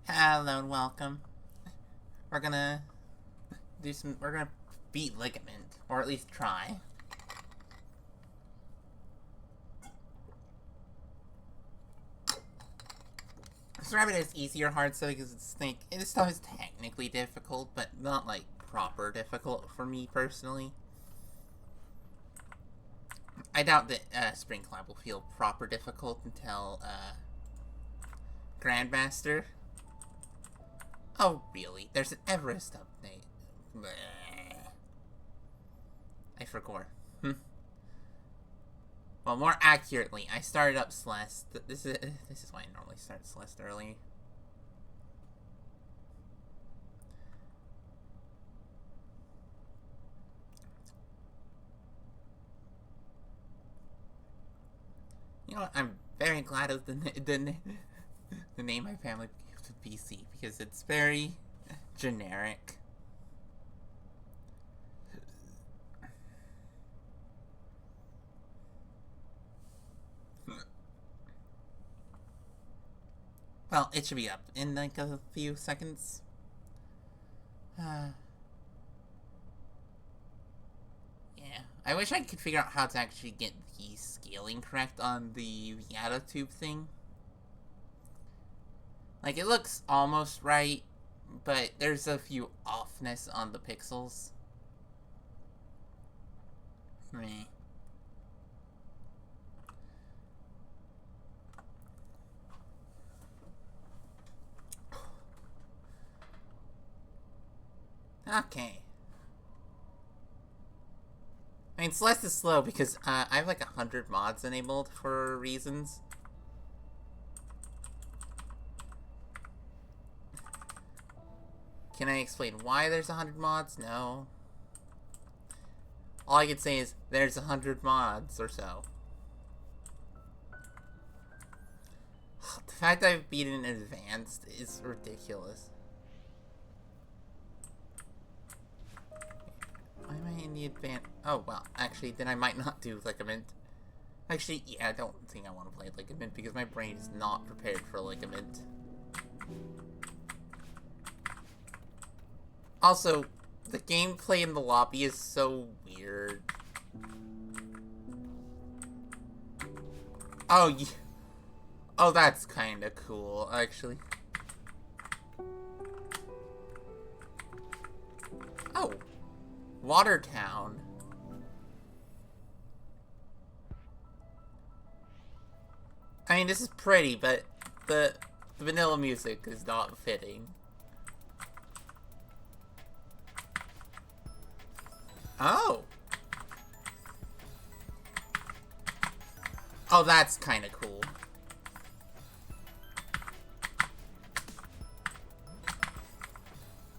Hello and welcome. We're gonna we're gonna beat Ligament, or at least try. This rabbit is easy or hard, so because it's Snake, this stuff is technically difficult, but not like proper difficult for me personally. I doubt that Spring Collab will feel proper difficult until Grandmaster. Oh, really? There's an Everest update. Bleh. I forgot. Well, more accurately, I started up Celeste. This is why I normally start Celeste early. You know what? I'm very glad of the name my family gave to BC because it's very generic. Well, it should be up in like a few seconds. Yeah. I wish I could figure out how to actually get the scaling correct on the Viata tube thing. Like, it looks almost right, but there's a few offness on the pixels. Meh. Okay. I mean, Celeste is slow because I have like 100 mods enabled for reasons. Can I explain why there's 100 mods? No. All I can say is there's 100 mods or so. The fact that I've beaten Advanced is ridiculous. Why am I in the advanced? Oh, well, actually, then I might not do Ligament. Actually, yeah, I don't think I want to play Ligament because my brain is not prepared for Ligament. Also, the gameplay in the lobby is so weird. Oh, yeah. Oh, that's kind of cool, actually. Oh. Watertown. I mean, this is pretty, but the vanilla music is not fitting. Oh. Oh, that's kind of cool.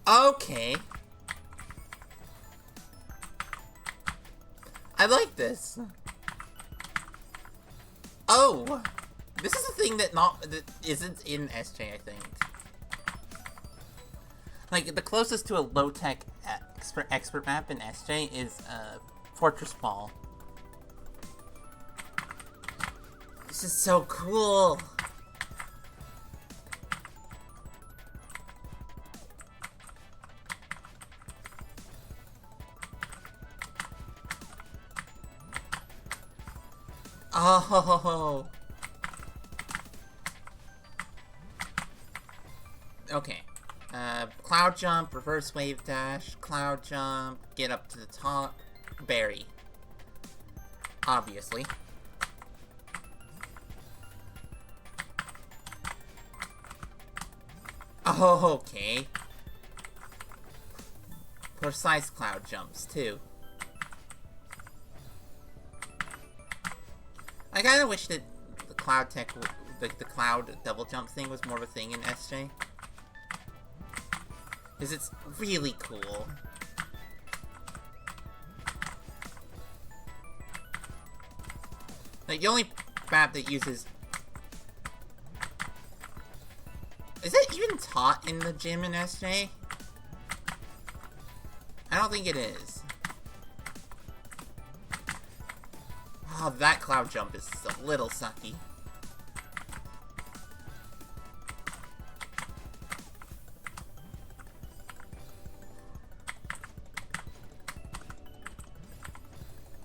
Okay. I like this. Oh, this is a thing that isn't in SJ, I think. Like, the closest to a low-tech expert map in SJ is Fortress Ball. This is so cool. Oh. Okay. Cloud jump, reverse wave dash, cloud jump, get up to the top, berry. Obviously. Oh, okay. Precise cloud jumps, too. I kind of wish that the cloud tech, the cloud double jump thing was more of a thing in SJ. Because it's really cool. Like, the only map that uses... Is it even taught in the gym in SJ? I don't think it is. Oh, that cloud jump is a little sucky.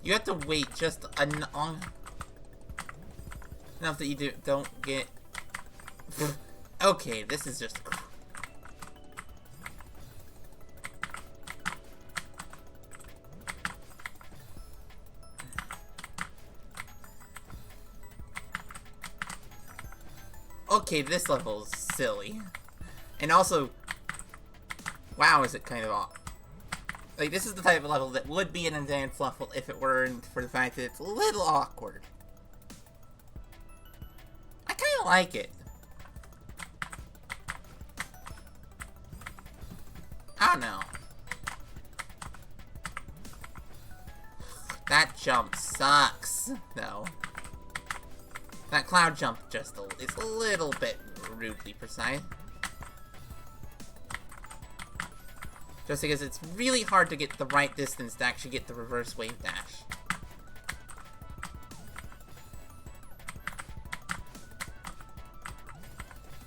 You have to wait just long enough that you don't get... Okay, this is just... Okay, this level is silly. And also... Wow, is it kind of off. Like, this is the type of level that would be an advanced level if it weren't for the fact that it's a little awkward. I kind of like it. I don't know. That jump sucks, though. That cloud jump just is a little bit rudely precise. Just because it's really hard to get the right distance to actually get the reverse wave dash.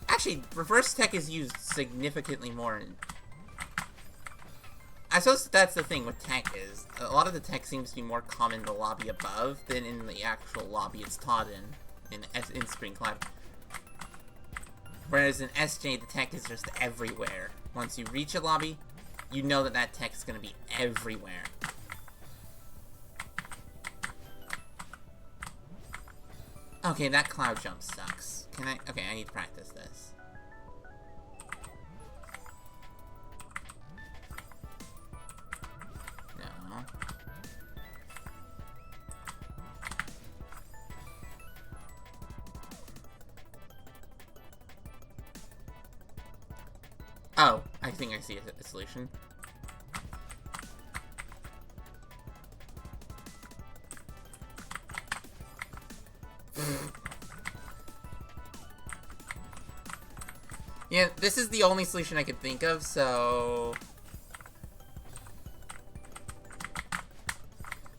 Actually, reverse tech is used significantly more in... I suppose that's the thing with tech is, a lot of the tech seems to be more common in the lobby above than in the actual lobby it's taught in Spring Collab. Whereas in SJ, the tech is just everywhere. Once you reach a lobby, you know that that tech is going to be everywhere. Okay, that cloud jump sucks. Can I? Okay, I need to practice this. No. Oh, I think I see a solution. Yeah, this is the only solution I could think of, so...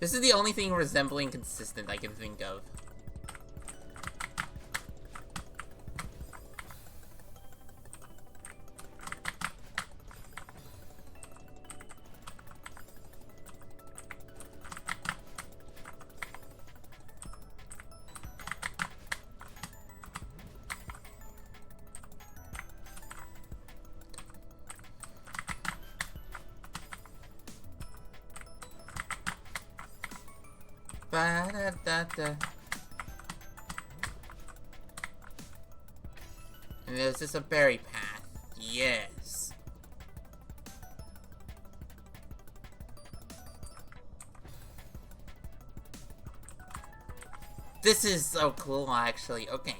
This is the only thing resembling consistent I can think of. Ba-da-da-da. And is this a berry path? Yes. This is so cool, actually. Okay.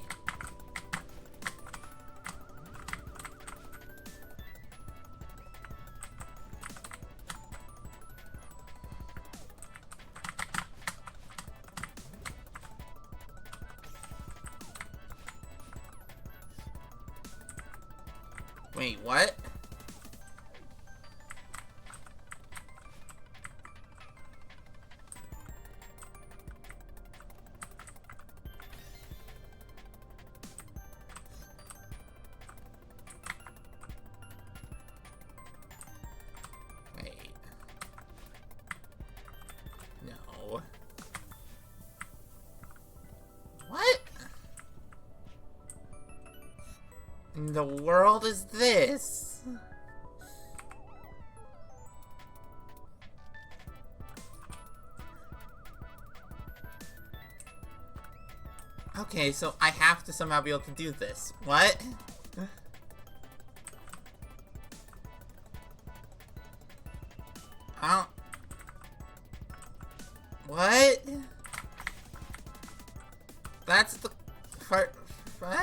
Wait, what? Wait. No. What? In the world is this? Okay, so I have to somehow be able to do this. What? I don't... What? That's the part... What?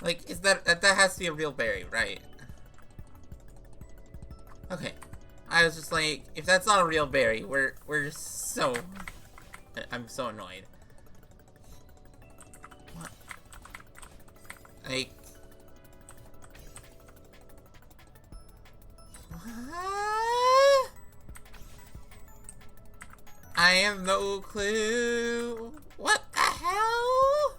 Like, is that has to be a real berry, right? Okay. I was just like, if that's not a real berry, we're just so... I'm so annoyed. What? Like... What? I have no clue. What the hell?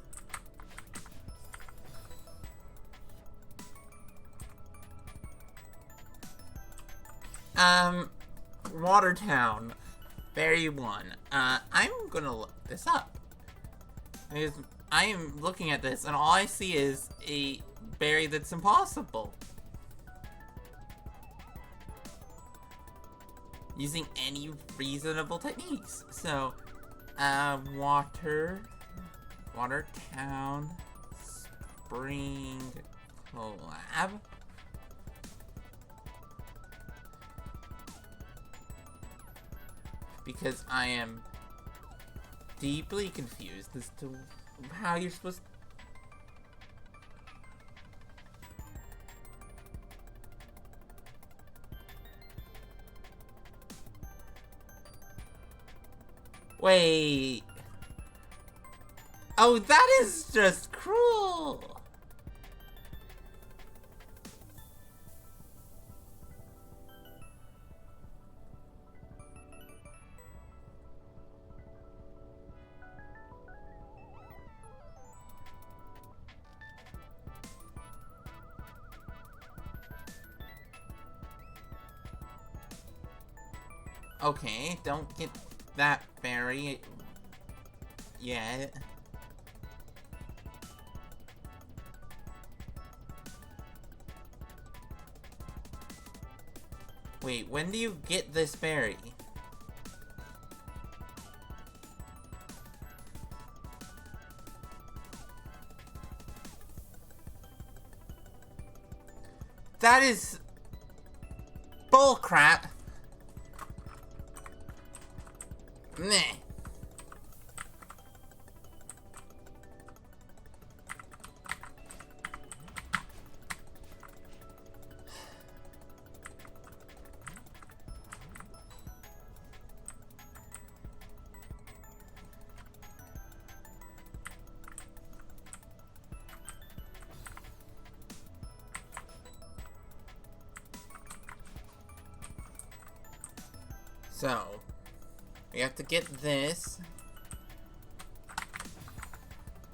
Watertown. Berry 1. I'm gonna look this up. Because I am looking at this, and all I see is a berry that's impossible. Using any reasonable techniques. So, Watertown Spring Collab. Because I am deeply confused as to how you're supposed to... Wait. Oh, that is just cruel. Okay, don't get that berry yet. Wait, when do you get this berry? That is bullcrap. Meh. So, we have to get this.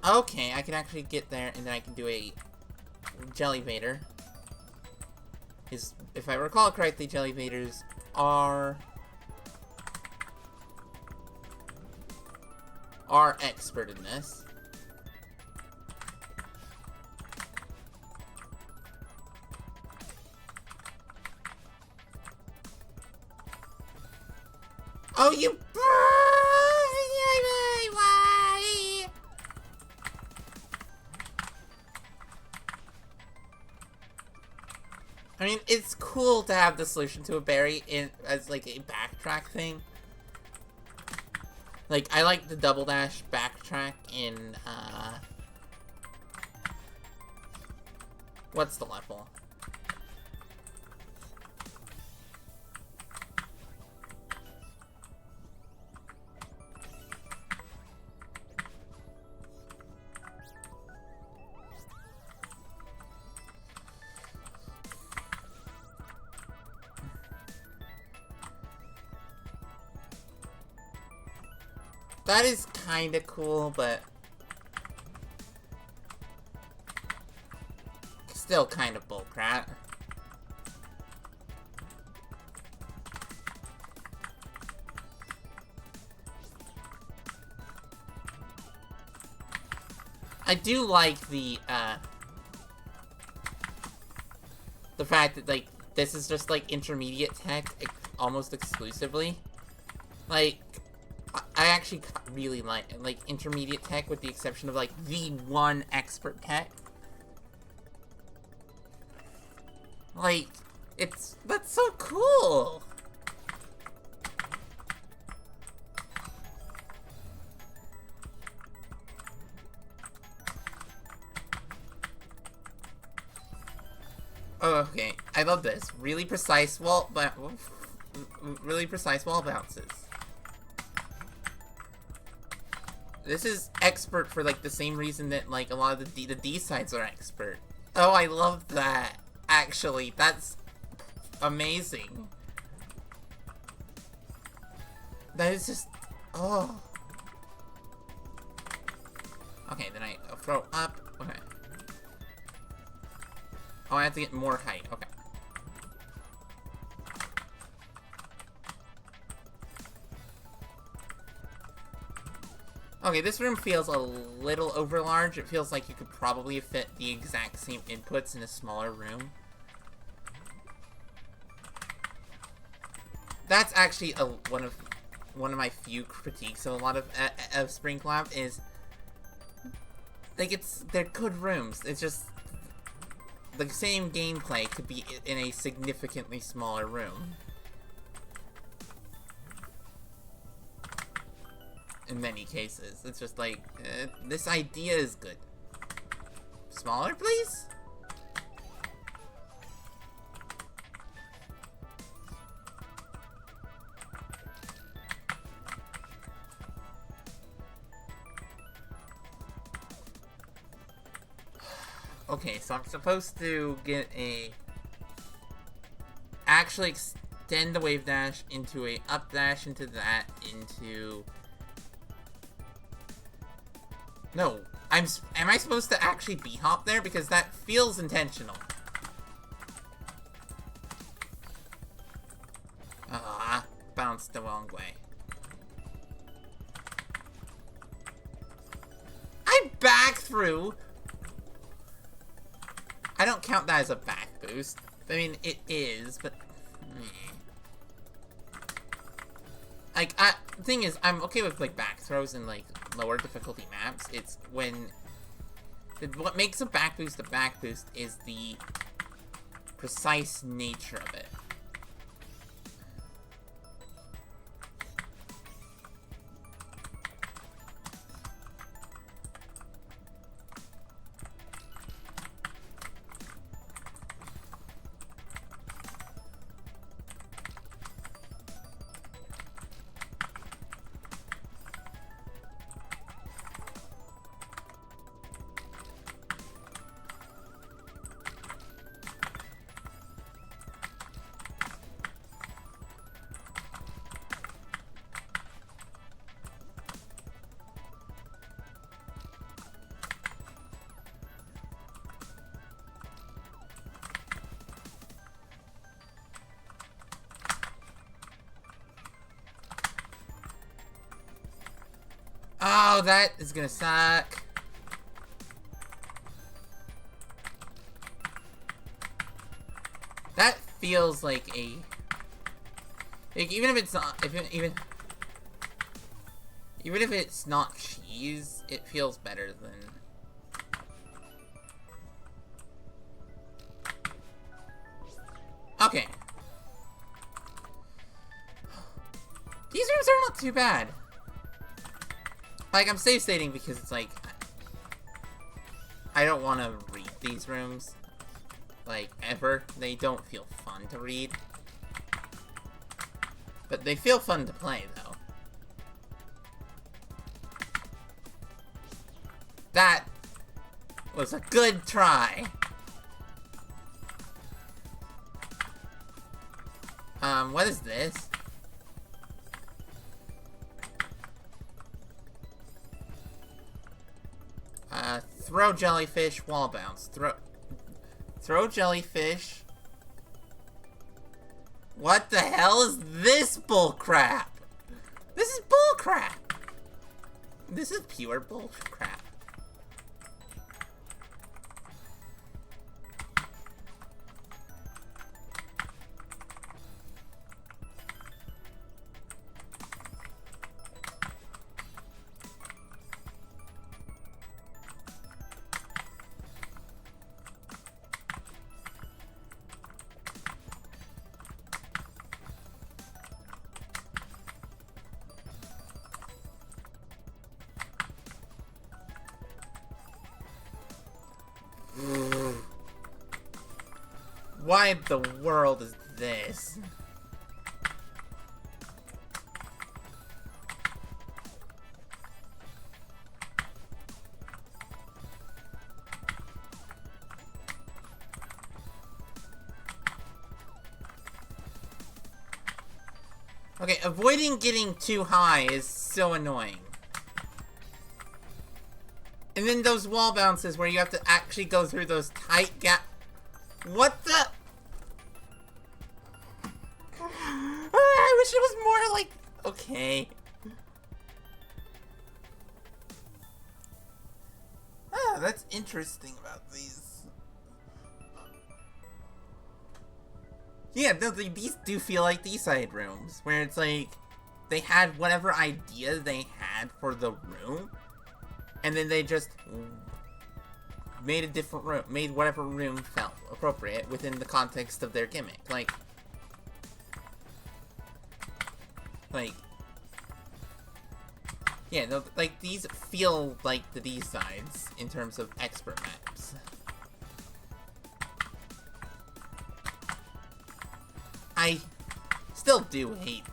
Okay, I can actually get there, and then I can do a Jelly Vader. If I recall correctly, Jelly Vaders are expert in this. Oh, you... Why? I mean, it's cool to have the solution to a berry as, like, a backtrack thing. Like, I like the double dash backtrack in, what's the level? That is kinda cool, but still kind of bullcrap. I do like the fact that, like, this is just, like, intermediate tech almost exclusively. Like, I actually really like intermediate tech, with the exception of, like, the one expert tech. Like, that's so cool! Oh, okay, I love this. Really precise wall bounces. This is expert for, like, the same reason that, like, a lot of the D-sides are expert. Oh, I love that. Actually, that's amazing. That is just... oh. Okay, then I throw up. Okay. Oh, I have to get more height. Okay. Okay, this room feels a little overlarge. It feels like you could probably fit the exact same inputs in a smaller room. That's actually one of my few critiques of a lot of Spring Collab is like they're good rooms. It's just the same gameplay could be in a significantly smaller room. In many cases, it's just like this idea is good. Smaller, please. Okay, so I'm supposed to get actually extend the wave dash into a up dash into that into. No, am I supposed to actually B-hop there? Because that feels intentional. Bounced the wrong way. I back through. I don't count that as a back boost. I mean, it is, but... Like, the thing is, I'm okay with, like, back throws and, like, lower difficulty maps. It's when... What makes a back boost is the precise nature of it. Oh, that is gonna suck. That feels like a... Like, even if it's not... Even if it's not cheese, it feels better than... Okay. These rooms are not too bad. Like, I'm safe stating because it's like... I don't want to read these rooms. Like, ever. They don't feel fun to read. But they feel fun to play, though. That was a good try. What is this? Throw jellyfish, wall bounce. Throw jellyfish. What the hell is this bullcrap? This is bullcrap. This is pure bullcrap. Why in the world is this? Okay, avoiding getting too high is so annoying. And then those wall bounces where you have to actually go through those tight gap. What the? I wish it was more like... Okay. Yeah, that's interesting about these. Yeah, no, these do feel like D-side rooms, where it's like, they had whatever idea they had for the room, and then they just made a different room, made whatever room felt appropriate within the context of their gimmick. Like, yeah, no, like, these feel like the D-sides in terms of expert maps. I still do hate,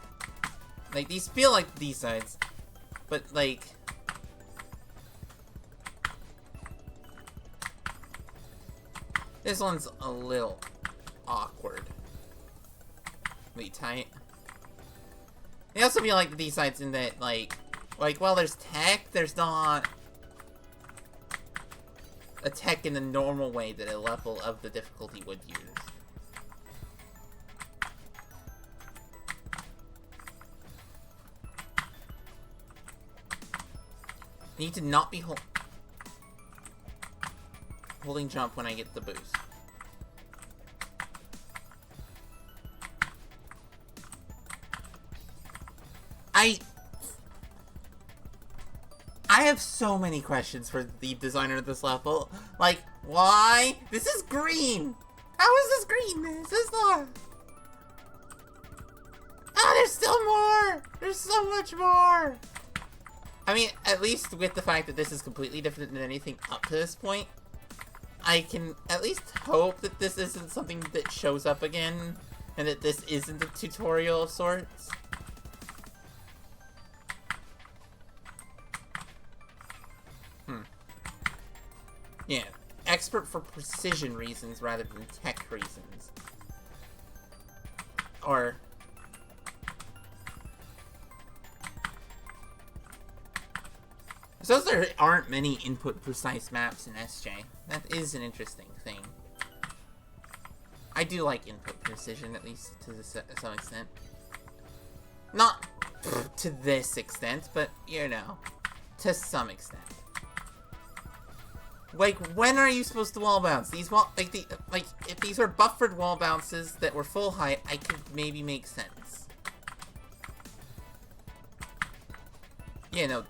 like, these feel like D-sides, but, like, this one's a little awkward. Wait, tight. They also feel like the D-sides in that, like, well, there's tech, there's not a tech in the normal way that a level of the difficulty would use. I need to not be holding jump when I get the boost. I have so many questions for the designer of this level. Like, why? This is green! How is this green? This is not... Ah, there's still more! There's so much more! I mean, at least with the fact that this is completely different than anything up to this point, I can at least hope that this isn't something that shows up again, and that this isn't a tutorial of sorts. Yeah, expert for precision reasons rather than tech reasons. Or... So there aren't many input precise maps in SJ. That is an interesting thing. I do like input precision, at least to some extent. Not to this extent, but, you know, to some extent. Like, when are you supposed to wall bounce? These if these were buffered wall bounces that were full height, I could maybe make sense. Yeah, no.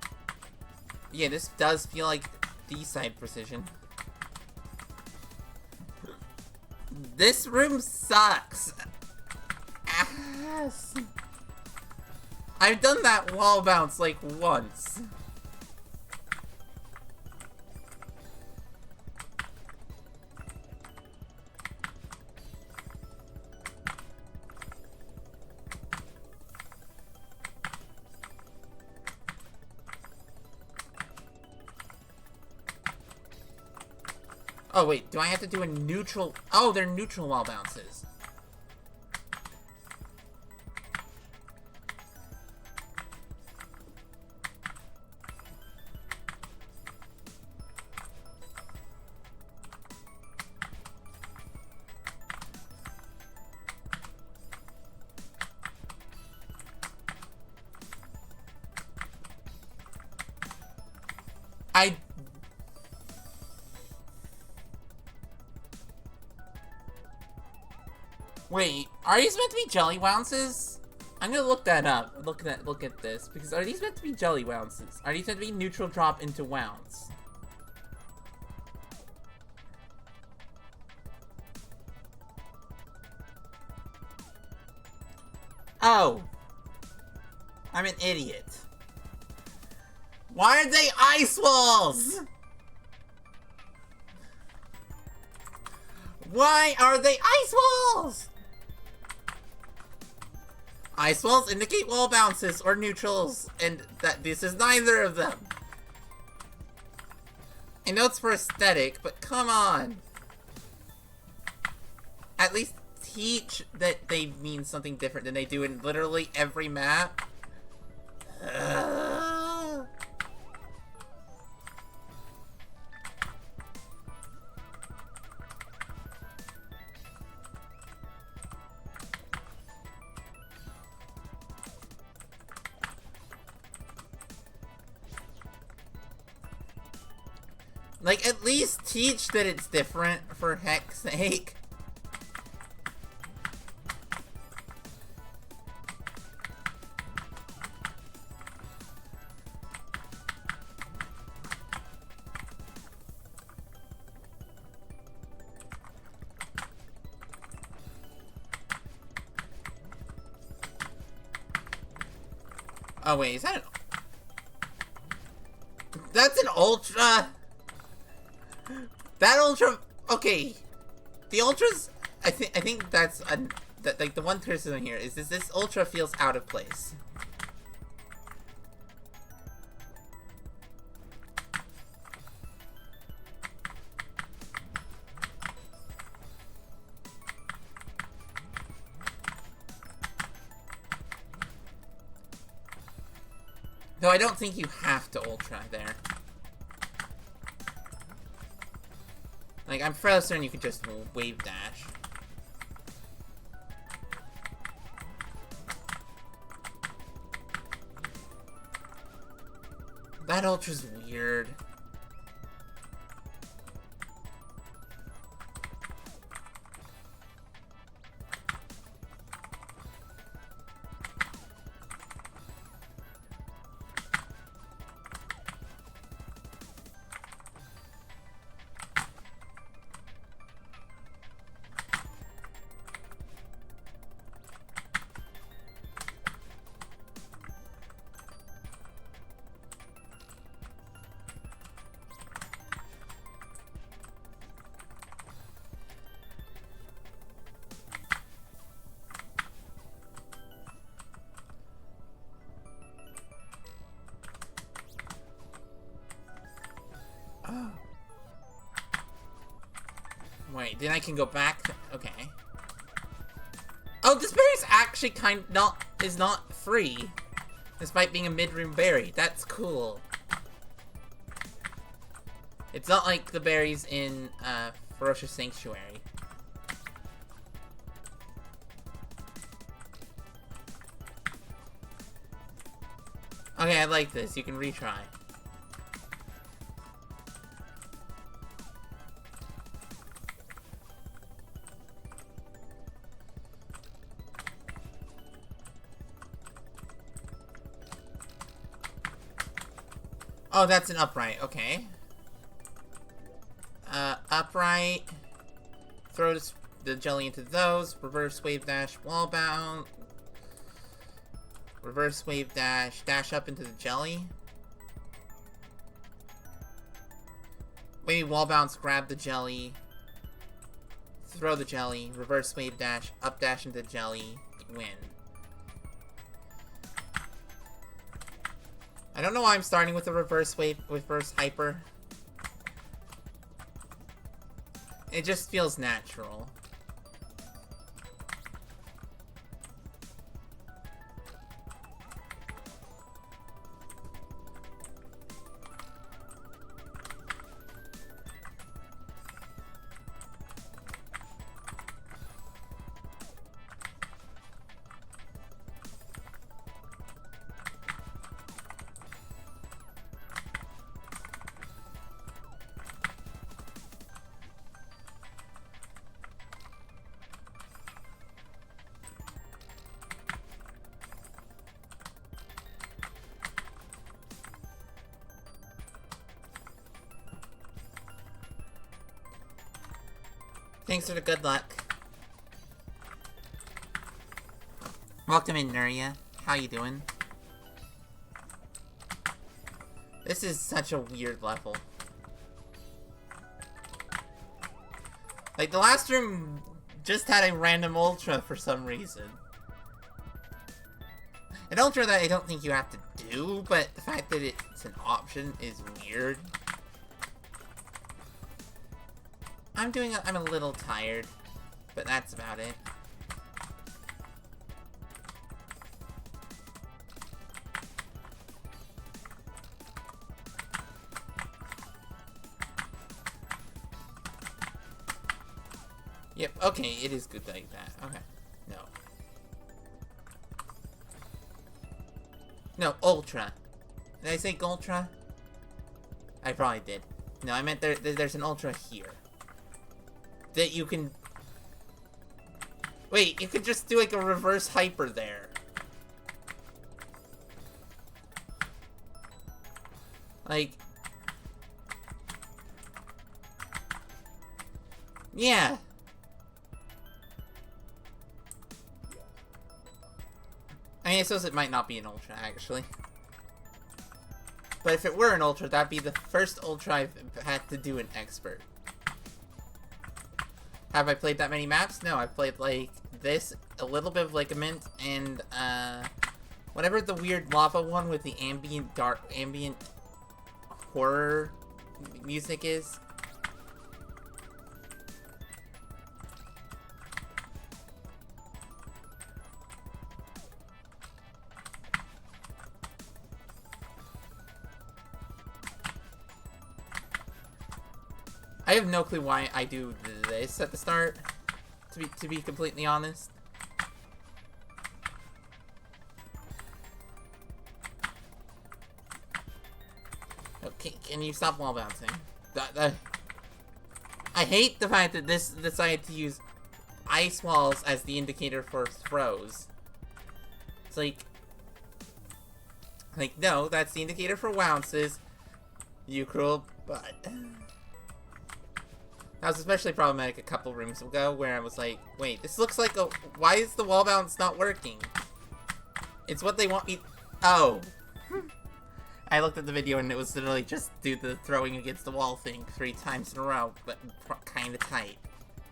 Yeah, this does feel like D-side precision. This room sucks. Ass. I've done that wall bounce like once. Oh wait, do I have to do a neutral? Oh, they're neutral wall bounces. Wait, are these meant to be jelly bounces? I'm gonna look that up. Look at this, because are these meant to be jelly bounces? Are these meant to be neutral drop into wounds? Oh, I'm an idiot. Why are they ice walls? Why are they ice walls? Ice walls indicate wall bounces or neutrals, and that this is neither of them. I know it's for aesthetic, but come on. At least teach that they mean something different than they do in literally every map. Like, at least teach that it's different, for heck's sake. Oh wait, is that an... That's an Ultra! That Ultra... Okay. The Ultras... I think that's... like, the one criticism here is this Ultra feels out of place. Though I don't think you have to Ultra there. Like, I'm fairly certain you could just wave dash. That Ultra's weird. Wait, then I can go back to, okay. Oh, this berry's actually is not free. Despite being a mid-room berry. That's cool. It's not like the berries in, Ferocious Sanctuary. Okay, I like this. You can retry. Oh, that's an upright. Okay. Upright. Throw the jelly into those. Reverse wave dash, wall bound. Reverse wave dash, dash up into the jelly. Maybe wall bounce, grab the jelly. Throw the jelly. Reverse wave dash, up dash into the jelly. Win. I don't know why I'm starting with a reverse hyper. It just feels natural. Thanks for the good luck. Welcome in, Nuria. How you doing? This is such a weird level. Like, the last room just had a random Ultra for some reason. An Ultra that I don't think you have to do, but the fact that it's an option is weird. I'm a little tired, but that's about it. Yep, okay, it is good like that. Okay. No. No, Ultra. Did I say Ultra? I probably did. No, I meant there's an ultra here. That you can... Wait, you could just do like a reverse hyper there. Like... Yeah. I mean, I suppose it might not be an ultra, actually. But if it were an ultra, that'd be the first ultra I've had to do an expert. Have I played that many maps? No, I've played, like, this, a little bit of Ligament, and, whatever the weird lava one with the ambient horror music is. I have no clue why I do this at the start, to be completely honest. Okay, can you stop wall bouncing? I hate the fact that this decided to use ice walls as the indicator for throws. It's like, no, that's the indicator for bounces. You cruel butt. That was especially problematic a couple rooms ago, where I was like, wait, this looks like a... Why is the wall bounce not working? It's what they want me... Oh. I looked at the video and it was literally just do the throwing against the wall thing 3 times in a row, but kind of tight.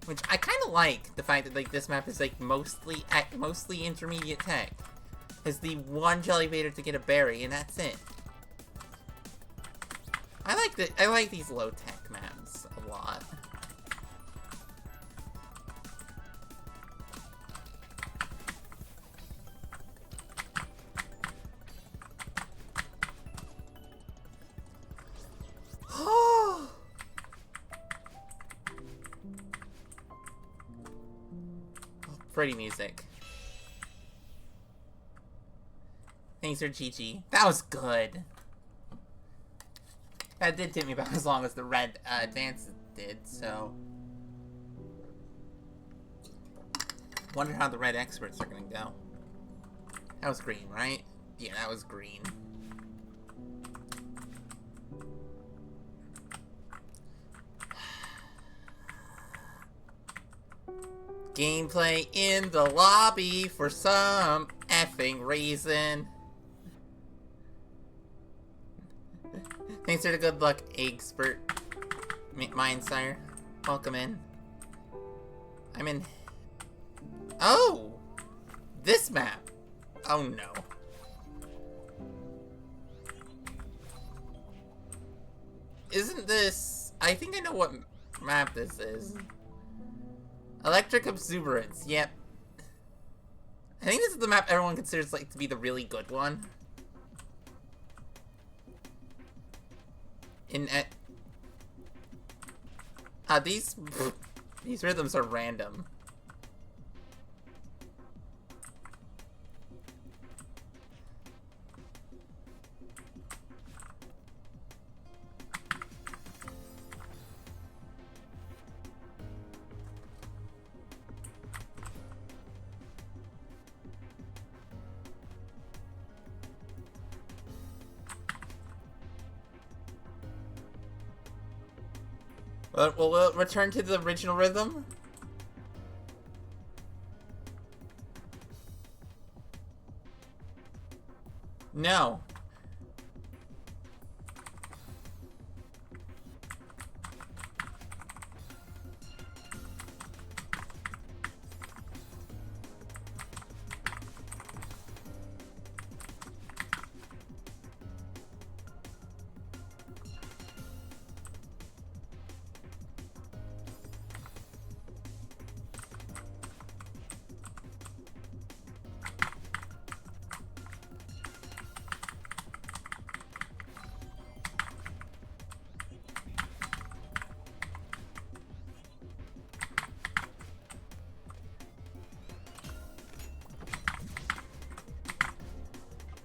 Which I kind of like, the fact that like this map is like mostly intermediate tech. It's the one jelly baiter to get a berry, and that's it. I like these low tech maps a lot. Pretty music. Thanks for GG. That was good. That did take me about as long as the red dance did, so... Wonder how the red experts are gonna go. That was green, right? Yeah, that was green. Gameplay in the lobby for some effing reason. Thanks for the good luck, Eggspert. Mine, sire. Welcome in. I'm in... Oh! This map! Oh no. Isn't this... I think I know what map this is. Electric Exuberance, yep. I think this is the map everyone considers like to be the really good one. These rhythms are random. Will it return to the original rhythm? No.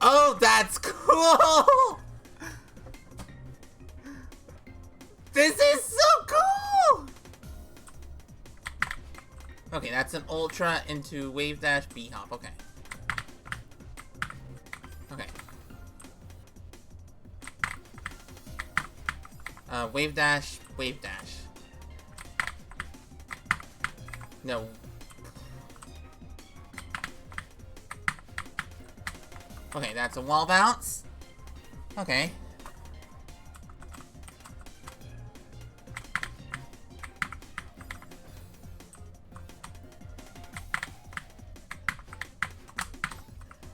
Oh, that's cool! Okay, that's an Ultra into Wave Dash, B-Hop. Okay. Okay. Wave Dash, Wave Dash. No. Okay, that's a wall bounce. Okay.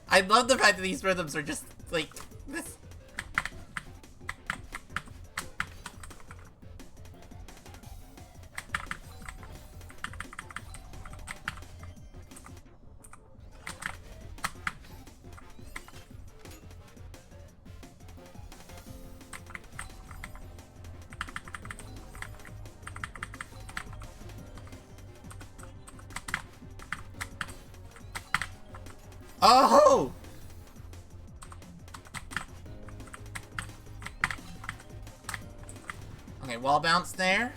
I love the fact that these rhythms are just, like, this. Oh! Okay, wall bounce there.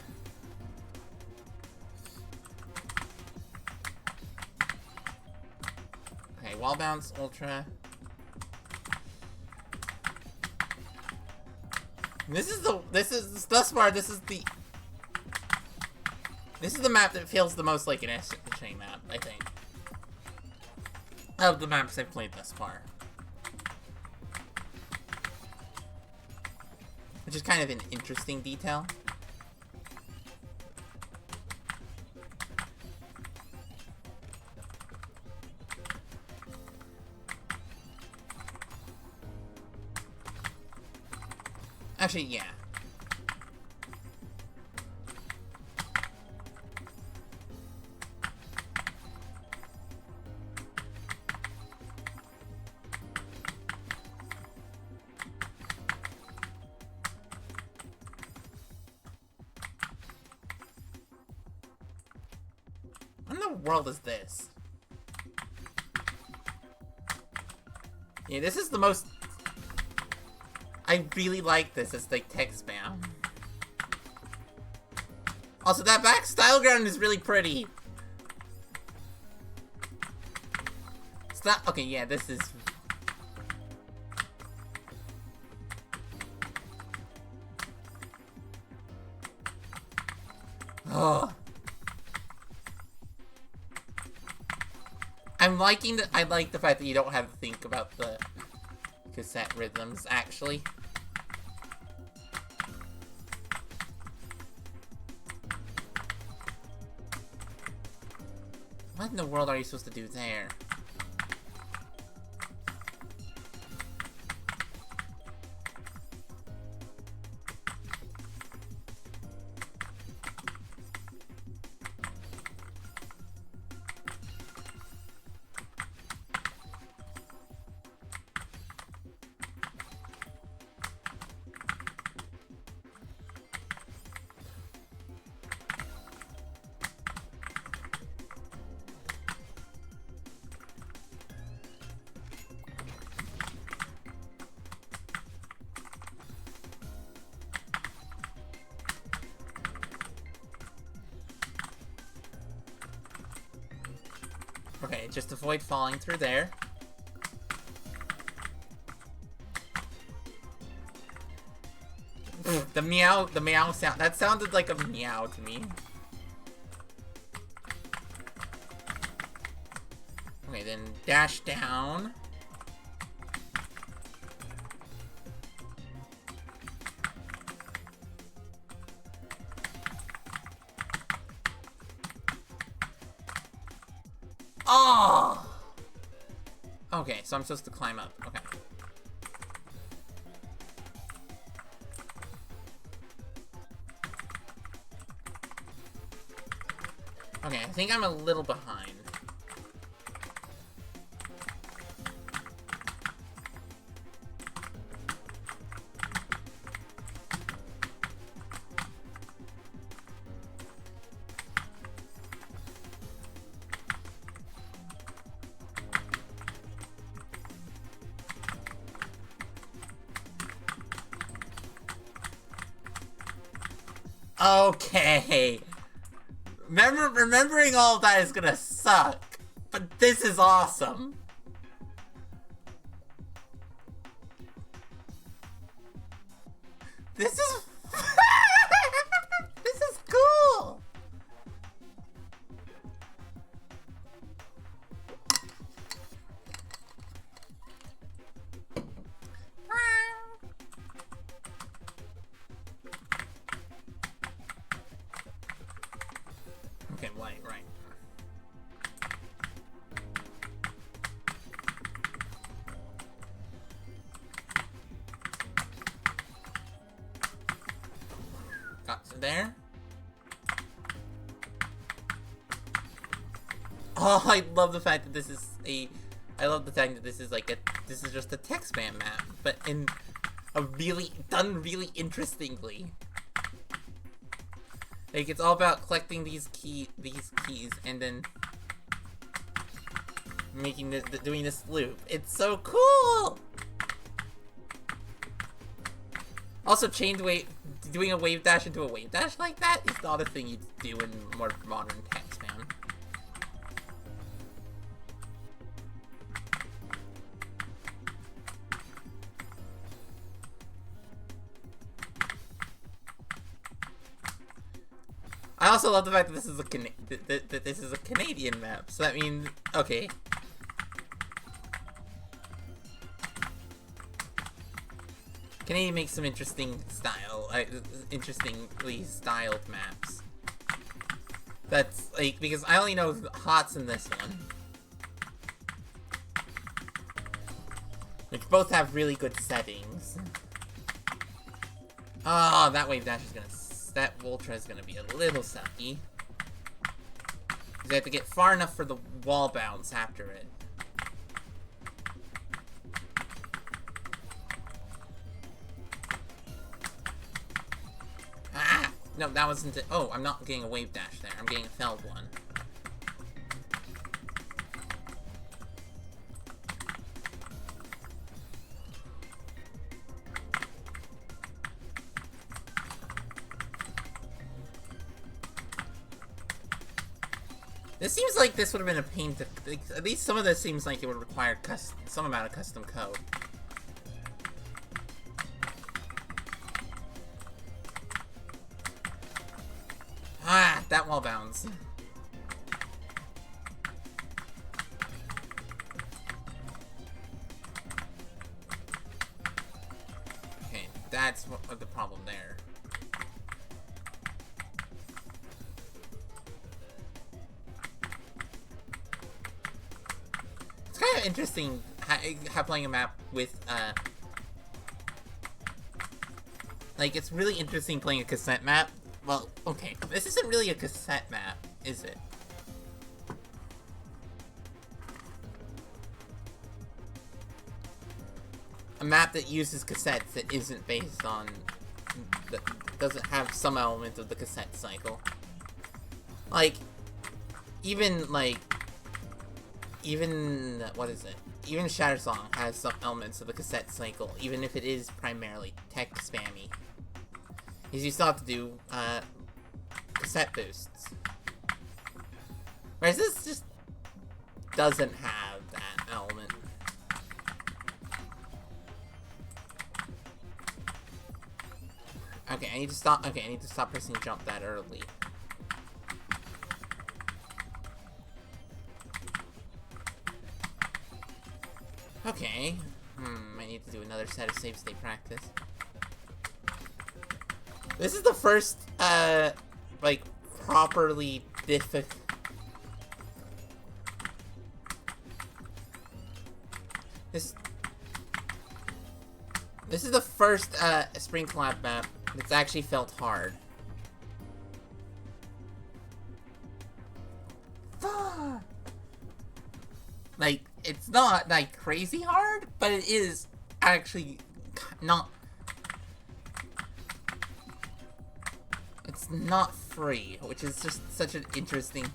Okay, wall bounce, Ultra. This is thus far, this is the map that feels the most like an S-Chain map, I think. Of the maps I've played thus far. Which is kind of an interesting detail. Actually, yeah. What in the world is this? Yeah, this is the most... I really like this as like text spam. Also, that back style ground is really pretty. Stop. Okay, yeah, this is... Oh. I like the fact that you don't have to think about the cassette rhythms, actually. What in the world are you supposed to do there? Okay, just avoid falling through there. The meow sound, that sounded like a meow to me. Okay, then dash down. Oh! Okay, so I'm supposed to climb up. Okay. Okay, I think I'm a little behind. Okay. Remembering all of that is gonna suck, but this is awesome. This is this is cool. Okay, right. Got to there. Oh, I love the fact that this is I love the fact that this is like this is just a text spam map, but in a done really interestingly. Like, it's all about collecting these keys and then doing this loop. It's so cool. Also, doing a wave dash into a wave dash like that is not a thing you do in more modern text spam. I also love the fact that this is this is a Canadian map. So that means, okay. Canadian makes some interestingly styled maps. That's like, because I only know HOTS in this one, which both have really good settings. Oh, that wave dash is gonna. That Ultra is gonna be a little sucky. Because I have to get far enough for the wall bounce after it. Ah! No, that wasn't it. Oh, I'm not getting a wave dash there. I'm getting a failed one. This seems like this would have been a pain to... Like, at least some of this seems like it would require some amount of custom code. Ah, that wall bounce. Okay, that's what the problem there. It's kind of interesting how playing a map with, like, it's really interesting playing a cassette map. Well, okay, this isn't really a cassette map, is it? A map that uses cassettes that isn't based on... that doesn't have some element of the cassette cycle. Like, even, what is it? Even Shatter Song has some elements of the cassette cycle, even if it is primarily text spammy. Because you still have to do, cassette boosts. Whereas this just doesn't have that element. Okay, I need to stop pressing jump that early. Okay. I need to do another set of save state practice. This is the first, like, properly difficult... This is the first, Spring Collab map that's actually felt hard. Like, it's not, like, crazy hard, but it is actually not... It's not free, which is just such an interesting...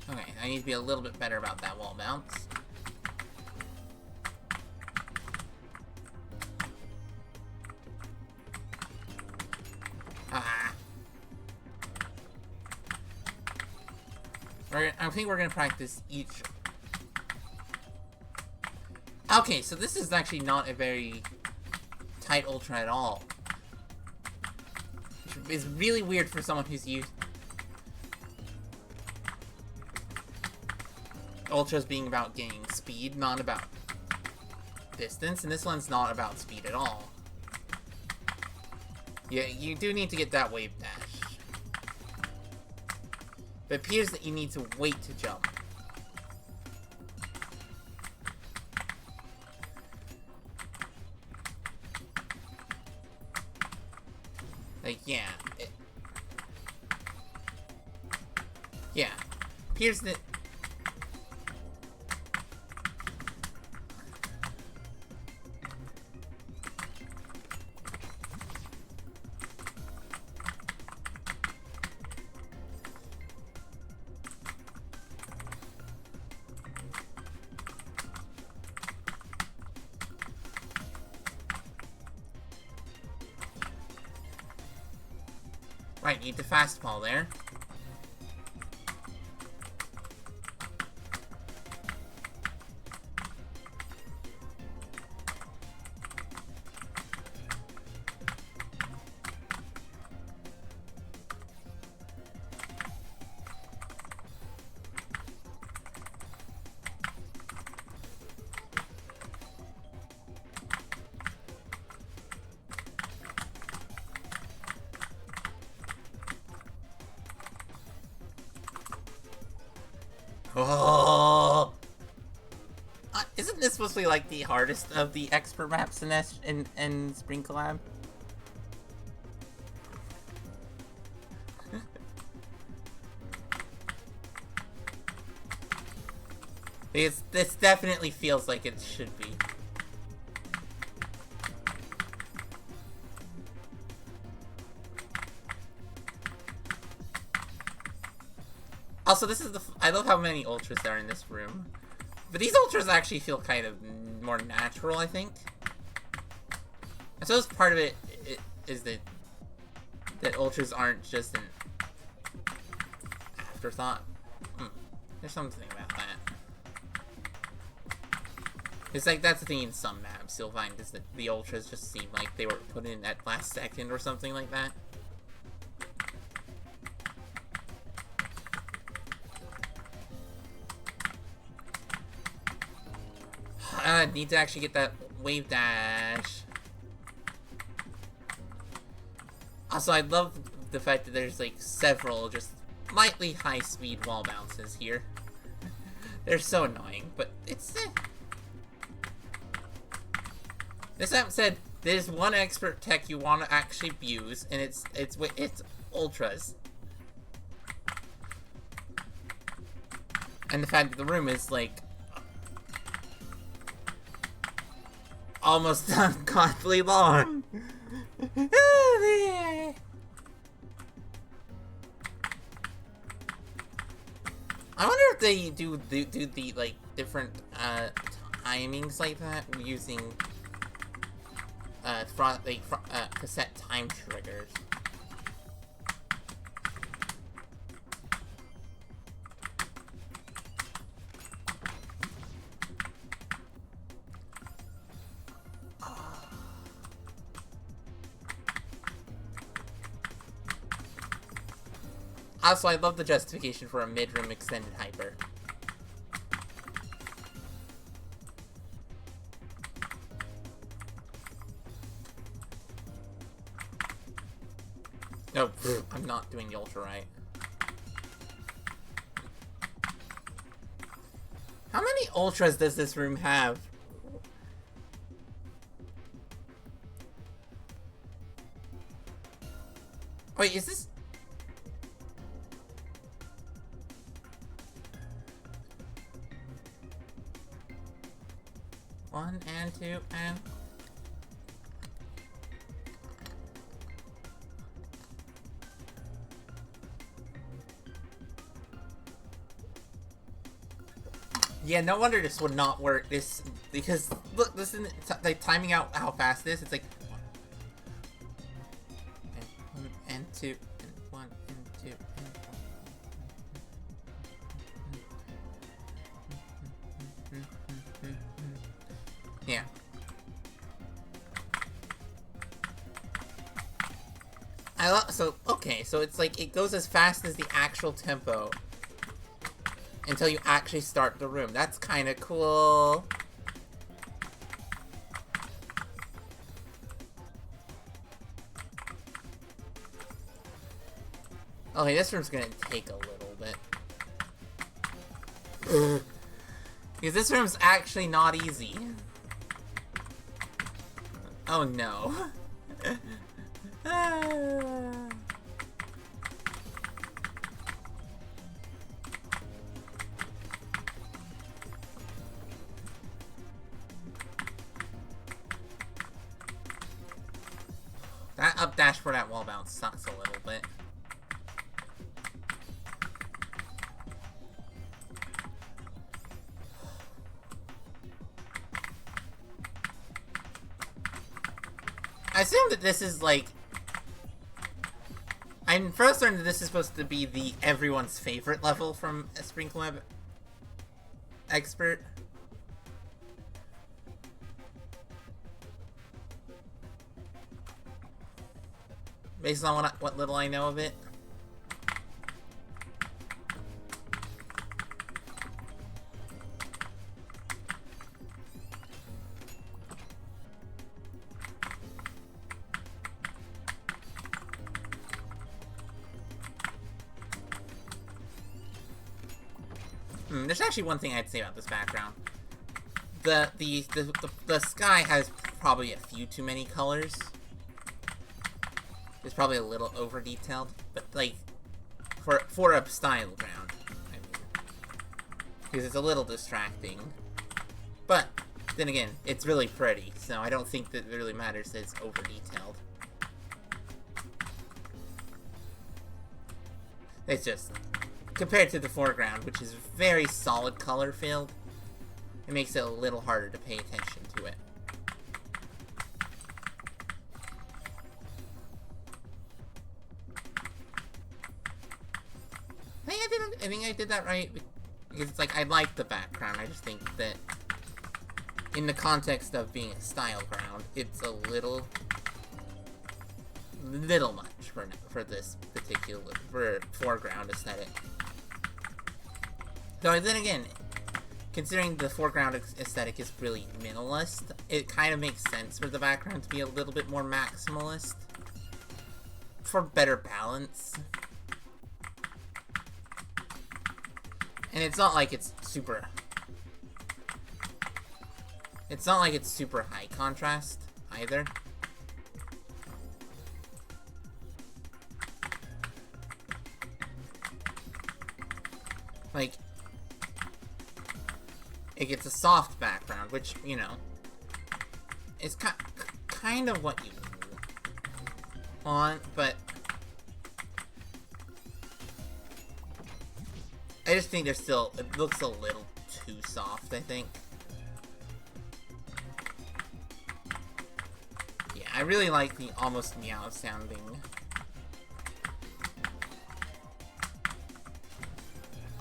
Okay, I need to be a little bit better about that wall bounce. I think we're gonna practice each. Okay, so this is actually not a very tight ultra at all. Which is really weird for someone who's used ultras being about gaining speed, not about distance, and this one's not about speed at all. Yeah, you do need to get that wave dash. But it appears that you need to wait to jump. Like, yeah. Yeah. Appears that... Right, need the fastball there. Oh! Isn't this supposed to be like the hardest of the expert maps in Spring Collab? This definitely feels like it should be. Also, this is I love how many ultras there are in this room. But these ultras actually feel kind of more natural, I think. I suppose part of it is that ultras aren't just an afterthought. There's something about that. It's like, that's the thing in some maps you'll find, is that the ultras just seem like they were put in at last second or something like that. I need to actually get that wave dash. Also, I love the fact that there's like several just lightly high speed wall bounces here. They're so annoying, but it's This app said there's one expert tech you want to actually use, and it's ultras. And the fact that the room is like almost uncomfortably long. I wonder if they do the like different timings like that using cassette time triggers. Also, I love the justification for a mid-room extended hyper. No, I'm not doing the ultra right. How many ultras does this room have? Wait, is this... One and two and... Yeah, no wonder this would not work. Because look, listen, like timing out how fast it is. It's like one and two and one and two and one. Yeah. So, okay, so it's like, it goes as fast as the actual tempo until you actually start the room. That's kind of cool. Okay, this room's gonna take a little bit. Because this room's actually not easy. Oh no. That up dash for that wall bounce sucks a little bit. I assume that this is like... I first learned that this is supposed to be the everyone's favorite level from a Spring Collab expert. Based on what little I know of it. There's actually one thing I'd say about this background. The sky has probably a few too many colors. It's probably a little over detailed, but like for a style ground, I mean, because it's a little distracting. But then again, it's really pretty, so I don't think that it really matters that it's over detailed. It's just compared to the foreground, which is very solid color filled, it makes it a little harder to pay attention to it. I think I did that right, because it's like, I like the background, I just think that in the context of being a style ground, it's a little much for this particular foreground aesthetic. Though then again, considering the foreground aesthetic is really minimalist, it kind of makes sense for the background to be a little bit more maximalist for better balance. And it's not like it's super... It's not like it's super high contrast, either. Like, it gets a soft background, which, you know, is kind of what you want, but I just think there's still, it looks a little too soft, I think. Yeah, I really like the almost meow sounding.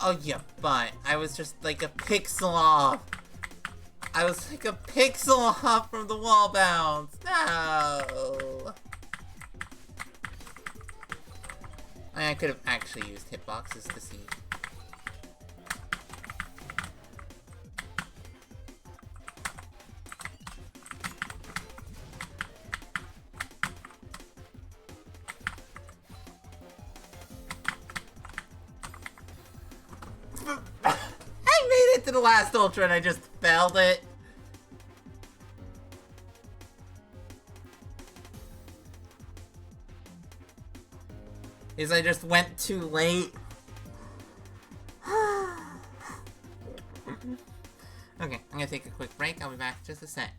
Oh yeah, but I was just like a pixel off. I was like a pixel off from the wall bounce. No. I could have actually used hitboxes to see. I made it to the last ultra and I just failed it. Is I just went too late. Okay, I'm gonna take a quick break. I'll be back in just a sec.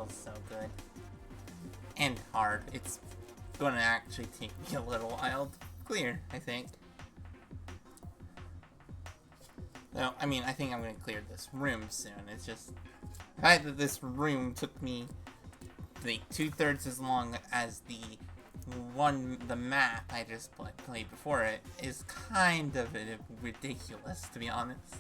level's so good. And hard. It's gonna actually take me a little while to clear, I think. No, I mean, I think I'm gonna clear this room soon. It's just the fact that this room took me like 2/3 as long as the map I just played before it is kind of ridiculous, to be honest.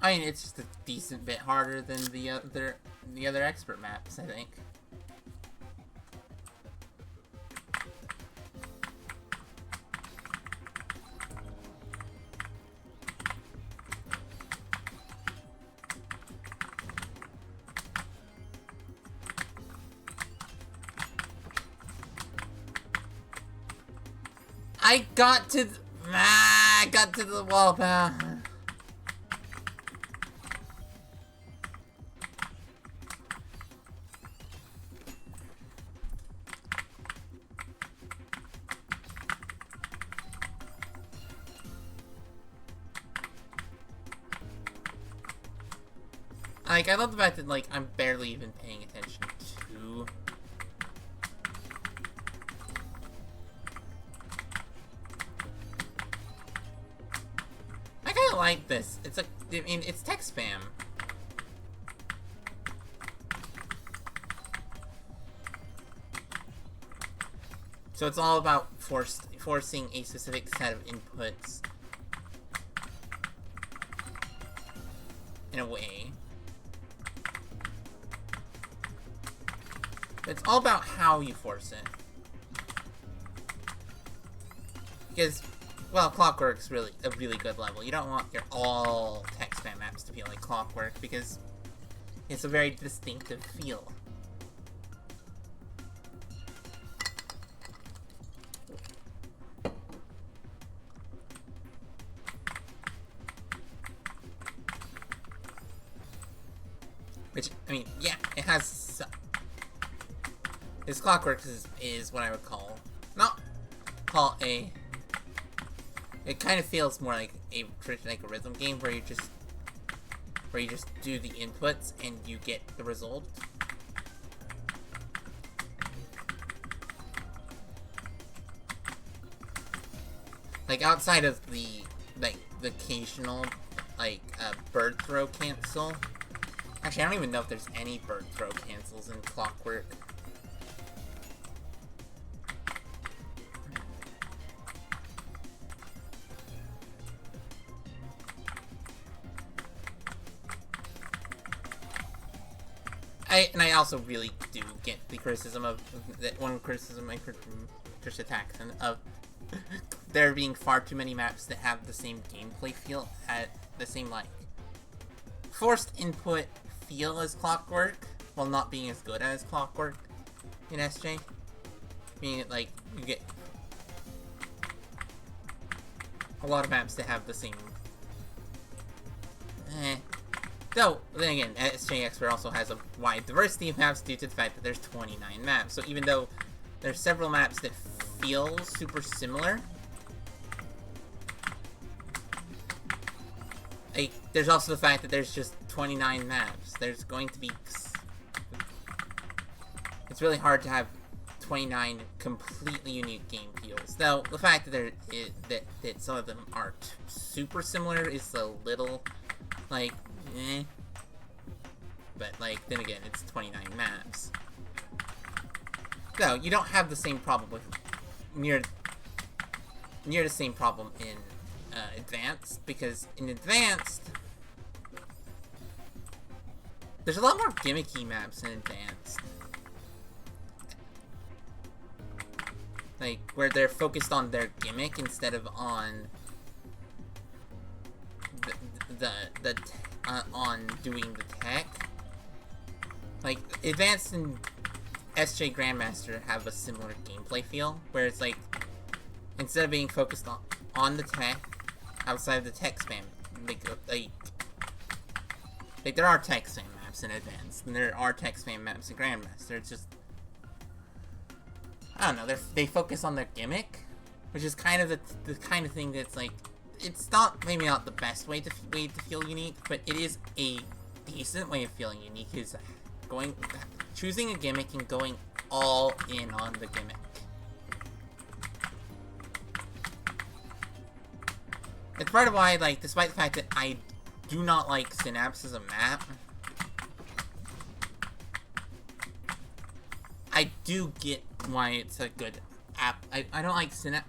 I mean, it's just a decent bit harder than the other expert maps, I think. I got to the wall path. Like, I love the fact that, like, I'm barely even paying attention to. I kinda like this. It's I mean, it's text spam. So it's all about forcing a specific set of inputs in a way. It's all about how you force it. Because, well, Clockwork's really a really good level. You don't want your all text spam maps to feel like Clockwork because it's a very distinctive feel. Which, I mean, yeah, it has. This Clockwork is what I would call a. It kind of feels more like a rhythm game where you just do the inputs and you get the result. Like outside of the occasional bird throw cancel. Actually, I don't even know if there's any bird throw cancels in Clockwork. I also really do get the criticism of that one criticism I heard from Trisha Taxon of there being far too many maps that have the same gameplay feel at the same forced input feel as Clockwork while not being as good as Clockwork in SJ. Meaning like you get a lot of maps that have the same Though, then again, SJ Expert also has a wide diversity of maps due to the fact that there's 29 maps. So even though there's several maps that feel super similar, there's also the fact that there's just 29 maps. There's going to be... It's really hard to have 29 completely unique game feels. Though, the fact that that some of them are super similar is a little, but, then again, it's 29 maps. So, you don't have the same problem with... Near the same problem in Advanced, because in Advanced... There's a lot more gimmicky maps in Advanced. Where they're focused on their gimmick instead of on... on doing the tech. Advanced and SJ Grandmaster have a similar gameplay feel, where it's instead of being focused on the tech, outside of the tech spam, there are tech spam maps in Advanced, and there are tech spam maps in Grandmaster. It's just, I don't know, they focus on their gimmick, which is kind of the kind of thing that's it's not, maybe not the best way to feel unique, but it is a decent way of feeling unique, is choosing a gimmick and going all in on the gimmick. It's part of why, like, despite the fact that I do not like Synapse as a map, I do get why it's a good app. I don't like Synapse,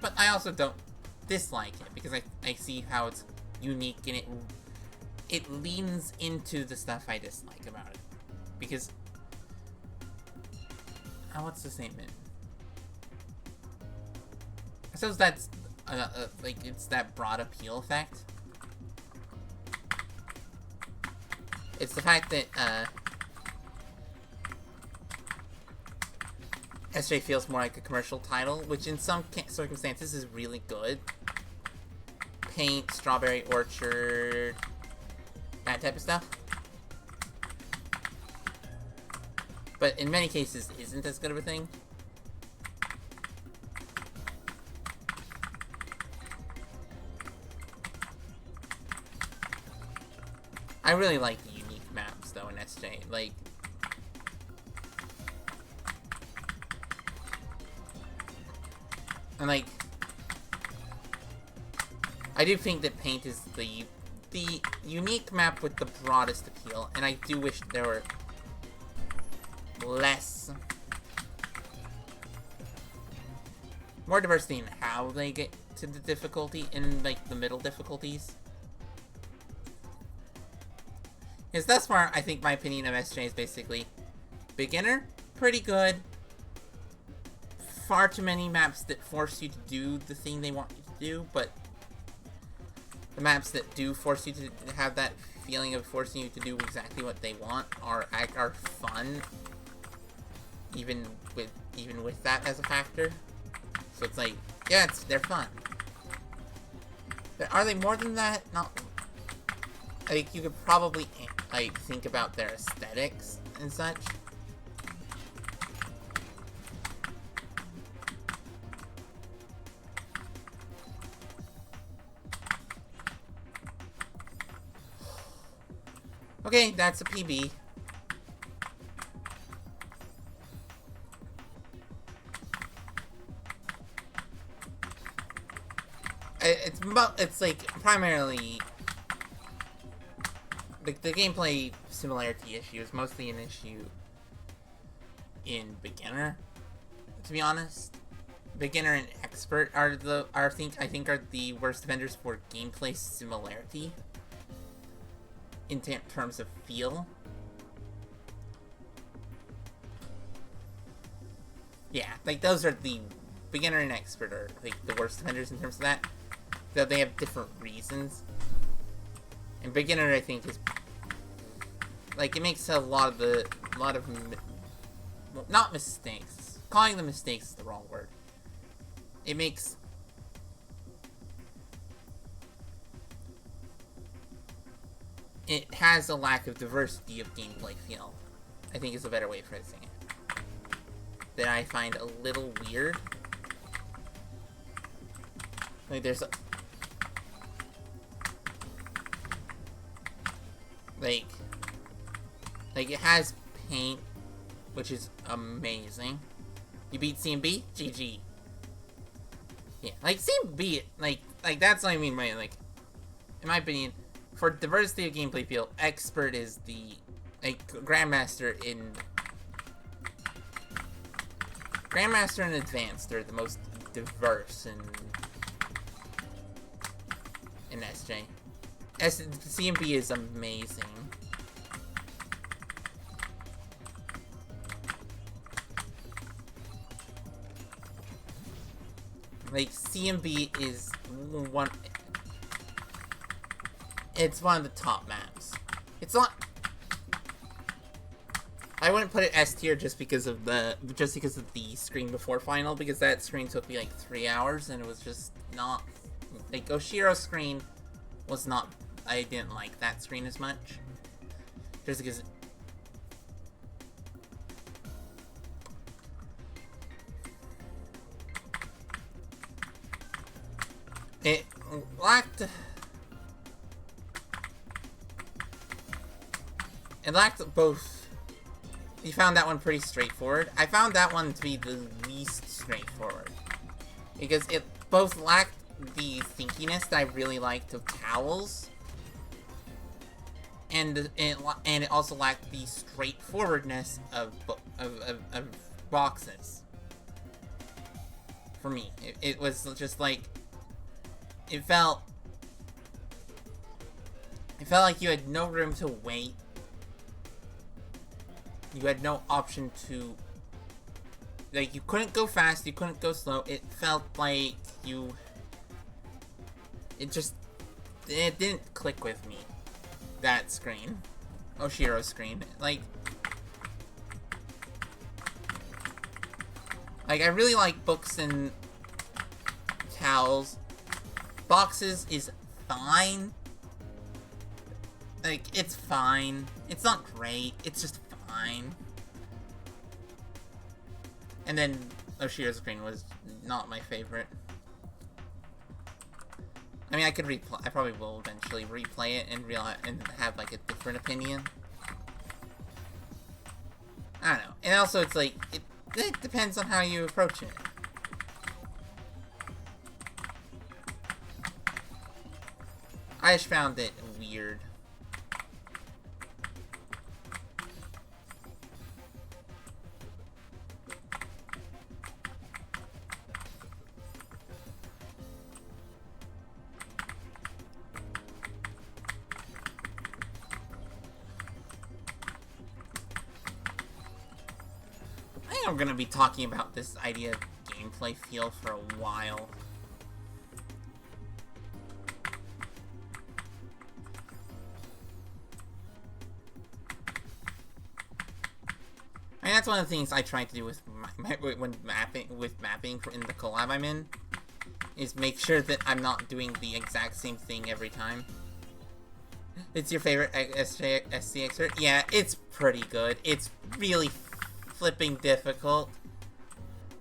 but I also don't dislike it, because I see how it's unique and it leans into the stuff I dislike about it. Because, what's the statement? I suppose that's, like, it's that broad appeal effect. It's the fact that, SJ feels more like a commercial title, which in some circumstances is really good. Paint, Strawberry Orchard, that type of stuff. But in many cases, isn't as good of a thing. I really like the unique maps, though, in SJ. Like, and like, I do think that Paint is the unique map with the broadest appeal, and I do wish there were more diversity in how they get to the difficulty in, like, the middle difficulties. Because thus far, I think my opinion of SJ is basically beginner, pretty good. Far too many maps that force you to do the thing they want you to do, but the maps that do force you to have that feeling of forcing you to do exactly what they want are fun, even with that as a factor. So it's like, yeah, they're fun. But are they more than that? Not. I think you could probably, like, think about their aesthetics and such. Okay, that's a PB. It's like primarily the gameplay similarity issue is mostly an issue in beginner, to be honest. Beginner and expert are I think are the worst offenders for gameplay similarity in terms of feel. Yeah, like, those are the beginner and expert are, like, the worst offenders in terms of that. Though they have different reasons. And beginner, I think, is, like, it makes a lot of not mistakes. Calling them mistakes is the wrong word. It makes it has a lack of diversity of gameplay feel, I think, is a better way of phrasing it, that I find a little weird. Like, there's like it has Paint, which is amazing. You beat CMB? GG. Yeah, like, CMB, like that's what I mean by, like, in my opinion, for diversity of gameplay feel, expert is the, like, Grandmaster and Advanced are the most diverse in SJ. CMB is amazing. Like, CMB is it's one of the top maps. It's not, I wouldn't put it S tier just because of the screen before final, because that screen took me like 3 hours and it was just not, like, Oshiro's screen was not, I didn't like that screen as much. Just because It lacked... It lacked both. You found that one pretty straightforward. I found that one to be the least straightforward. Because it both lacked the thinkiness that I really liked of towels. And it also lacked the straightforwardness of boxes. For me. It was just like... It felt like you had no room to wait. You had no option to... Like, you couldn't go fast, you couldn't go slow. It felt like you... It didn't click with me. That screen. Oshiro's screen. Like, I really like books and towels. Boxes is fine. Like, it's fine. It's not great. It's just fine. And then Oshiro's screen was not my favorite. I mean, I probably will eventually replay it and have like a different opinion. I don't know. And also, it's like it depends on how you approach it. I just found it weird. I'm gonna be talking about this idea of gameplay feel for a while. And that's one of the things I try to do with mapping in the collab I'm in, is make sure that I'm not doing the exact same thing every time. It's your favorite SCXer? Yeah, it's pretty good. It's really flipping difficult.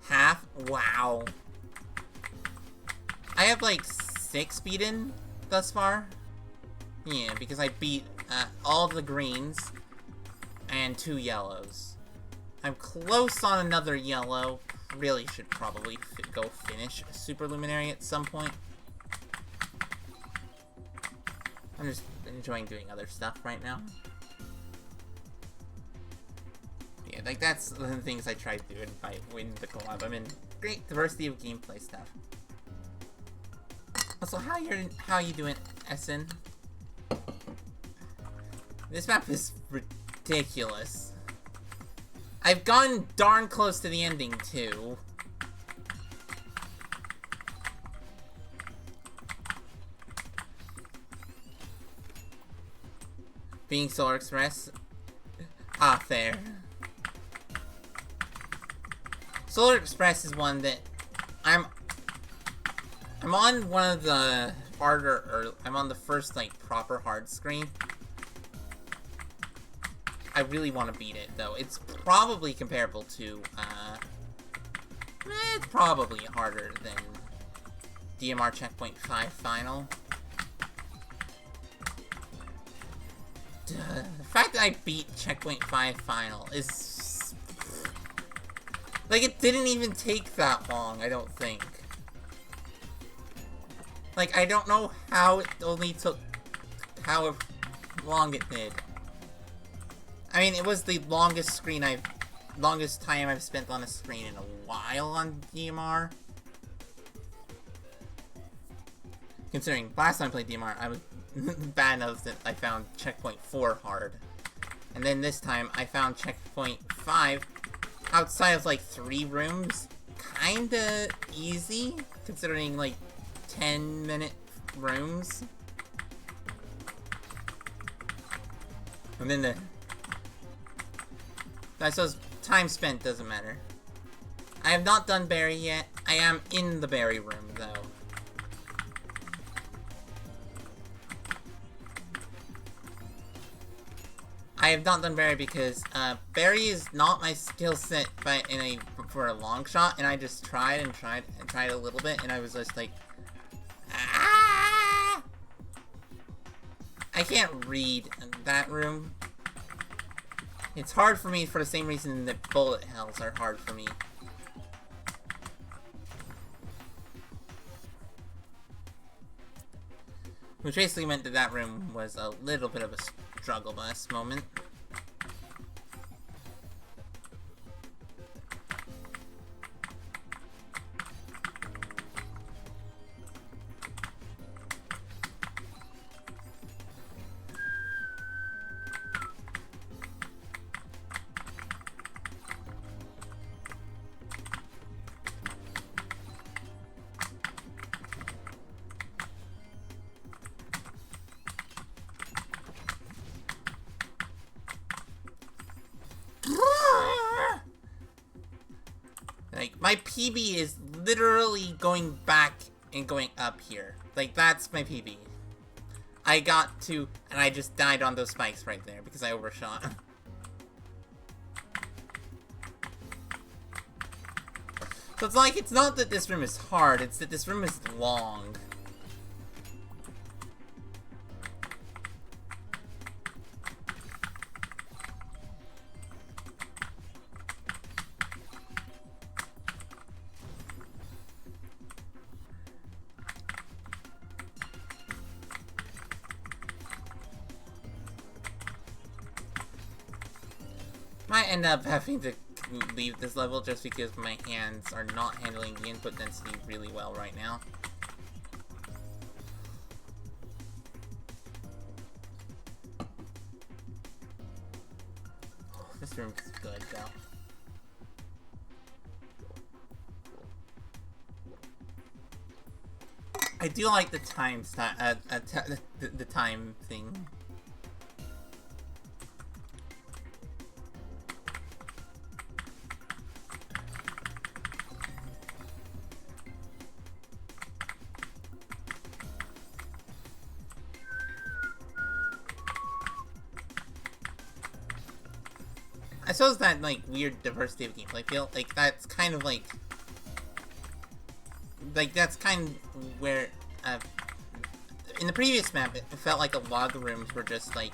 Half? Wow. I have like 6 beaten thus far. Yeah, because I beat all the greens and 2 yellows. I'm close on another yellow. Really should probably go finish Super Luminary at some point. I'm just enjoying doing other stuff right now. Yeah, like that's the things I try to do by winning the collab. I'm in great diversity of gameplay stuff. Also, how you doing, Essen? This map is ridiculous. I've gotten darn close to the ending too. Being Solar Express. Ah, fair. Solar Express is one that I'm on one of the harder, or I'm on the first like proper hard screen. I really want to beat it though. It's probably comparable to it's probably harder than DMR Checkpoint 5 Final. The fact that I beat Checkpoint 5 Final is... Like, it didn't even take that long, I don't think. Like, I don't know how it only took... how long it did. I mean, it was the longest time I've spent on a screen in a while on DMR. Considering last time I played DMR, I was bad enough that I found Checkpoint 4 hard. And then this time, I found Checkpoint 5 outside of like 3 rooms kinda easy, considering like 10-minute rooms. And then I suppose time spent doesn't matter. I have not done Berry yet. I am in the Berry room though. I have not done Berry because Berry is not my skill set for a long shot, and I just tried and tried and tried a little bit, and I was just like, Ah! I can't read that room. It's hard for me for the same reason that bullet hells are hard for me. Which basically meant that that room was a little bit of a struggle bus moment. Like, my PB is literally going back and going up here. Like, that's my PB. I got to, and I just died on those spikes right there because I overshot. So it's like, it's not that this room is hard, it's that this room is long. Might end up having to leave this level just because my hands are not handling the input density really well right now. This room's good though. I do like the time the time thing. I suppose that, like, weird diversity of gameplay feel, like, that's kind of, like, that's kind of where, in the previous map, it felt like a lot of the rooms were just, like,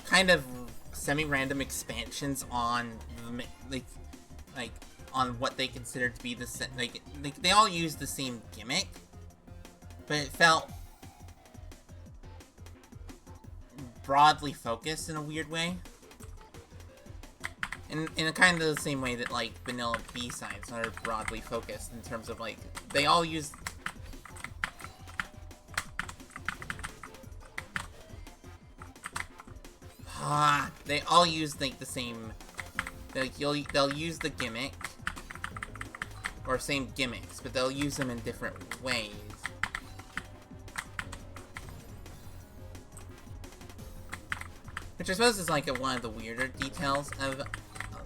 kind of semi-random expansions on, like, on what they considered to be the, like, they all used the same gimmick, but it felt broadly focused in a weird way. In a kind of the same way that, like, vanilla B-sides are broadly focused in terms of, like, they all use... they all use, like, the same... Like, they'll use the gimmick, or same gimmicks, but they'll use them in different ways. Which I suppose is, like, one of the weirder details of,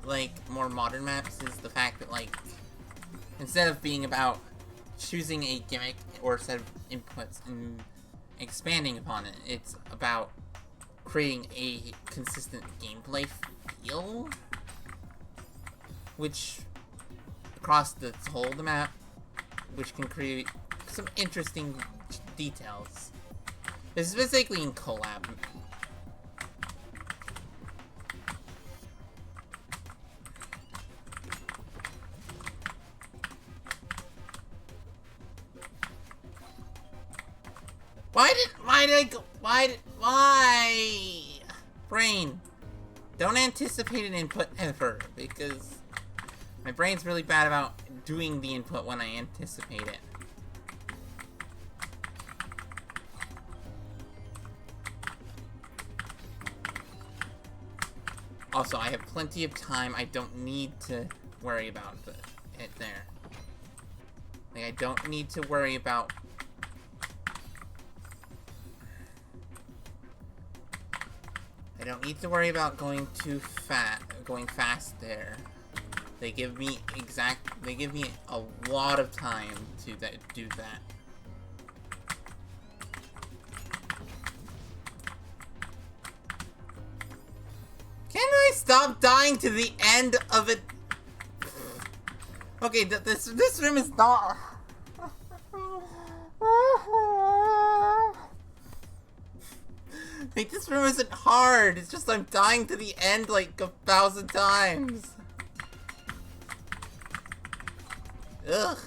like, more modern maps, is the fact that, like, instead of being about choosing a gimmick or a set of inputs and expanding upon it, it's about creating a consistent gameplay feel, which, across the whole of the map, which can create some interesting details. Specifically in Collab. Why? Brain, don't anticipate an input ever, because my brain's really bad about doing the input when I anticipate it. Also, I have plenty of time. I don't need to worry about it there. Like, I don't need to worry about... I don't need to worry about going fast there. They give me a lot of time to do that. Can I stop dying to the end of it? Okay, this room is not... Like, this room isn't hard. It's just I'm dying to the end like 1,000 times. Ugh.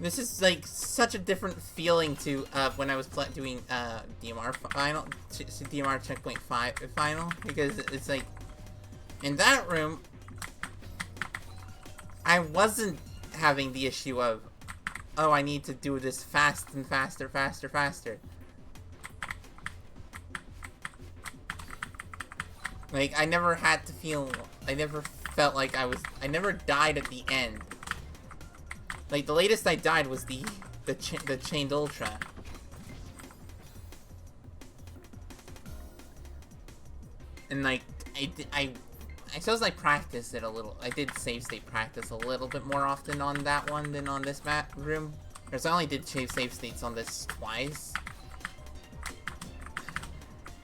This is like such a different feeling to when I was doing DMR final, DMR checkpoint final, because it's like in that room I wasn't having the issue of, oh, I need to do this fast and faster, faster. Like, I never had to feel, I never felt like I never died at the end. Like, the latest I died was the Chained Ultra. And like, I suppose I practiced it a little. I did save state practice a little bit more often on that one than on this room. Because I only did save states on this twice.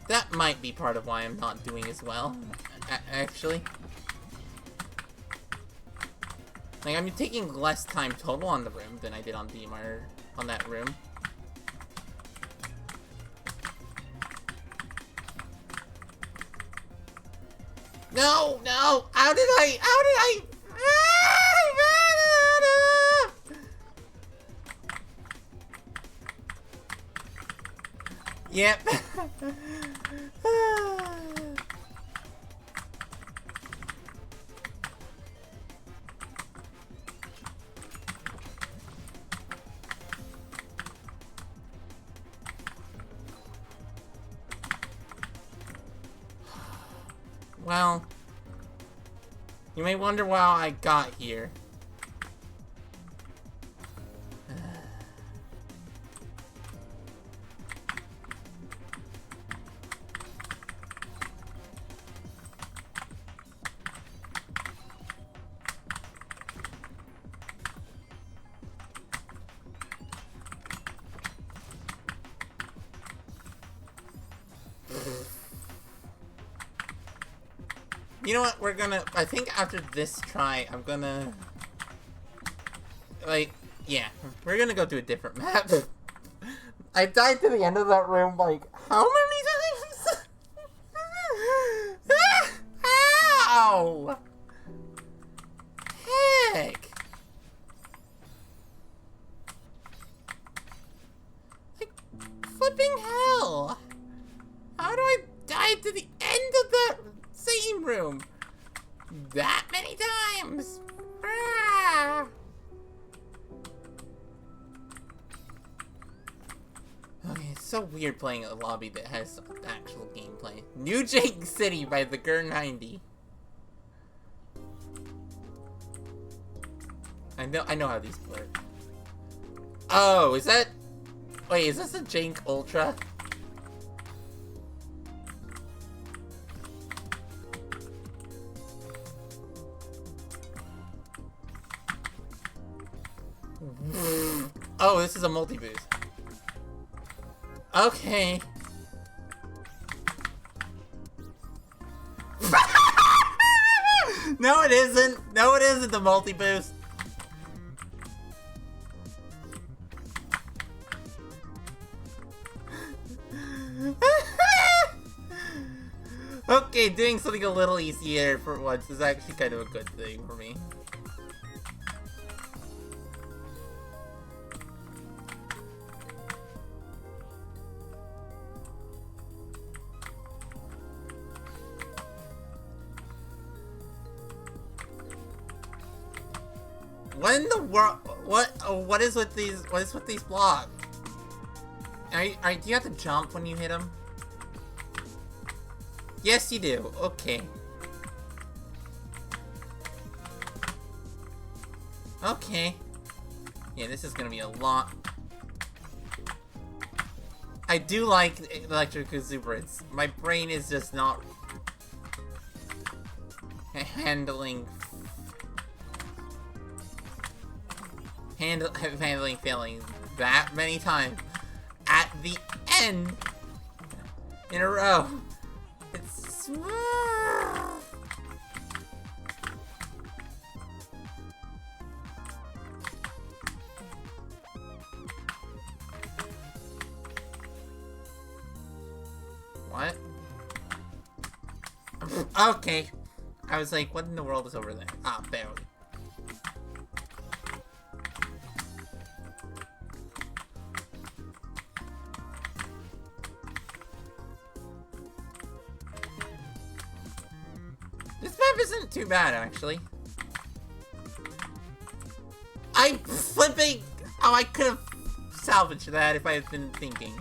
That might be part of why I'm not doing as well, actually. Like, I'm taking less time total on the room than I did on DMR, on that room. No! How did I? Yep. Well, you may wonder how I got here. You know what, I think after this try, I'm gonna, like, yeah, we're gonna go to a different map. I died to the end of that room, like, how many times? Ow! Heck! Like, flipping hell! How do I die to the end of that same room that many times? Ah. Okay, it's so weird playing a lobby that has actual gameplay. New Jake City by the GUR 90. I know how these work. Oh, is that? Wait, is this a Jank Ultra? Oh, this is a multi-boost. Okay. No, it isn't. No, it isn't the multi-boost. Okay, doing something a little easier for once is actually kind of a good thing for me. What in the world? What is with these? What is with these blocks? Do you have to jump when you hit them? Yes, you do. Okay. Okay. Yeah, this is gonna be a lot. I do like electric exuberance. My brain is just not handling failing that many times at the end in a row. It's Okay. I was like, what in the world is over there? Ah, barely. This map isn't too bad, actually. I'm flipping! Oh, I could have salvaged that if I had been thinking.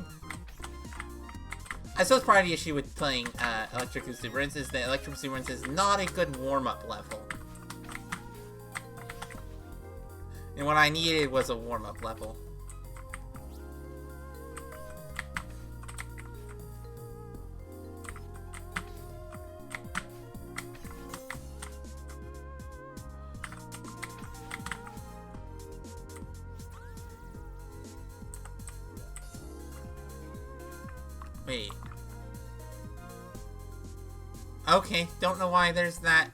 I suppose part of the issue with playing Electric Exuberance is that Electric Exuberance is not a good warm-up level. And what I needed was a warm-up level. Wait. Okay, don't know why there's that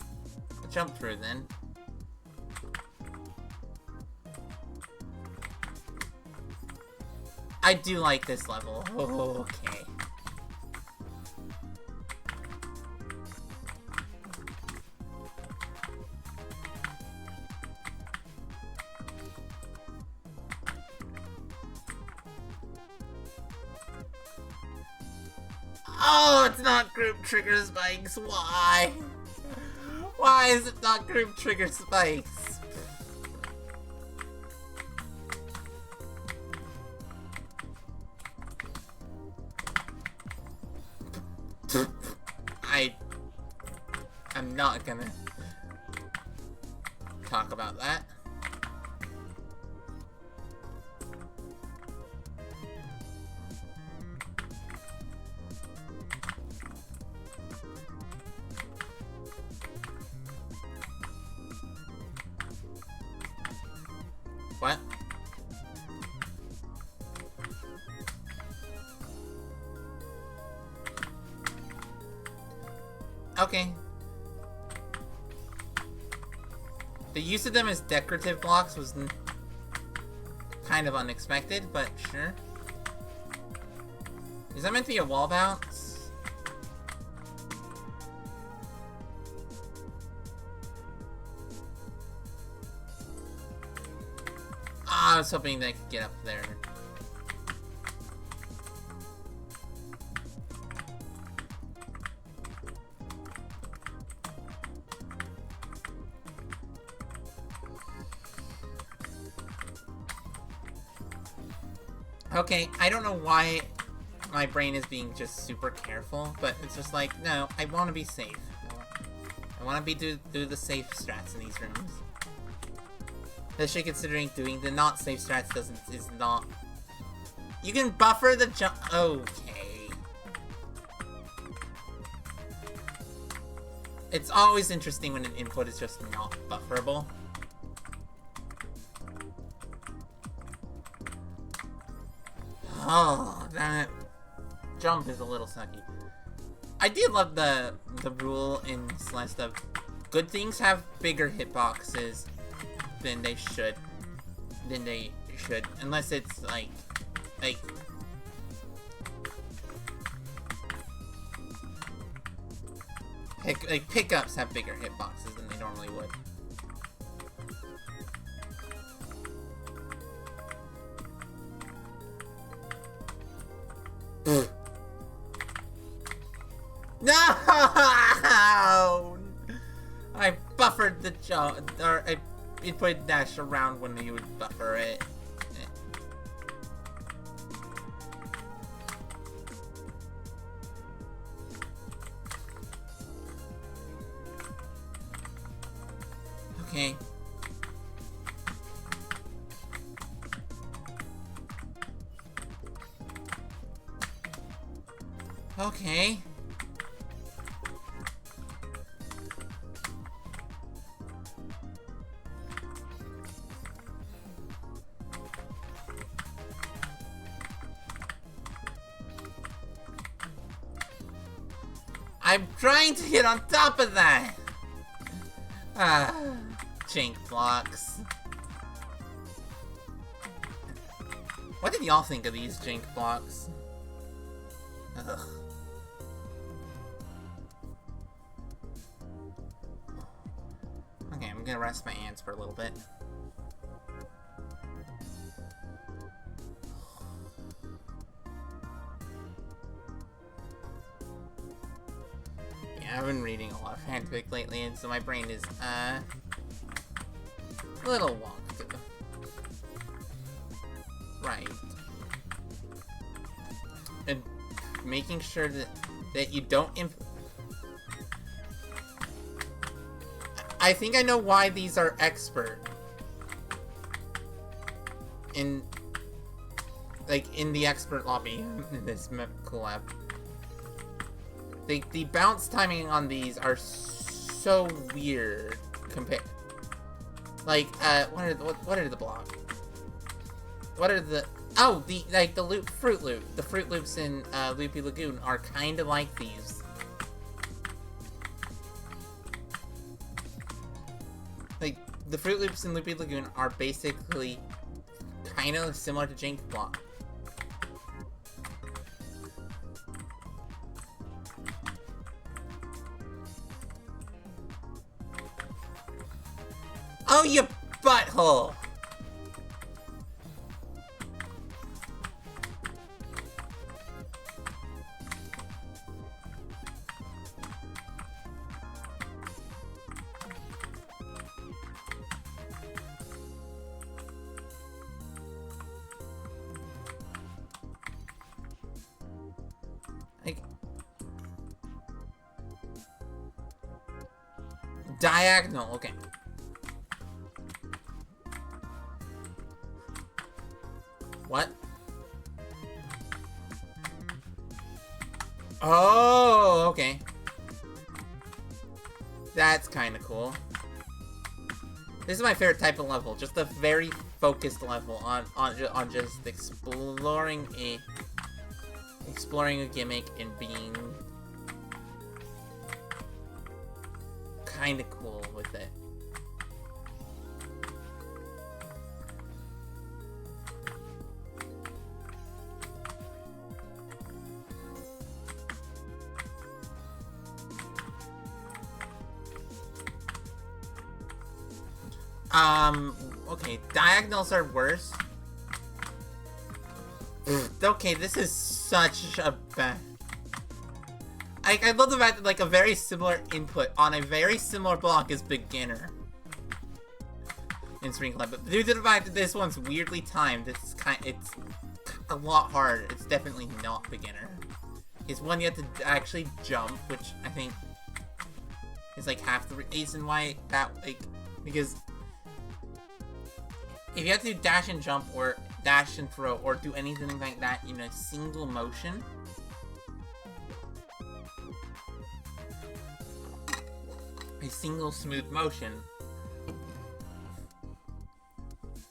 jump through then. I do like this level. Oh, okay. Oh, it's not group trigger spikes. Why? Why is it not group trigger spikes? I'm not gonna talk about that. What? Okay. The use of them as decorative blocks was kind of unexpected, but sure. Is that meant to be a wall bounce? Ah, I was hoping they could get up there. Okay, I don't know why my brain is being just super careful, but it's just like, no, I want to be safe. I want to do the safe strats in these rooms. Especially considering doing the not safe strats is not... You can buffer the jump... Okay. It's always interesting when an input is just not bufferable. Oh, that jump is a little sucky. I did love the rule in Celeste of good things have bigger hitboxes than they should. Unless it's like pickups have bigger hitboxes than they normally would. No! I buffered the jump, or I input dash around when you would buffer it. Okay. Okay. I'm trying to get on top of that! Ah, jank blocks. What did y'all think of these jank blocks? Ugh. I'm gonna rest my hands for a little bit. Yeah, I've been reading a lot of fanfic lately, and so my brain is, a little wonky. Right. And making sure that you don't I think I know why these are expert. In the expert lobby in this collab. The bounce timing on these are so weird compared. Like, what are the blocks? What are the the Fruit Loop. The Fruit Loops in Loopy Lagoon are kind of like these. Like, the Fruit Loops in Loopy Lagoon are basically kind of similar to Jank Block. Oh, you butthole! Like, diagonal, okay. What? Oh, okay. That's kind of cool. This is my favorite type of level. Just a very focused level on just exploring a gimmick and being kind of cool with it. Okay, diagonals are worse. Okay, this is such a bad... I love the fact that, like, a very similar input on a very similar block is beginner in Spring Club, but due to the fact that this one's weirdly timed, it's a lot harder. It's definitely not beginner. It's one you have to actually jump, which I think is, like, half the reason why that, like, because if you have to dash and jump, or dash and throw, or do anything like that in a single motion, a single smooth motion,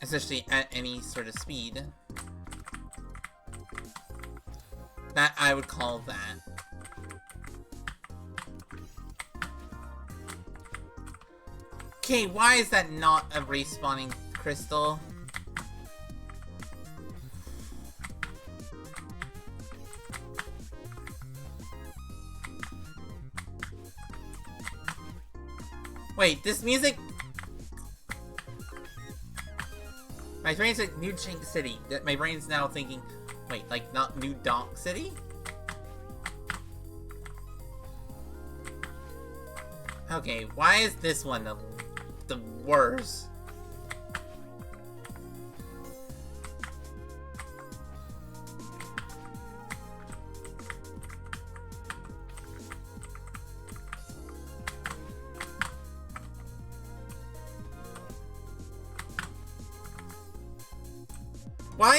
especially at any sort of speed, that I would call that. Okay, why is that not a respawning crystal? Wait, this music... My brain's like New Chink City. My brain's now thinking, wait, like not New Donk City? Okay, why is this one the worst? Why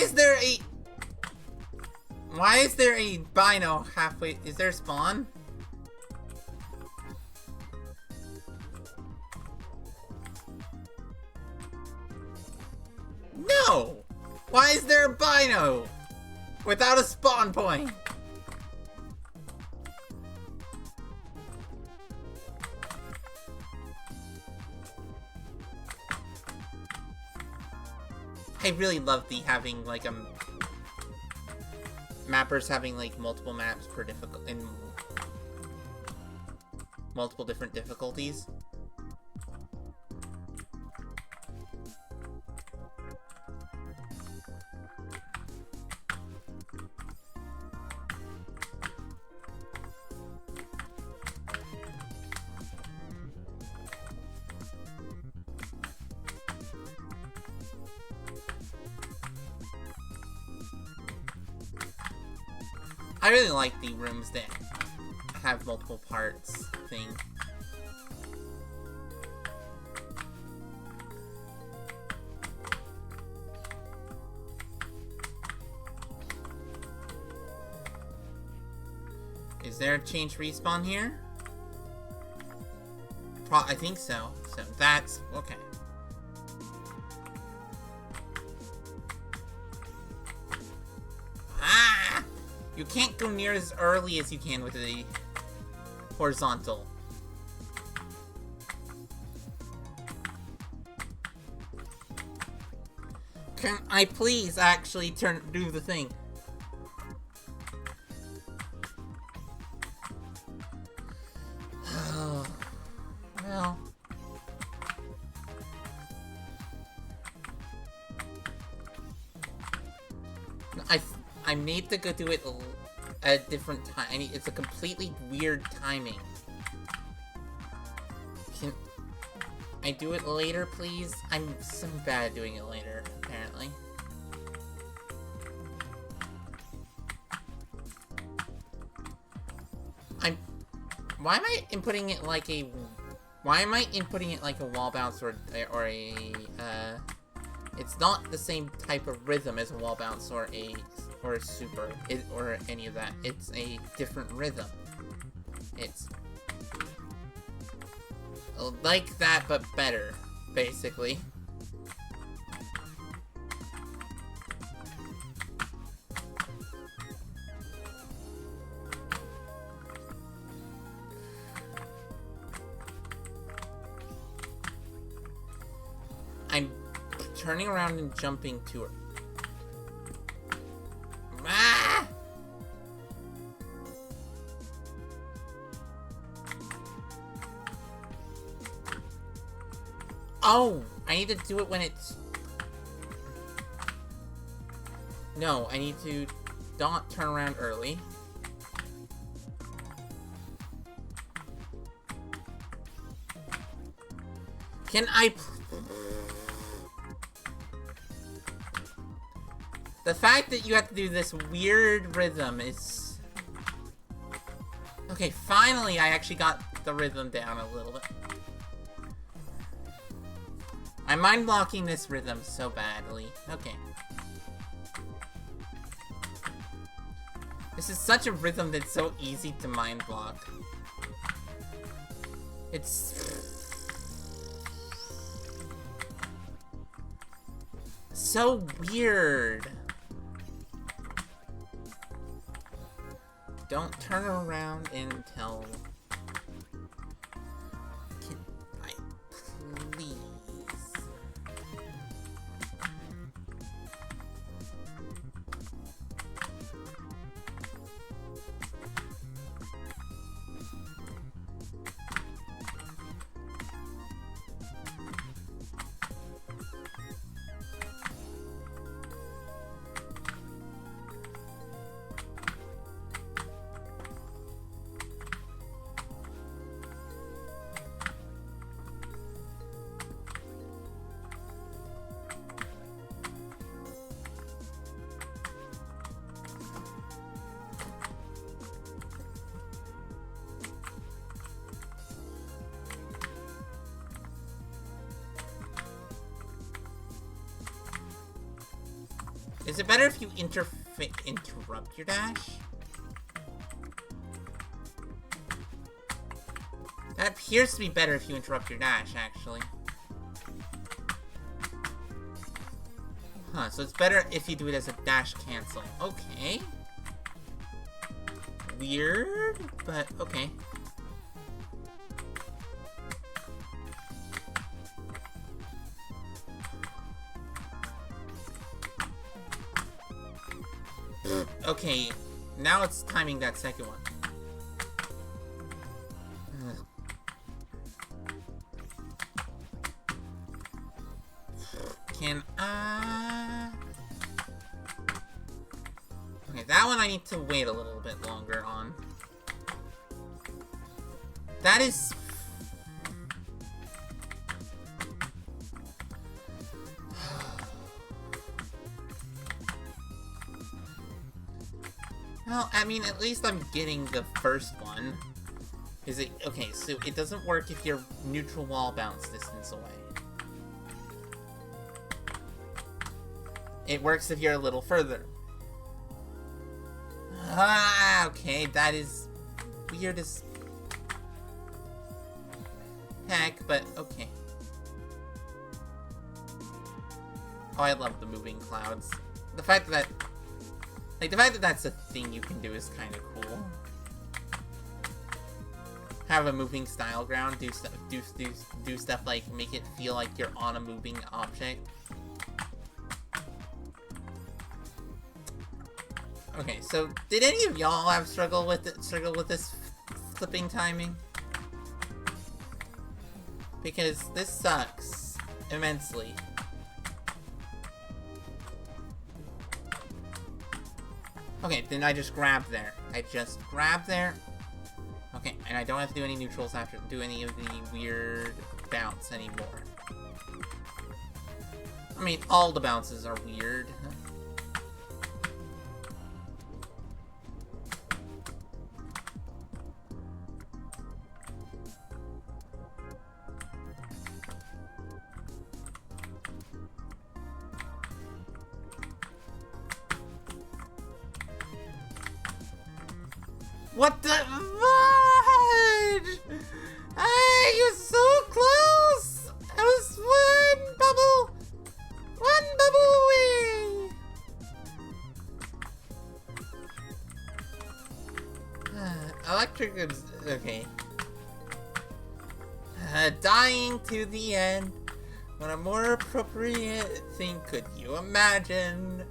is there a Bino halfway? Is there a spawn? No! Why is there a Bino without a spawn point? I really love the having like mappers having like multiple maps per difficult in multiple different difficulties. I really like the rooms that have multiple parts thing. Is there a change respawn here? I think so. So that's okay. Ah! You can't go near as early as you can with the horizontal. Can I please actually do the thing? Well. I need to go do it at a different time. It's a completely weird timing. Can I do it later, please? I'm so bad at doing it later, apparently. Why am I inputting it like a... Why am I inputting it like a wall bounce or a... It's not the same type of rhythm as a wall bounce or a super, or any of that. It's a different rhythm. It's like that, but better, basically. I'm turning around and jumping to her. Ah! Oh! I need to do it when it's... No, I need to not turn around early. Can I... The fact that you have to do this weird rhythm is... Okay, finally I actually got the rhythm down a little bit. I'm mind blocking this rhythm so badly. Okay. This is such a rhythm that's so easy to mind block. It's... so weird. Don't turn around until... Can I please? Is it better if you interrupt your dash? That appears to be better if you interrupt your dash, actually. Huh, so it's better if you do it as a dash cancel. Okay. Weird, but okay. Okay, now it's timing that second one. Can I... Okay, that one I need to wait a little bit longer on. That is... Well, I mean, at least I'm getting the first one. Is it... Okay, so it doesn't work if you're neutral wall bounce distance away. It works if you're a little further. Ah, okay, that is weird as heck, but okay. Oh, I love the moving clouds. The fact that, like, the fact that that's a thing you can do is kind of cool. Have a moving style ground, do stuff like make it feel like you're on a moving object. Okay, so did any of y'all have struggle with this flipping timing? Because this sucks immensely. Okay, then I just grab there. I just grab there. Okay, and I don't have to do any neutrals after do any of the weird bounce anymore. I mean, all the bounces are weird. What the fudge? Ah, you're so close! I was one bubble away! Electric is... okay. Dying to the end. What a more appropriate thing could you imagine?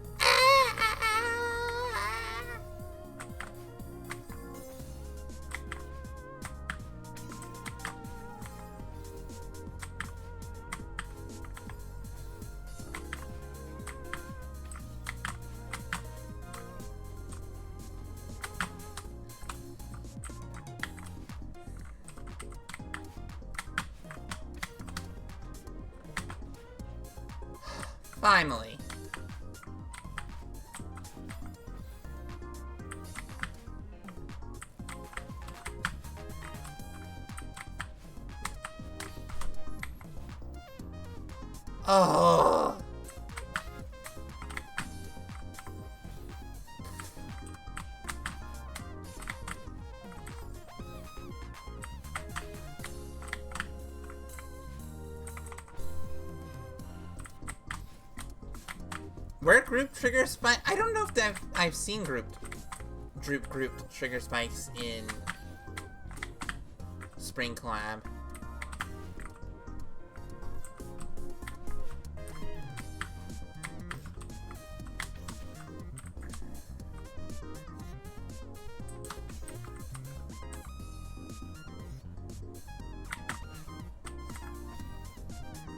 Finally. Oh. Where group trigger spike? I don't know if I've seen grouped trigger spikes in Spring Collab.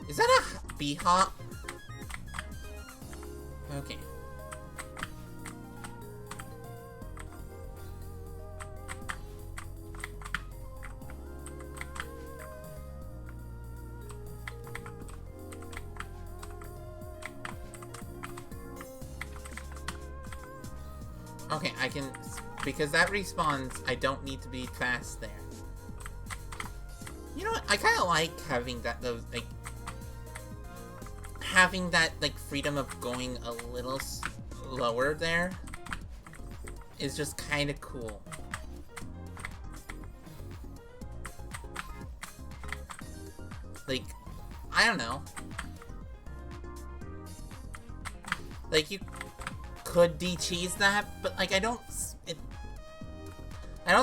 Is that a B-hop? Okay. Okay, I can... because that respawns, I don't need to be fast there. You know what? I kind of like having that, those, like... having that, like, freedom of going a little slower there is just kind of cool. Like, I don't know. Like, you could de-cheese that, but, like, I don't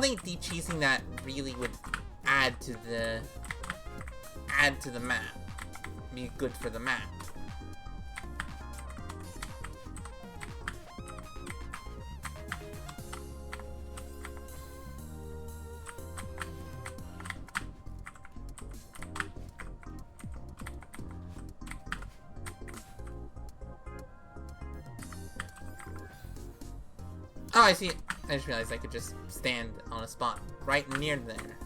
think de-cheesing that really would add to the map. Be good for the map. Oh, I see it. I just realized I could just stand on a spot right near there.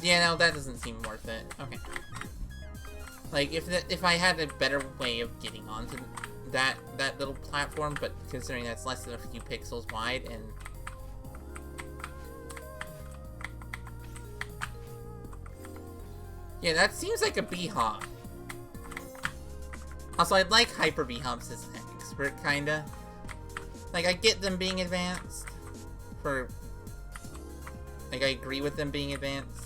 Yeah, no, that doesn't seem worth it. Okay. Like, if I had a better way of getting onto that little platform, but considering that's less than a few pixels wide, and... Yeah, that seems like a B-hop. Also, I'd like Hyper B-hops as an expert, kinda. Like, I get them being advanced. Like, I agree with them being advanced.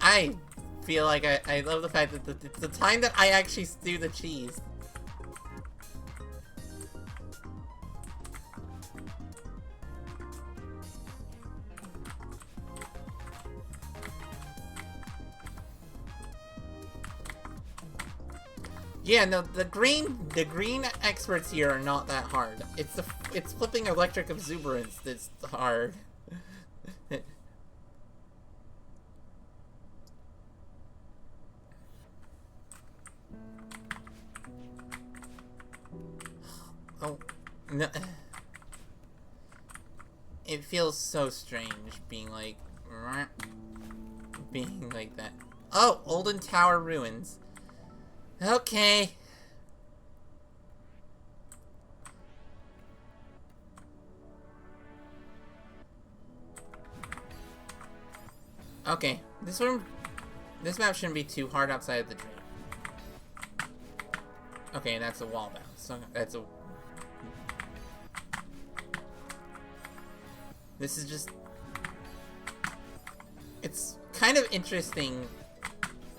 I feel like I love the fact that it's the time that I actually stew the cheese. Yeah, no, the green experts here are not that hard. It's flipping electric exuberance that's hard. Oh, no. It feels so strange being like that. Oh, Olden Tower ruins. Okay. Okay, this map shouldn't be too hard outside of the dream. Okay, that's a wall bounce. So that's a... This is just... It's kind of interesting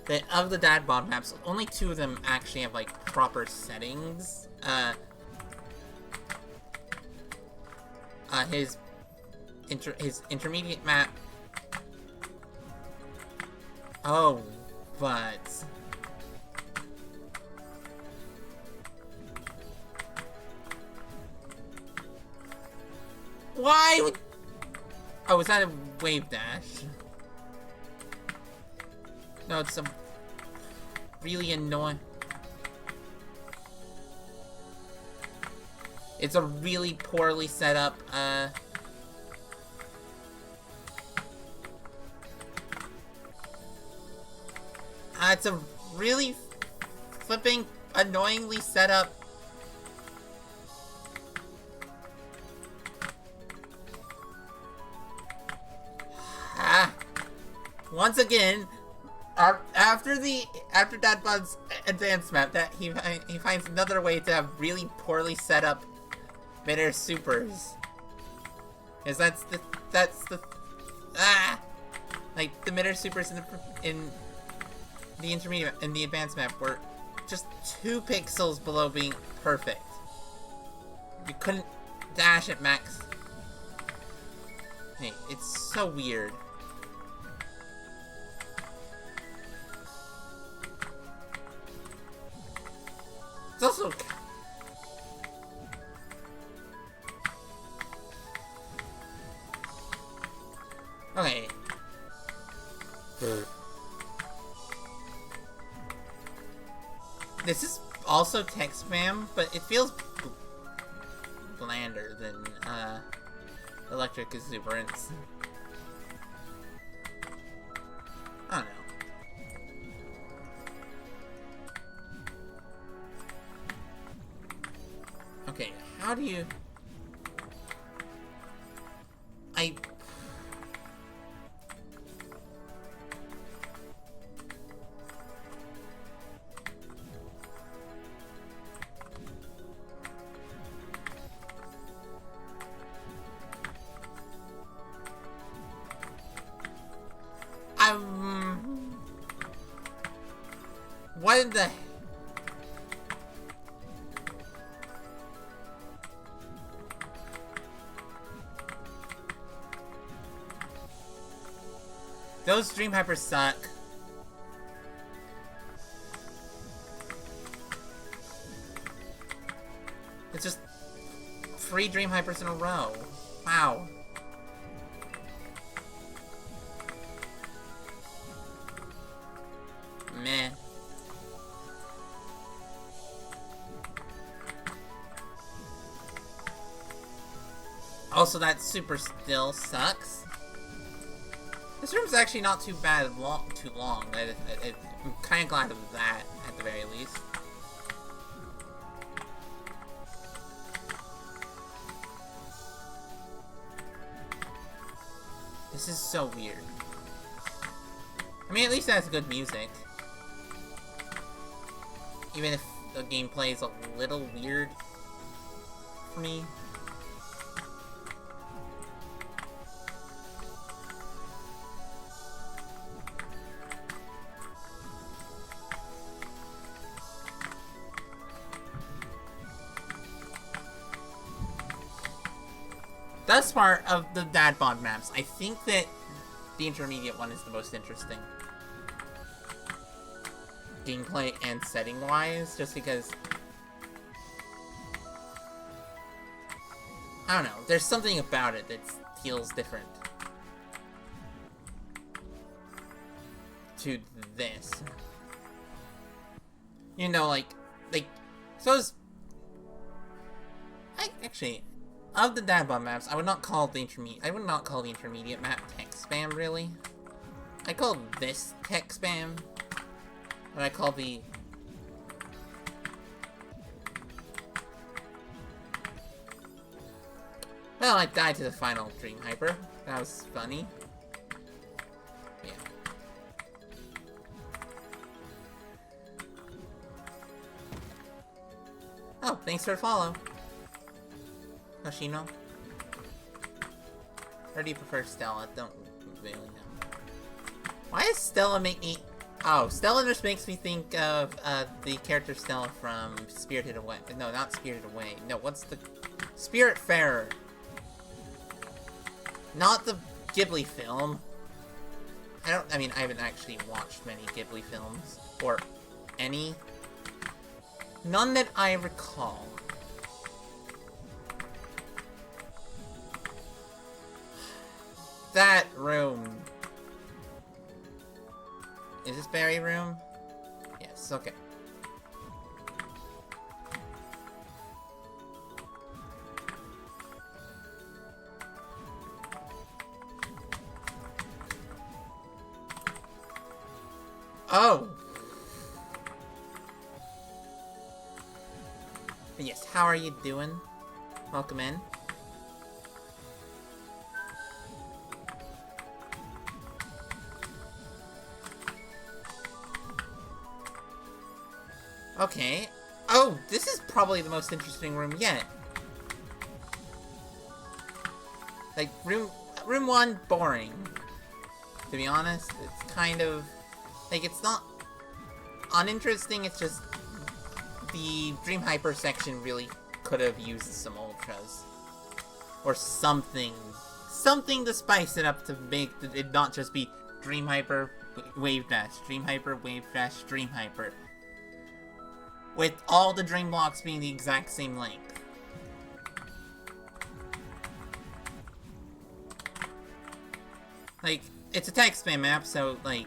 that of the dad bod maps, only 2 of them actually have, like, proper settings. His intermediate map... Oh, but... Why would... Oh, is that a wave dash? No, it's a really annoying... It's a really poorly set up, it's a really flipping annoyingly set up... Once again, after Dadbud's advanced map, that he finds another way to have really poorly set up mid-air supers. Because that's the like the mid-air supers in the intermediate and the advanced map were just 2 pixels below being perfect. You couldn't dash at max. Hey, it's so weird. It's also... Okay. This is also text spam, but it feels blander than electric exuberance. I don't know. Okay, how do you... What in the... Those Dream Hypers suck. It's just 3 Dream Hypers in a row. Wow. Meh. Also, that super still sucks. This room's actually not too bad, too long. I'm kind of glad of that, at the very least. This is so weird. I mean, at least it has good music. Even if the gameplay is a little weird for me. That's part of the dad bod maps. I think that the intermediate one is the most interesting. Gameplay and setting wise, just because I don't know, there's something about it that feels different to this. You know, like suppose actually of the dad bod maps, I would not call the intermediate map tech spam really. I call this tech spam. And I call the... Well, I died to the final Dream Hyper. That was funny. Yeah. Oh, thanks for the follow. Hoshino. Or do you prefer Stella? Don't really know. Why does Stella make me... Oh, Stella just makes me think of the character Stella from Spirited Away. No, not Spirited Away. No, what's the... Spiritfarer. Not the Ghibli film. I haven't actually watched many Ghibli films. Or any. None that I recall. That room. Is this Barry room? Yes, okay. Oh! Yes, how are you doing? Welcome in. Okay. Oh, this is probably the most interesting room yet. Like, room 1, boring. To be honest, it's kind of... Like, it's not uninteresting, it's just... The Dream Hyper section really could have used some ultras. Or something. Something to spice it up to make it not just be Dream Hyper, Wave Dash, Dream Hyper, Wave Dash, Dream Hyper. With all the dream blocks being the exact same length. Like, it's a text spam map, so, like,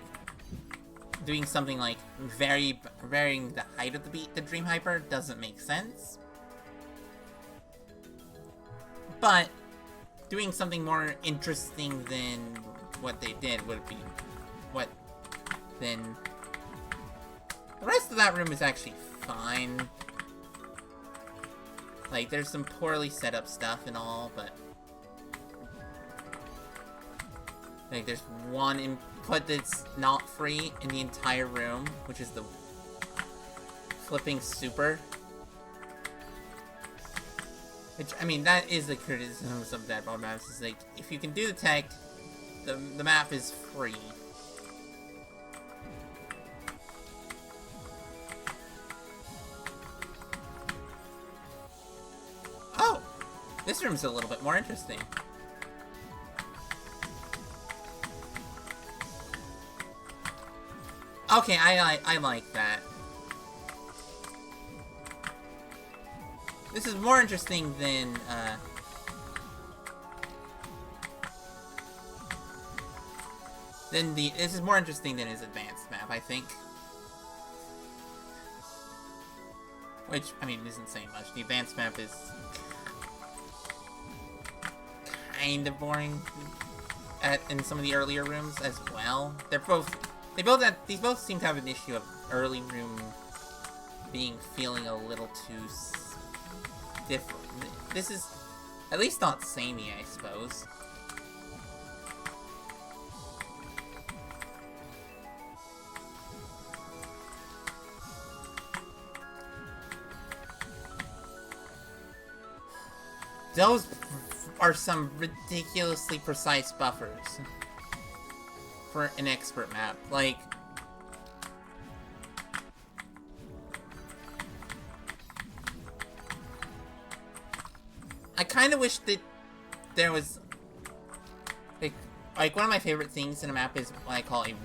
doing something like varying the height of the Dream Hyper doesn't make sense. But doing something more interesting than what they did would be then the rest of that room is actually fine. Like, there's some poorly set up stuff and all, but like, there's one input that's not free in the entire room, which is the flipping super. Which, I mean, that is the criticism of some Dead Ball maps, is like, if you can do the tech, the map is free. Oh! This room's a little bit more interesting. Okay, I like that. This is more interesting than, this is more interesting than his advanced map, I think. Which, I mean, isn't saying much. The advanced map is kind of boring in some of the earlier rooms as well. These both seem to have an issue of early room feeling a little too different. This is at least not samey, I suppose. Those are some ridiculously precise buffers for an expert map. Like, I kind of wish that there was like one of my favorite things in a map is what I call a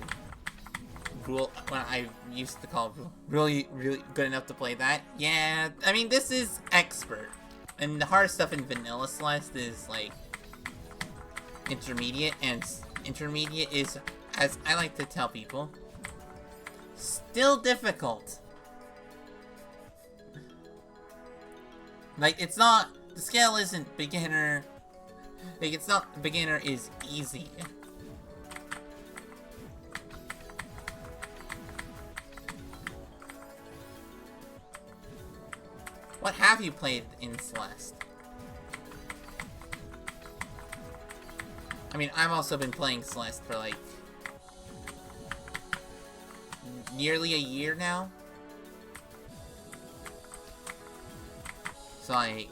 rule. When I used to call really good enough to play that. Yeah, I mean this is expert. And the hard stuff in Vanilla Celeste is, like, intermediate, and intermediate is, as I like to tell people, still difficult. Like, it's not, the scale isn't beginner, like, it's not, beginner is easy. What have you played in Celeste? I mean, I've also been playing Celeste for, like, nearly a year now. So, like...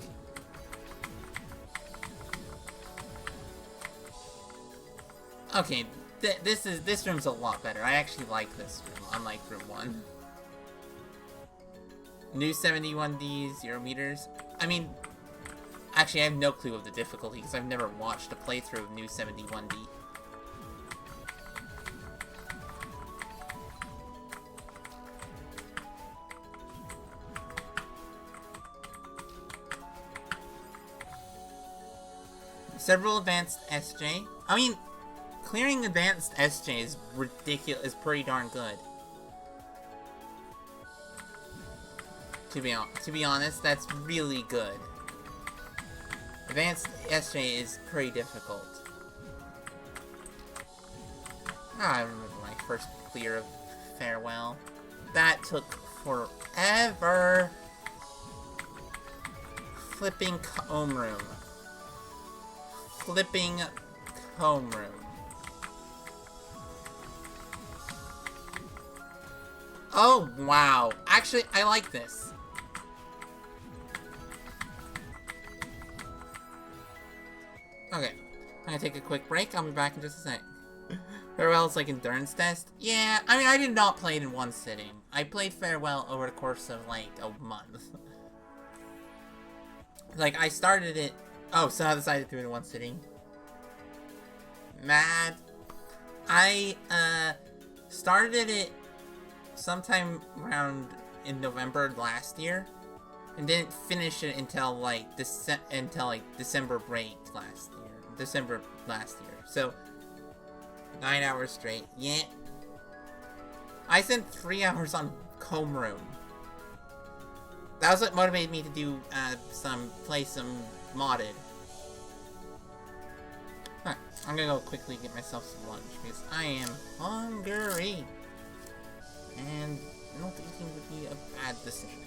Okay, this room's a lot better. I actually like this room, unlike room 1. New 71D, 0 meters. I mean, actually I have no clue of the difficulty because I've never watched a playthrough of New 71D. Several advanced SJ. I mean, clearing advanced SJ is ridiculous, is pretty darn good. To be honest, that's really good. Advanced SJ is pretty difficult. I remember my first clear of Farewell. That took forever. Flipping homeroom. Flipping homeroom. Oh, wow. Actually, I like this. Okay, I'm gonna take a quick break. I'll be back in just a sec. Farewell's like endurance test? Yeah, I mean, I did not play it in one sitting. I played Farewell over the course of, like, a month. Like, I started it... Oh, so I decided to do it in one sitting. Mad. I, started it sometime around in November last year. And didn't finish it until, like, December break last year. December last year. So, 9 hours straight. Yeah. I spent 3 hours on Homeroom. That was what motivated me to do, play some modded. Alright, I'm gonna go quickly get myself some lunch, because I am hungry. And not eating would be a bad decision.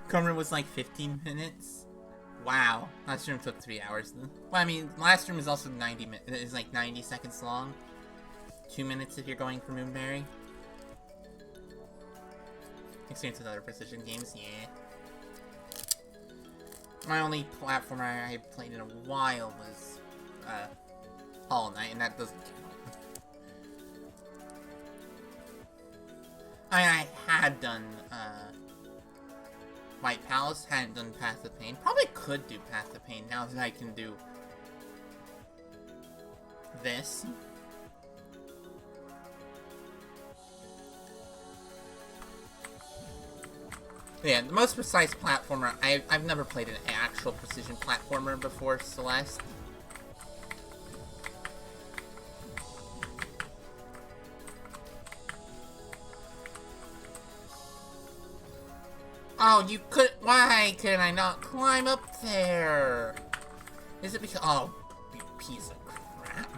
Cover was like 15 minutes. Wow. Last room took 3 hours. Well, I mean, last room is also 90 minutes. It's like 90 seconds long. 2 minutes if you're going for Moonberry. Experience with other precision games, yeah. My only platformer I played in a while was Hollow Knight, and that doesn't count. I mean, I had done White Palace, hadn't done Path of Pain. Probably could do Path of Pain now that I can do this. Yeah, the most precise platformer, I've never played an actual precision platformer before Celeste. Oh, you could, why can I not climb up there? Is it because, oh, you piece of crap.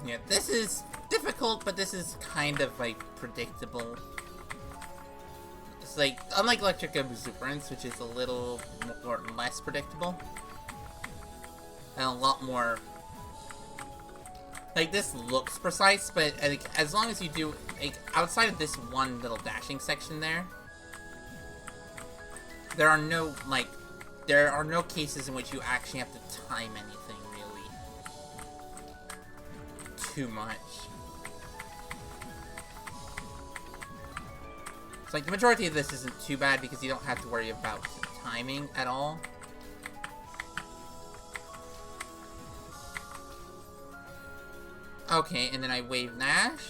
Yeah, this is difficult, but this is kind of, like, predictable. It's like, unlike Electric Exuberance, which is a little more less predictable. And a lot more... Like, this looks precise, but like, as long as you do, like, outside of this one little dashing section there, there are no, like, there are no cases in which you actually have to time anything, really, too much. So, like, the majority of this isn't too bad because you don't have to worry about timing at all. Okay, and then I wave Nash.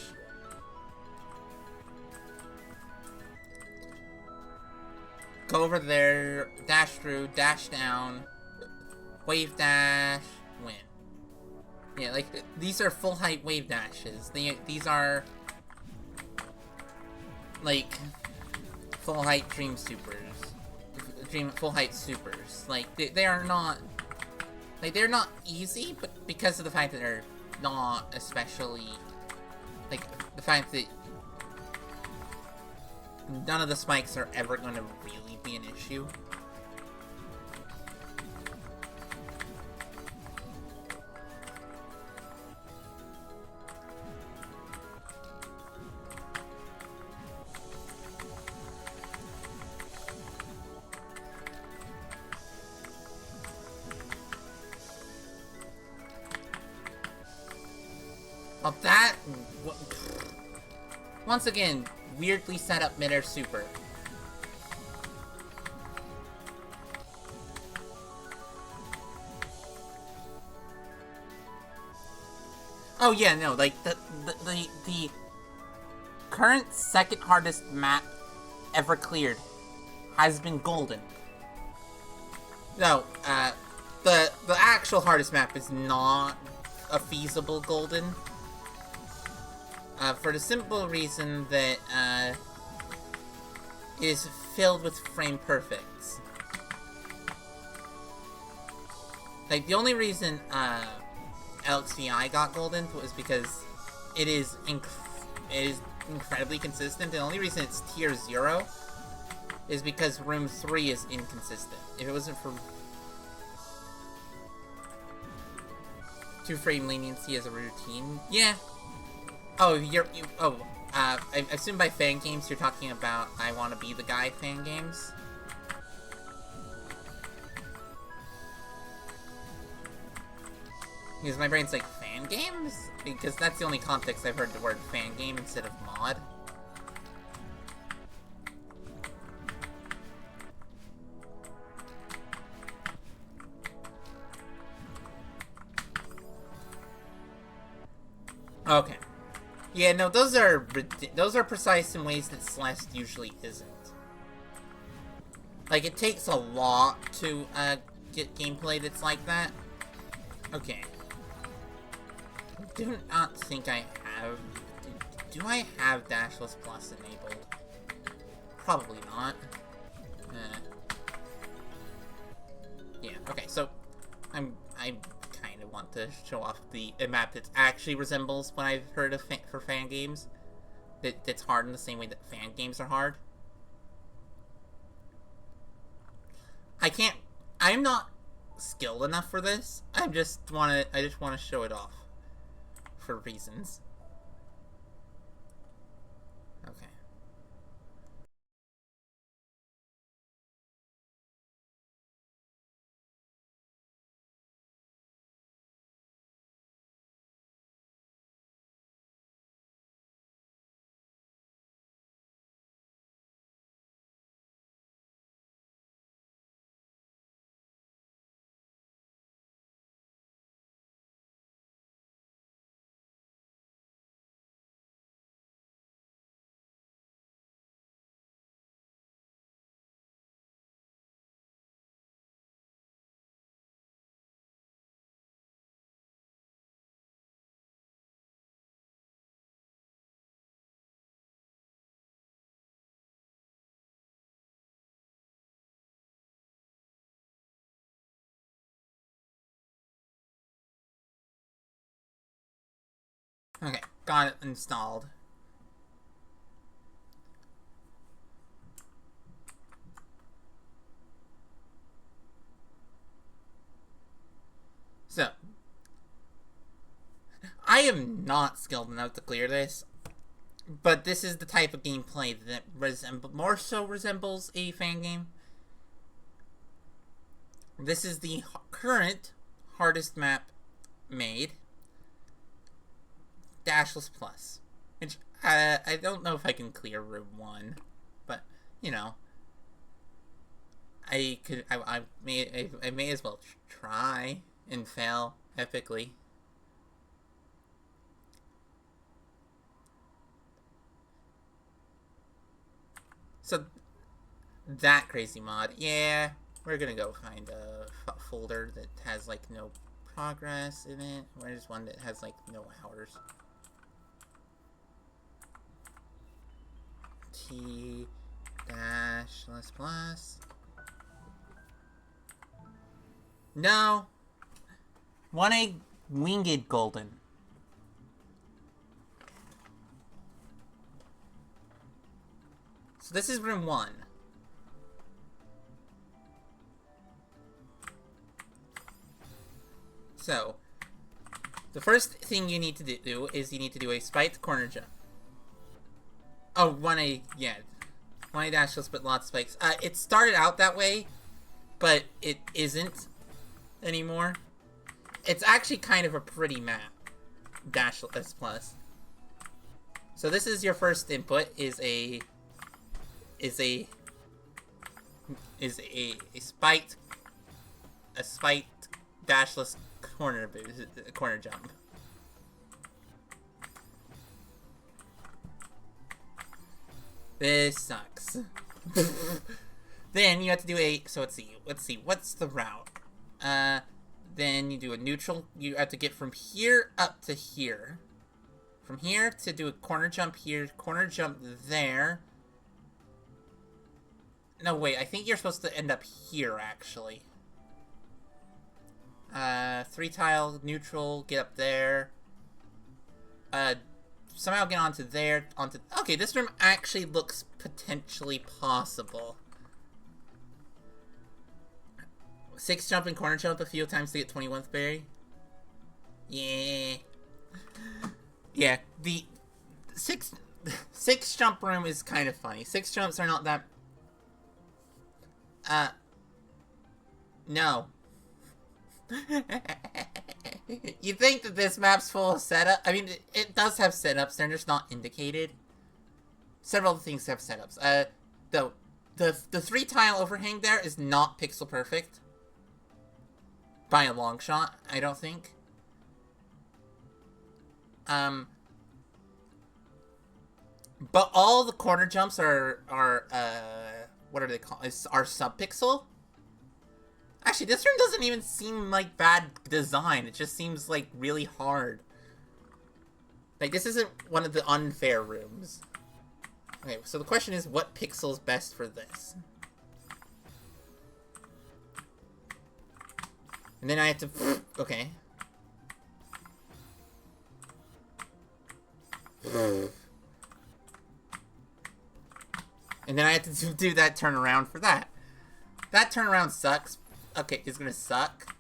Go over there, dash through, dash down, wave dash, win. Yeah, like, these are full height wave dashes. These are, like, full height dream supers. Full height supers. Like, they are not, like, they're not easy, but because of the fact that they're not especially, like, the fact that none of the spikes are ever going to really be an issue. Well, that... Once again, weirdly set up mid-air super. Oh yeah, no, like, the current second hardest map ever cleared has been golden. No, the actual hardest map is not a feasible golden. For the simple reason that, it is filled with frame perfects. Like, the only reason, LXVI got golden was because it is incredibly consistent. The only reason it's tier 0 is because room 3 is inconsistent. If it wasn't for 2-frame leniency as a routine, yeah. Oh, I assume by fan games you're talking about I Wanna Be the Guy fan games? Because my brain's like, fan games? Because that's the only context I've heard the word fan game instead of mod. Okay. Yeah, no, those are precise in ways that Celeste usually isn't. Like, it takes a lot to, get gameplay that's like that. Okay. I do not think I have... Do I have Dashless Plus enabled? Probably not. Yeah, okay, so... I kind of want to show off a map that actually resembles what I've heard of for fan games. That's hard in the same way that fan games are hard. I'm not skilled enough for this. I just want to show it off for reasons. Okay. Okay, got it installed. So, I am not skilled enough to clear this, but this is the type of gameplay that more so resembles a fan game. This is the current hardest map made, Dashless Plus, which I don't know if I can clear room 1, but you know, I may as well try and fail epically. So that crazy mod, yeah, we're gonna go find a folder that has like no progress in it. Where's one that has like no hours? T Dashless Plus. No. Want a winged golden. So this is room 1. So, the first thing you need to do is you need to do a spiked corner jump. Oh, 1A, yeah. 1A dashless, but lots of spikes. It started out that way, but it isn't anymore. It's actually kind of a pretty map, Dashless Plus. So this is your first input, is a spiked dashless corner jump. This sucks. Then you have to do so let's see, what's the route? Then you do a neutral, you have to get from here up to here. From here to do a corner jump here, corner jump there. No, wait, I think you're supposed to end up here, actually. 3 tile, neutral, get up there. Somehow get onto there, okay, this room actually looks potentially possible. 6 jump and corner jump a few times to get 21th berry. Yeah. Yeah, the 6 jump room is kind of funny. 6 jumps are not that... no. You think that this map's full of setup? I mean, it does have setups, they're just not indicated. Several things have setups. The 3 tile overhang there is not pixel perfect. By a long shot, I don't think. But all the corner jumps are what are they called? Are sub-pixel? Actually, this room doesn't even seem like bad design. It just seems like really hard. Like, this isn't one of the unfair rooms. Okay, so the question is, what pixel is best for this? And then I have to... okay. And then I have to do that turnaround for that. That turnaround sucks. Okay, it's gonna suck.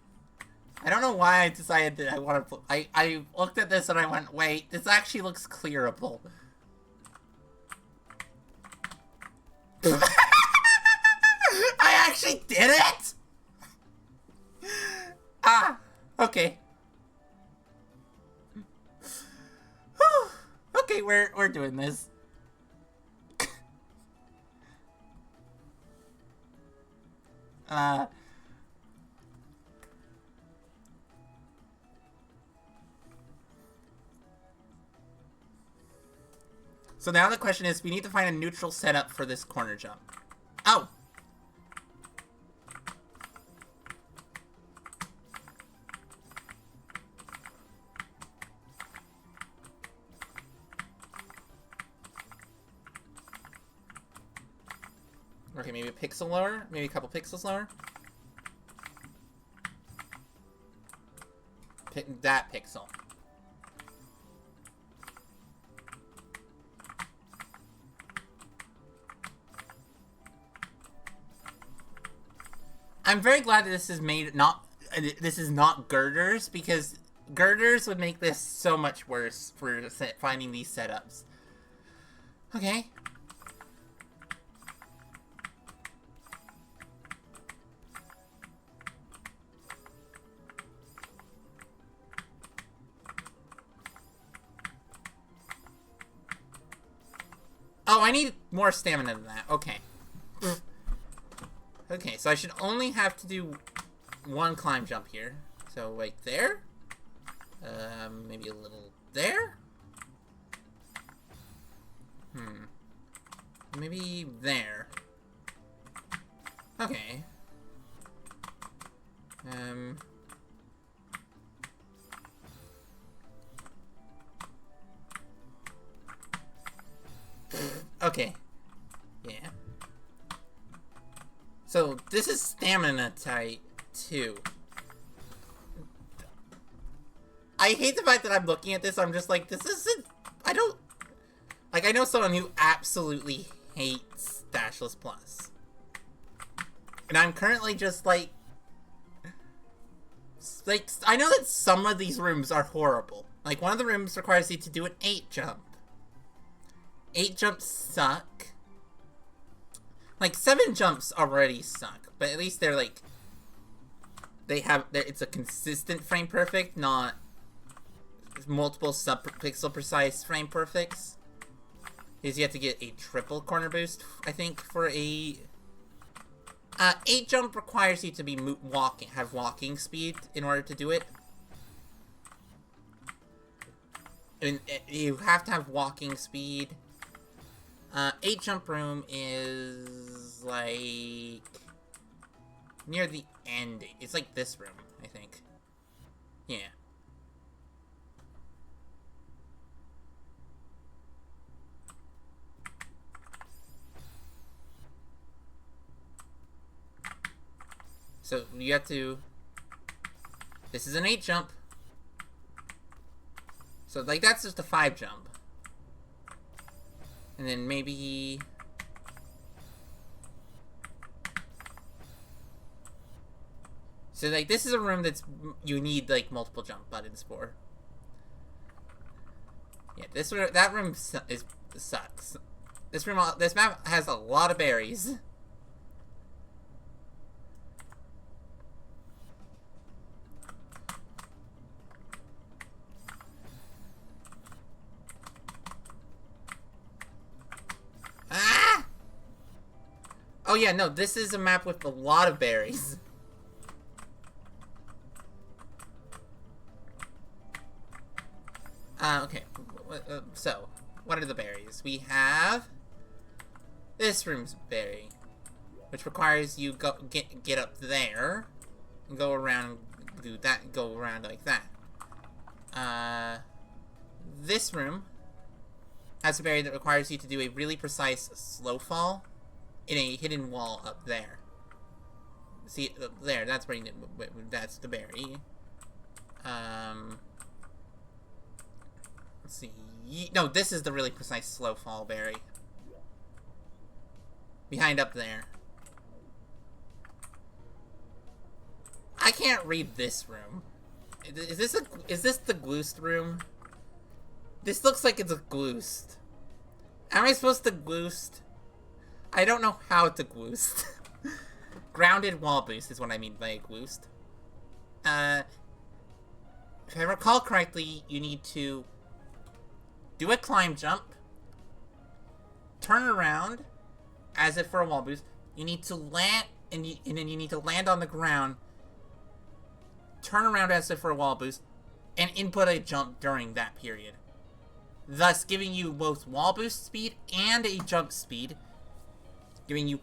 I don't know why I decided that I want to... I looked at this and I went, wait, this actually looks clearable. I actually did it! Ah, okay. Okay, we're doing this. So now the question is, we need to find a neutral setup for this corner jump. Oh! Okay, maybe a pixel lower? Maybe a couple pixels lower? That pixel. I'm very glad that this is made not... This is not girders, because girders would make this so much worse for finding these setups. Okay. Oh, I need more stamina than that. Okay. Okay, so I should only have to do one climb jump here. So, like there. Maybe a little there. Maybe there. Okay. Okay. Yeah. So, this is stamina tight, too. I hate the fact that I'm looking at this, I'm just like, this isn't... I don't... Like, I know someone who absolutely hates Dashless Plus. And I'm currently just like... Like, I know that some of these rooms are horrible. Like, one of the rooms requires you to do an 8 jump. 8 jumps suck. Like, 7 jumps already suck, but at least they're like... It's a consistent frame perfect, not multiple sub-pixel precise frame perfects. Because you have to get a triple corner boost, I think, for a... 8 jump requires you to be have walking speed in order to do it. And you have to have walking speed. 8 jump room is like near the end. It's like this room, I think. Yeah. So you have to... This is an 8 jump. So like that's just a 5 jump. And then maybe... So like this is a room that's... You need like multiple jump buttons for. Yeah, that room sucks. This map has a lot of berries. Oh yeah, no, this is a map with a lot of berries. Okay. So, what are the berries? We have this room's berry, which requires you get up there and go around and do that, go around like that. This room has a berry that requires you to do a really precise slow fall in a hidden wall up there. See, there, that's where that's the berry. Let's see. No, this is the really precise slow fall berry. Behind up there. I can't read this room. Is this the Gloost room? This looks like it's a Gloost. Am I supposed to Gloost? I don't know how to Gloost. Grounded wall boost is what I mean by a Gloost. If I recall correctly, you need to do a climb jump, turn around, as if for a wall boost. You need to land, and then you need to land on the ground, turn around as if for a wall boost, and input a jump during that period. Thus giving you both wall boost speed and a jump speed, giving you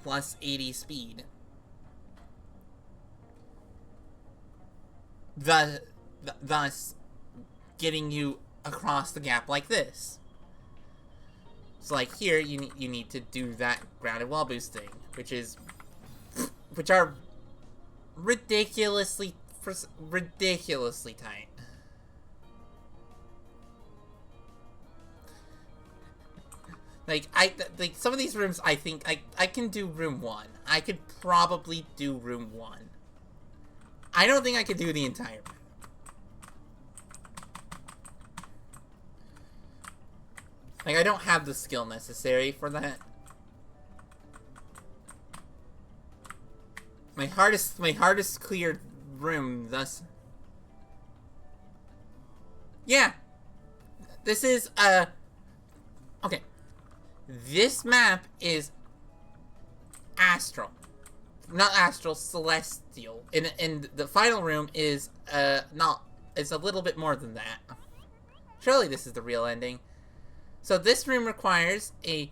plus 80 speed. Thus getting you across the gap like this. So like here, you need to do that grounded wall boost thing, which are ridiculously tight. Like some of these rooms, I think I can do room 1. I could probably do room 1. I don't think I could do the entire room. Like, I don't have the skill necessary for that. My hardest cleared room, thus. Yeah. This is, okay. This map is astral. Not astral, celestial. And the final room is, it's a little bit more than that. Surely this is the real ending. So this room requires a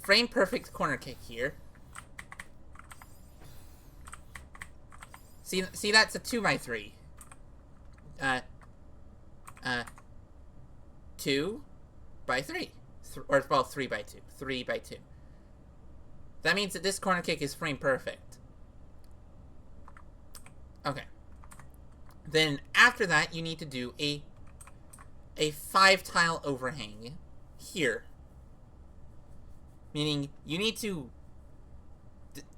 frame-perfect corner kick here. See, that's a 2x3. 2x3. Or, well, 3x2. 3x2. That means that this corner kick is frame-perfect. Okay. Then, after that, you need to do a 5-tile overhang here. Meaning, you need to...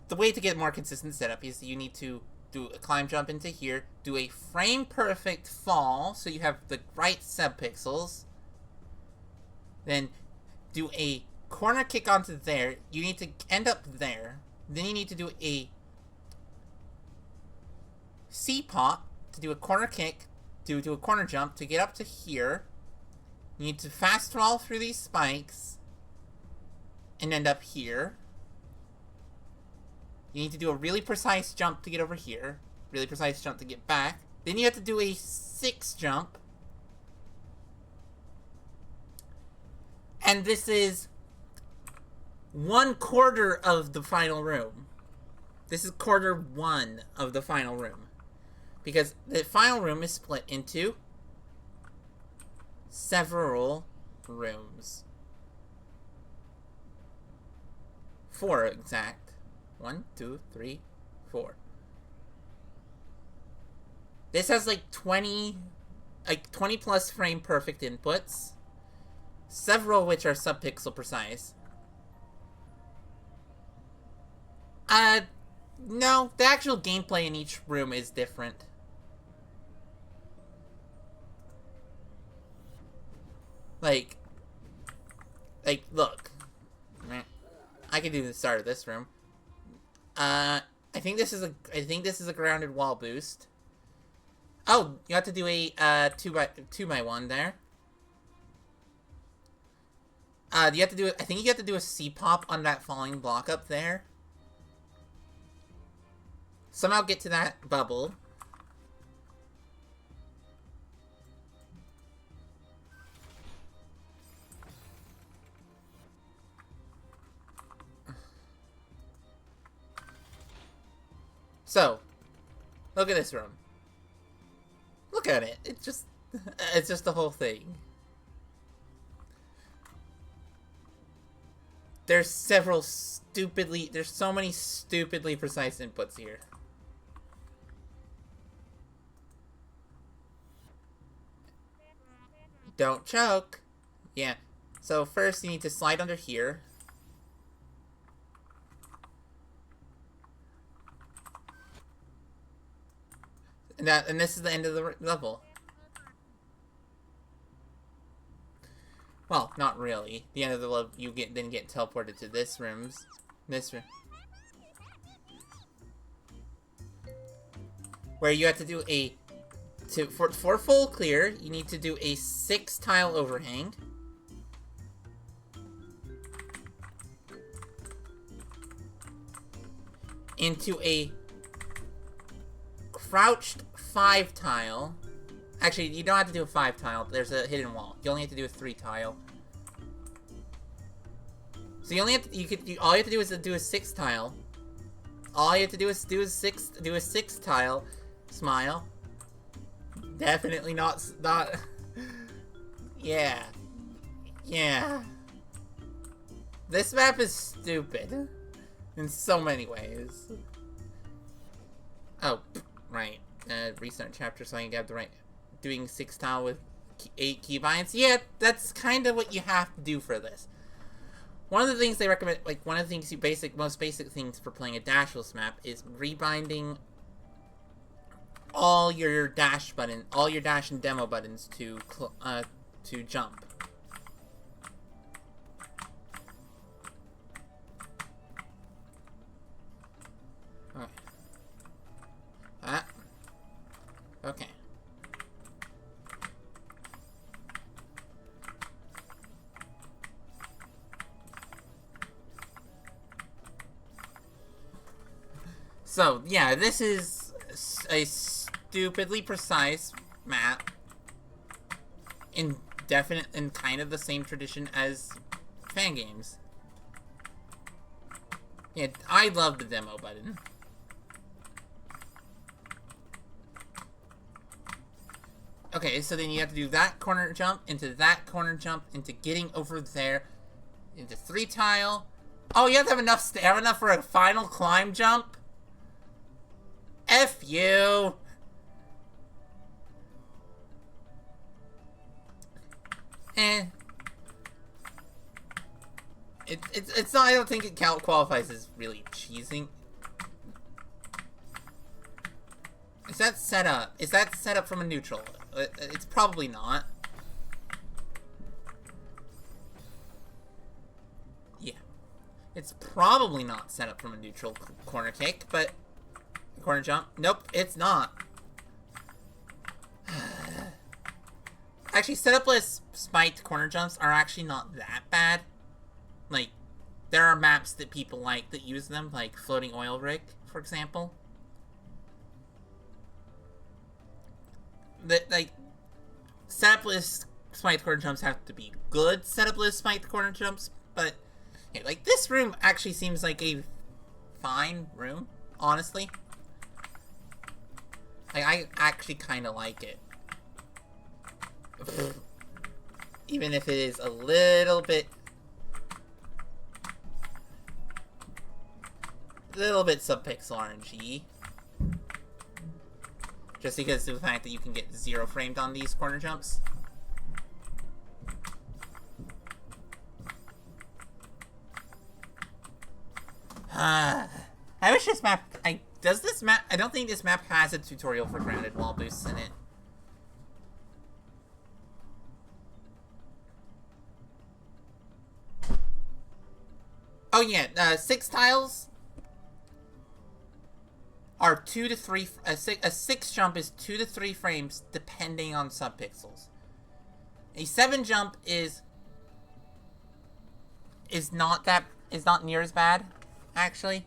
The way to get more consistent setup is you need to do a climb jump into here, do a frame-perfect fall, so you have the right subpixels, then do a corner kick onto there, you need to end up there, then you need to do a C-pop to do a corner kick, to do a corner jump to get up to here. You need to fast fall through these spikes and end up here. You need to do a really precise jump to get over here. Really precise jump to get back. Then you have to do a 6 jump. And this is 1/4 of the final room. This is quarter 1 of the final room. Because the final room is split into several rooms. 4 exact. 1, 2, 3, 4. This has like 20 plus frame perfect inputs. Several of which are subpixel precise. No, the actual gameplay in each room is different. Like, look. I can do the start of this room. I think this is a grounded wall boost. Oh, you have to do a 2x1 there. You have to do I think you have to do a C-pop on that falling block up there. Somehow get to that bubble. So, look at this room. Look at it. It's just the whole thing. There's so many stupidly precise inputs here. Don't choke. Yeah. So first you need to slide under here. And this is the end of the level. Well, not really. The end of the level, you then get teleported to this room. Where you have to do for full clear, you need to do a 6-tile overhang. Into a crouched 5-tile. Actually, you don't have to do a 5-tile. There's a hidden wall. You only have to do a 3-tile. So you only have to, all you have to do is do a 6-tile. All you have to do is do a 6-tile. Smile. Definitely not. Yeah. Yeah. This map is stupid in so many ways. Oh, right. Restart chapter so I can get the right. Doing 6-tile with 8 keybinds. Yeah, that's kind of what you have to do for this. One of the things they recommend, like one of the things most basic things for playing a dashless map is rebinding all your dash and demo buttons to jump. Okay. Okay. So, yeah, this is a stupidly precise map in kind of the same tradition as fan games. Yeah, I love the demo button. Okay, so then you have to do that corner jump, into that corner jump, into getting over there, into 3-tile. Oh, you have to have enough stamina for a final climb jump? F you! It's not, I don't think it qualifies as really cheesing. Is that set up? Is that set up from a neutral? It's probably not. Yeah. It's probably not set up from a neutral corner kick, but... Corner jump? Nope, it's not. Actually, setupless spiked corner jumps are actually not that bad. Like, there are maps that people like that use them, like Floating Oil Rig, for example. Like, setupless spiked corner jumps have to be good setupless spiked corner jumps, but, yeah, like, this room actually seems like a fine room, honestly. Like, I actually kind of like it. Even if it is a little bit sub-pixel RNG. Just because of the fact that you can get 0 framed on these corner jumps. I wish this map... I don't think this map has a tutorial for grounded wall boosts in it. Oh yeah, 6 tiles are 2 to 3. A 6 jump is 2 to 3 frames depending on subpixels. A 7 jump is not near as bad, actually.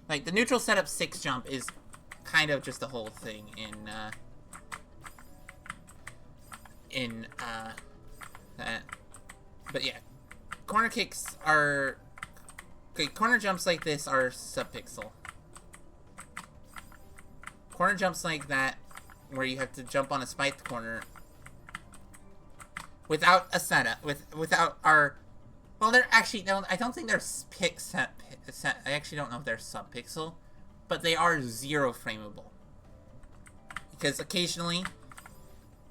Like, the neutral setup 6 jump is kind of just the whole thing that. But yeah, corner kicks are... Okay, corner jumps like this are subpixel. Corner jumps like that, where you have to jump on a spiked corner without a setup, without our... Well, they're actually... No, I don't think they're I actually don't know if they're subpixel, but they are 0 frameable. because occasionally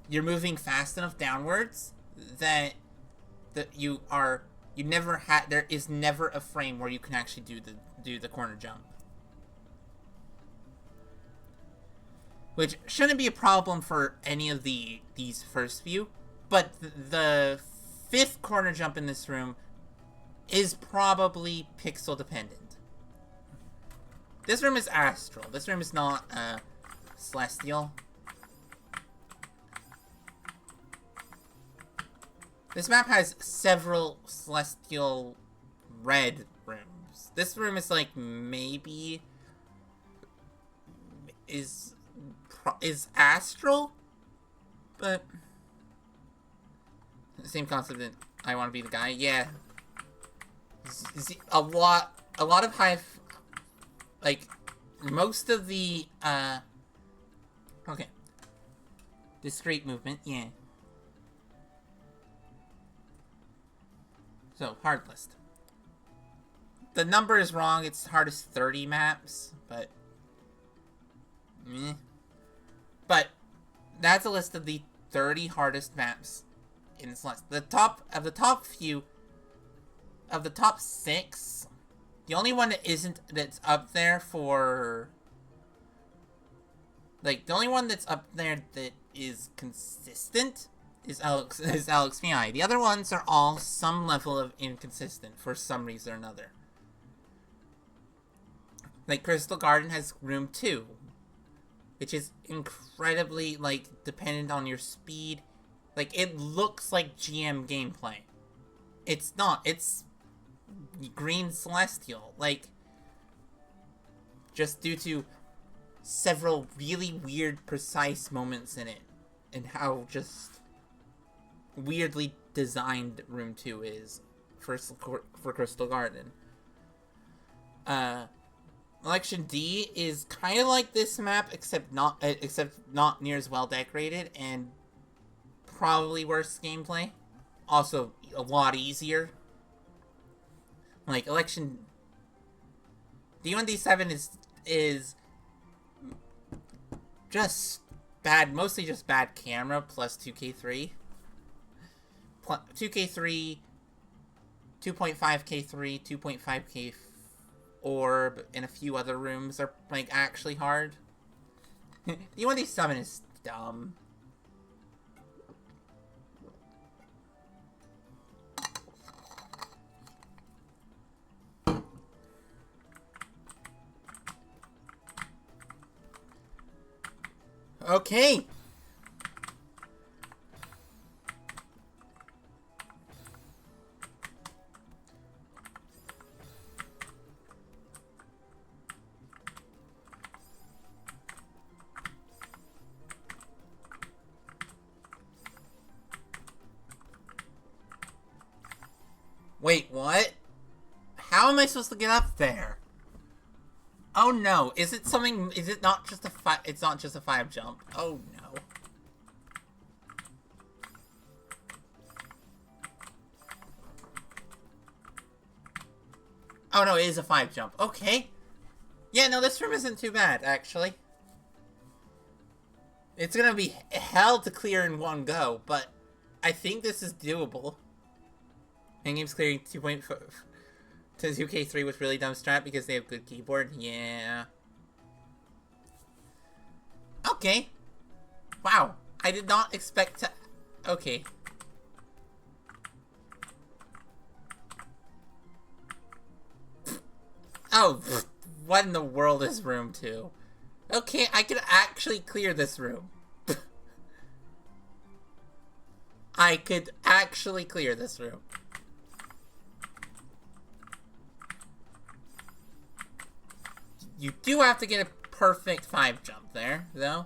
you're moving fast enough downwards that there is never a frame where you can actually do the corner jump. Which shouldn't be a problem for any of these first few, but the 5th corner jump in this room is probably pixel dependent. This room is astral. This room is not celestial. This map has several celestial red rooms. This room is like maybe is astral, but same concept that I want to be the guy. Yeah, a lot of like most of the okay, discrete movement. Yeah. So, hard list. The number is wrong. It's hardest 30 maps, but meh. But that's a list of the 30 hardest maps in this list. The top 6, the only one that's up there for, like, the only one that's up there that is consistent is Alex VI. The other ones are all some level of inconsistent for some reason or another. Like, Crystal Garden has room 2, which is incredibly, like, dependent on your speed. Like, it looks like GM gameplay. It's not. It's green celestial. Like, just due to several really weird, precise moments in it. And how just weirdly designed room 2 is for Crystal Garden. Election D is kind of like this map, except not near as well decorated and probably worse gameplay. Also a lot easier. Like Election D1 D7 is just bad, mostly just bad camera plus 2K3. 2K3, 2.5K3, 2.5K orb, and a few other rooms are, like, actually hard. D1D7 is dumb. Okay. Wait, what? How am I supposed to get up there? Oh no, is it not just a it's not just a 5 jump. Oh no. Oh no, it is a 5 jump. Okay. Yeah, no, this room isn't too bad, actually. It's gonna be hell to clear in one go, but I think this is doable. Game's clearing 2.5 to 2K3 with really dumb strat because they have good keyboard. Yeah. Okay. Wow. I did not expect to... Okay. Oh, what in the world is room 2? Okay, I could actually clear this room. I could actually clear this room. You do have to get a perfect 5 jump there, though.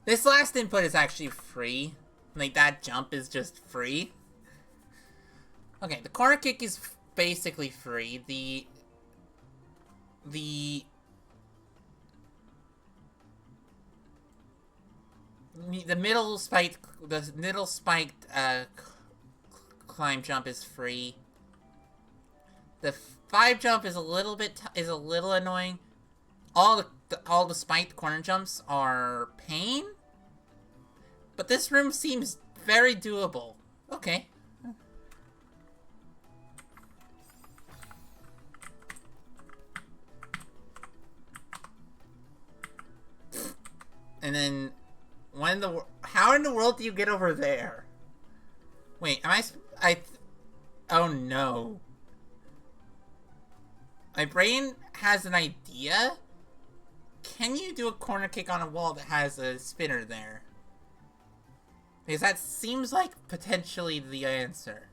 This last input is actually free. Like, that jump is just free. Okay, the corner kick is basically free. The middle spiked climb jump is free. The 5 jump is a little annoying. All the spiked corner jumps are pain. But this room seems very doable. Okay. And then, how in the world do you get over there? Wait, oh no. My brain has an idea. Can you do a corner kick on a wall that has a spinner there? Because that seems like potentially the answer.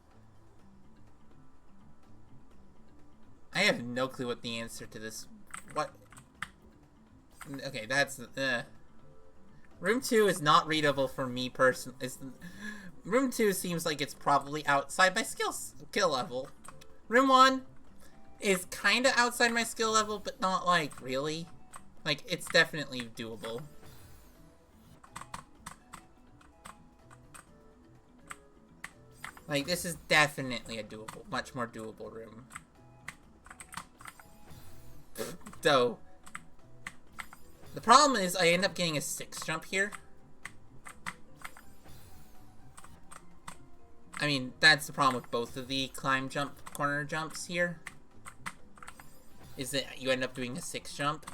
I have no clue what the answer to this... What? Okay, that's... Room 2 is not readable for me personally. Room 2 seems like it's probably outside my skill level. Room 1 is kind of outside my skill level, but not like really. Like, it's definitely doable. Like, this is definitely a doable, much more doable room. Though, the problem is I end up getting a 6 jump here. I mean, that's the problem with both of the climb jump corner jumps here. Is that you end up doing a 6 jump.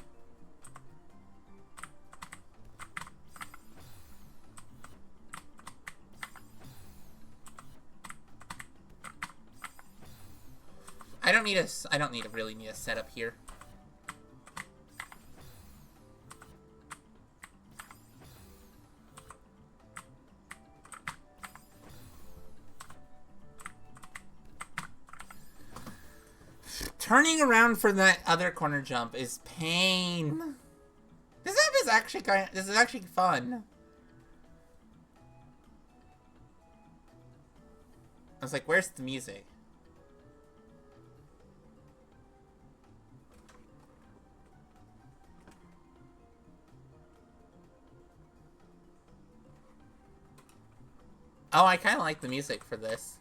I don't really need a setup here. Turning around for that other corner jump is pain. This map is actually this is actually fun. I was like, where's the music? Oh, I kind of like the music for this.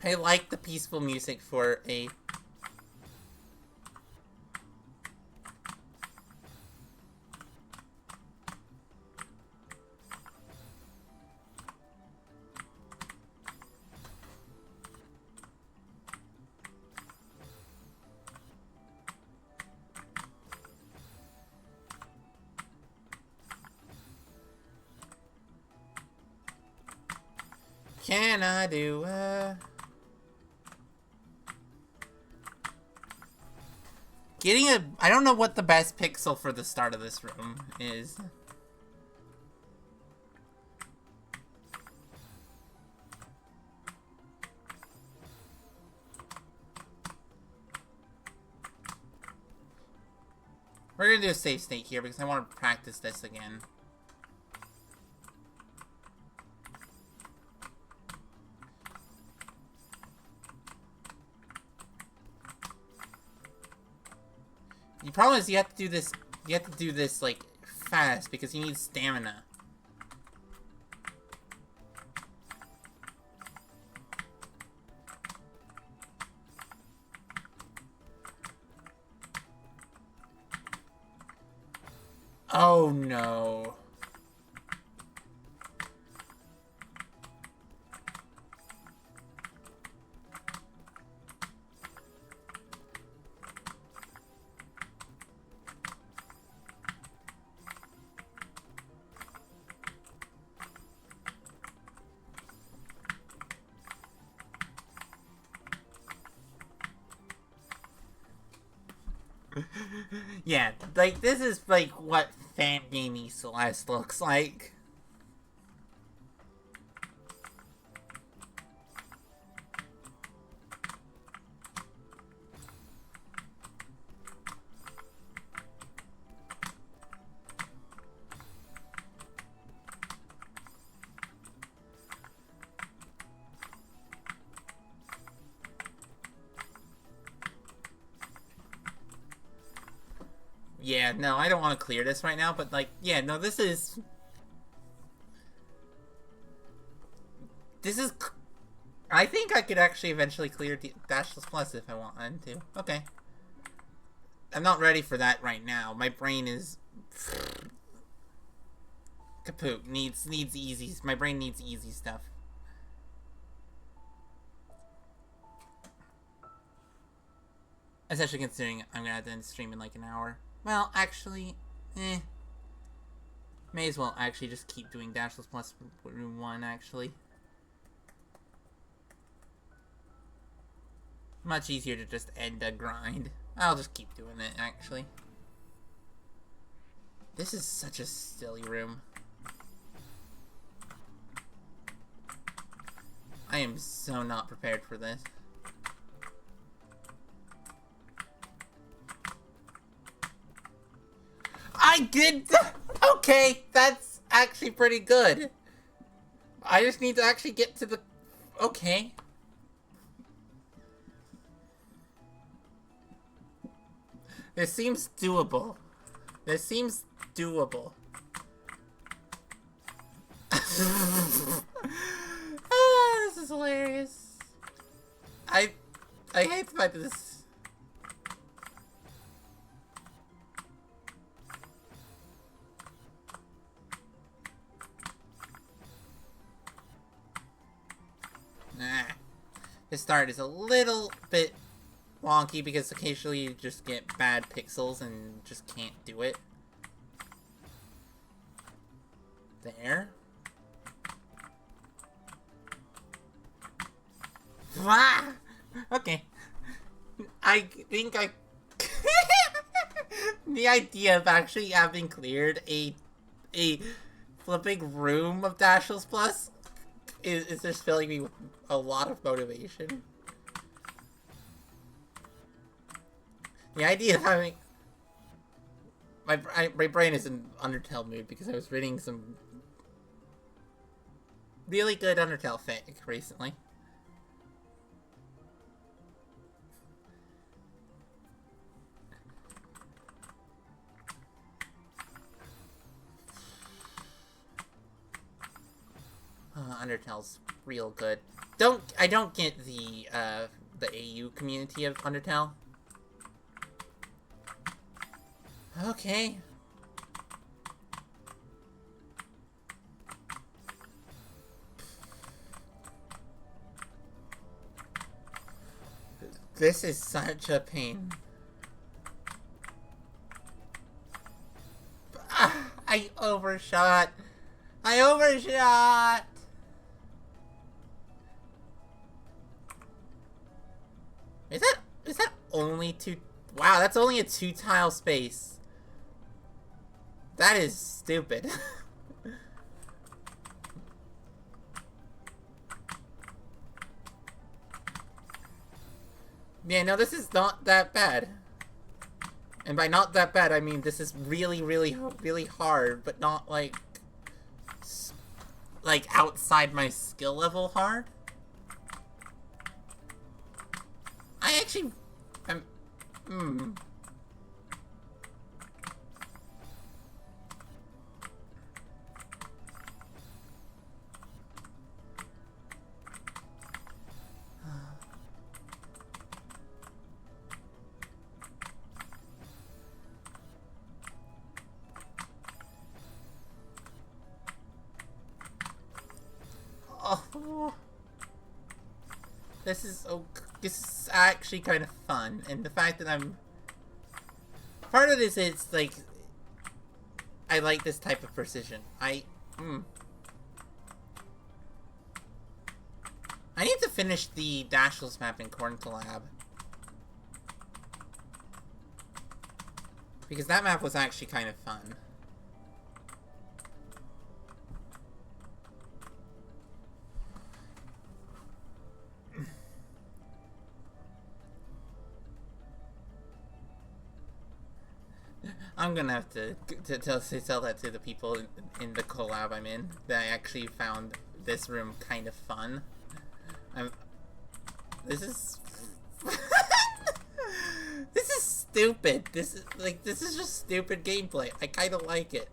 I like the peaceful music for a... Can I do getting a... I don't know what the best pixel for the start of this room is. We're gonna do a save state here because I want to practice this again. The problem is you have to do this like fast because you need stamina. Oh no. Yeah, like, this is, like, what Fan Gamey Celeste looks like. Yeah, no, I don't want to clear this right now, but, like, yeah, no, this is... I think I could actually eventually clear Dashless Plus if I wanted to. Okay. I'm not ready for that right now. My brain is... kaput. Needs easy... My brain needs easy stuff. Especially considering I'm gonna have to end the stream in like an hour. Well, actually, may as well actually just keep doing Dashless Plus Room 1, actually. Much easier to just end a grind. I'll just keep doing it, actually. This is such a silly room. I am so not prepared for this. I did. Okay, that's actually pretty good. I just need to actually get to the... Okay. This seems doable. This seems doable. This is hilarious. I hate the fact that this... This start is a little bit wonky because occasionally you just get bad pixels and just can't do it. There. Ah! Okay. I think I... The idea of actually having cleared a flipping room of Dashless Plus is just filling me with a lot of motivation. The idea of having... My brain is in Undertale mood because I was reading some really good Undertale fic recently. Undertale's real good. I don't get the AU community of Undertale. Okay. This is such a pain. I overshot. I overshot. Is that only two? Wow, that's only a 2-tile space. That is stupid. Yeah, no, this is not that bad. And by not that bad, I mean this is really, really, really hard, but not like outside my skill level hard. I actually... Oh, this is actually kind of fun, and the fact that part of this is like I like this type of precision. I need to finish the Dashless map in Collab because that map was actually kind of fun. I'm gonna have to tell that to the people in the collab I'm in, that I actually found this room kind of fun. This is stupid. This is just stupid gameplay. I kind of like it.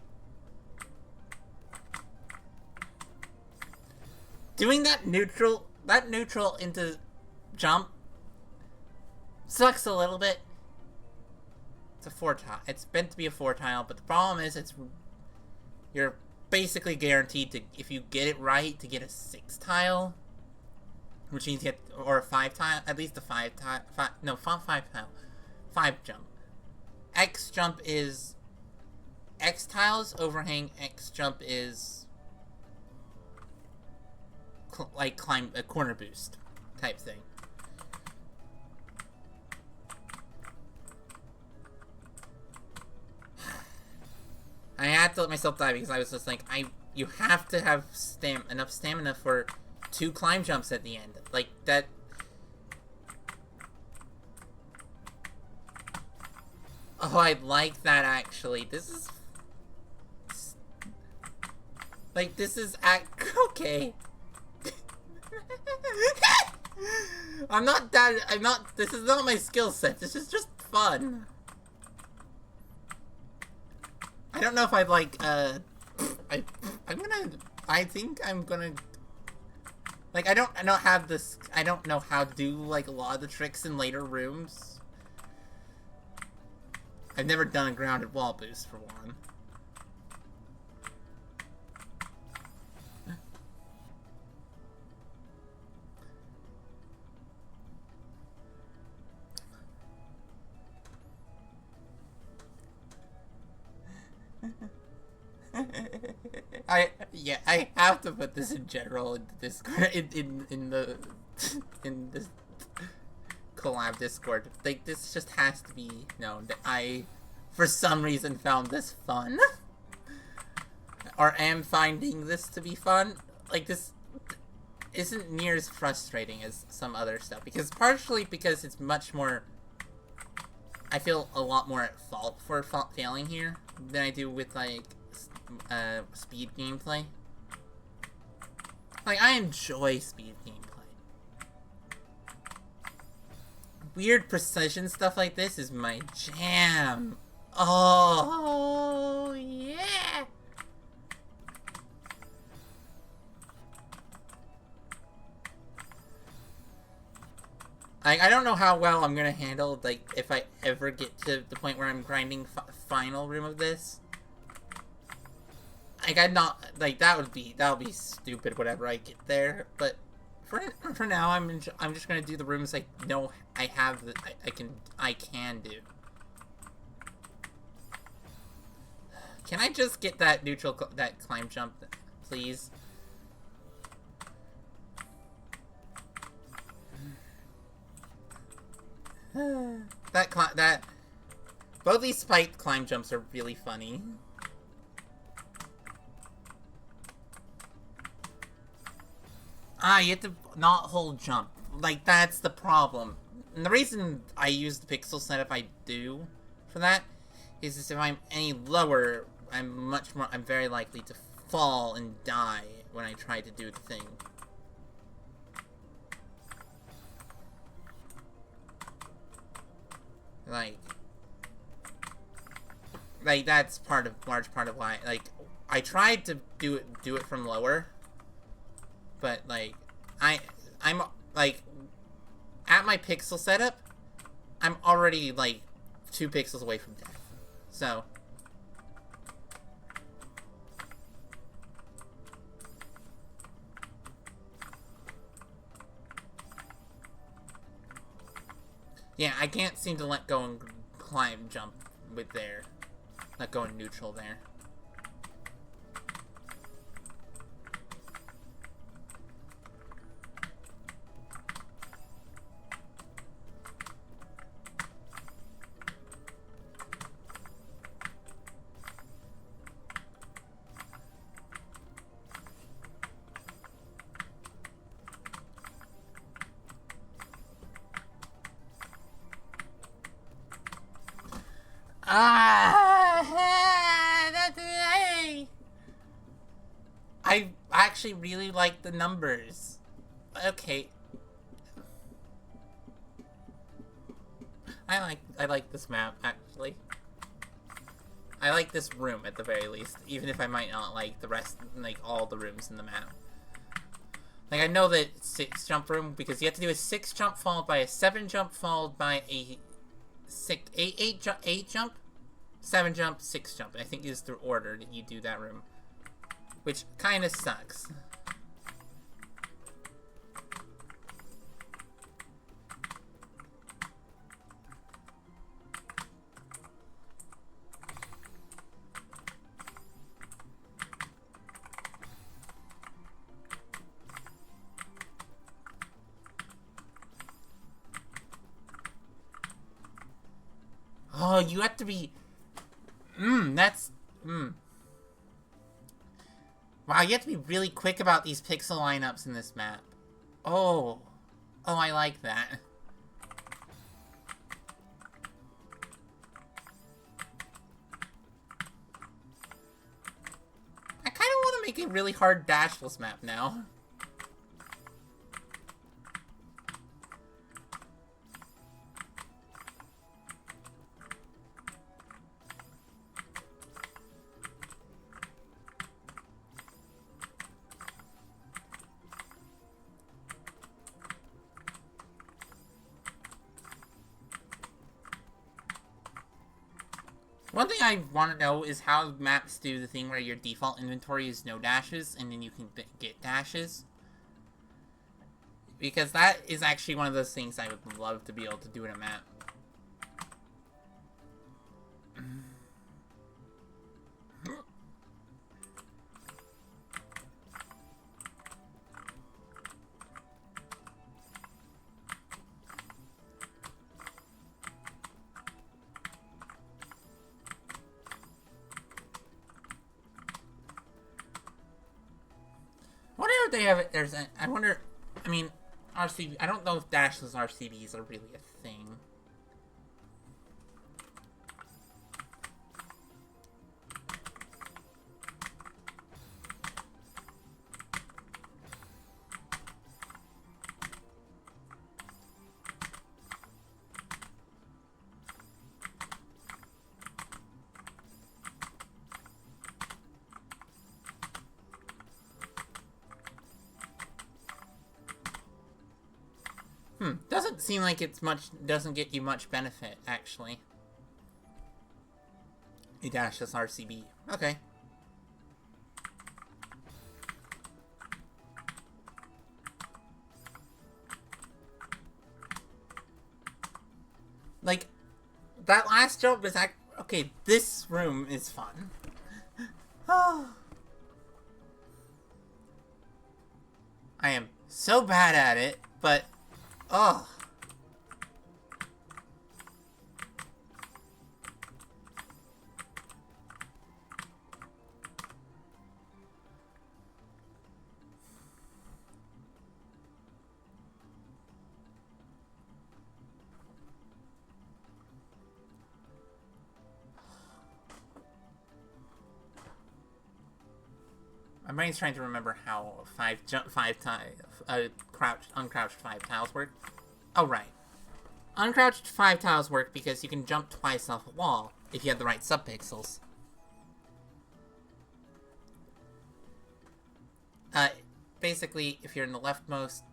Doing that neutral into jump sucks a little bit. It's a 4 tile. It's meant to be a 4 tile, but the problem is you're basically guaranteed to, if you get it right, to get a 6 tile, which means you get, or a 5 tile, at least a 5 tile. 5 tile. 5 jump. X jump is X tiles, overhang. X jump is like climb a corner boost type thing. I had to let myself die because I was just like, you have to have enough stamina for 2 climb jumps at the end. Like, that... Oh, I like that, actually. This is... Like, this is okay. This is not my skill set. This is just fun. I don't know if I'd like, I think I'm gonna, like, I don't have this, I don't know how to do, like, a lot of the tricks in later rooms. I've never done a grounded wall boost, for one. I have to put this in general in Discord, in this collab Discord. Like, this just has to be known that I, for some reason, found this fun. Or am finding this to be fun. Like, this isn't near as frustrating as some other stuff. Partially because it's much more... I feel a lot more at fault for failing here than I do with, like, speed gameplay. Like, I enjoy speed gameplay. Weird precision stuff like this is my jam. Oh, yeah! I don't know how well I'm gonna handle, like, if I ever get to the point where I'm grinding final room of this. Like, I'm not, like, that would be stupid whenever I get there, but for now, I'm just gonna do the rooms I know I have, that I can do. Can I just get that neutral, that climb jump, please? Both these spiked climb jumps are really funny. You have to not hold jump. Like, that's the problem. And the reason I use the pixel setup I do for that is if I'm any lower, I'm very likely to fall and die when I try to do the thing. Like that's large part of why, like, I tried to do it from lower, but, like, I'm like, at my pixel setup, I'm already, like, 2 pixels away from death, so. Yeah, I can't seem to let go and climb jump with there. Let go in neutral there. I actually really like the numbers. Okay. I like this map, actually. I like this room, at the very least, even if I might not like the rest, like, all the rooms in the map. Like, I know that 6 jump room, because you have to do a 6 jump followed by a 7 jump followed by a 8 jump, 7 jump, 6 jump. I think is the order that you do that room, which kind of sucks. Oh, you have to be... that's... Wow, you have to be really quick about these pixel lineups in this map. Oh. Oh, I like that. I kind of want to make a really hard dashless map now. One thing I want to know is how maps do the thing where your default inventory is no dashes, and then you can get dashes. Because that is actually one of those things I would love to be able to do in a map. They have it. I wonder. I mean, RCB. I don't know if dashless RCBs are really a thing. Doesn't seem like it's much, doesn't get you much benefit, actually. A dashless RCB. Okay. Like, that last jump is okay, this room is fun. Oh. I am so bad at it, but... Oh. My brain's trying to remember how uncrouched 5 tiles work. Oh, right. Uncrouched 5 tiles work because you can jump twice off a wall if you have the right subpixels. Basically, if you're in the leftmost,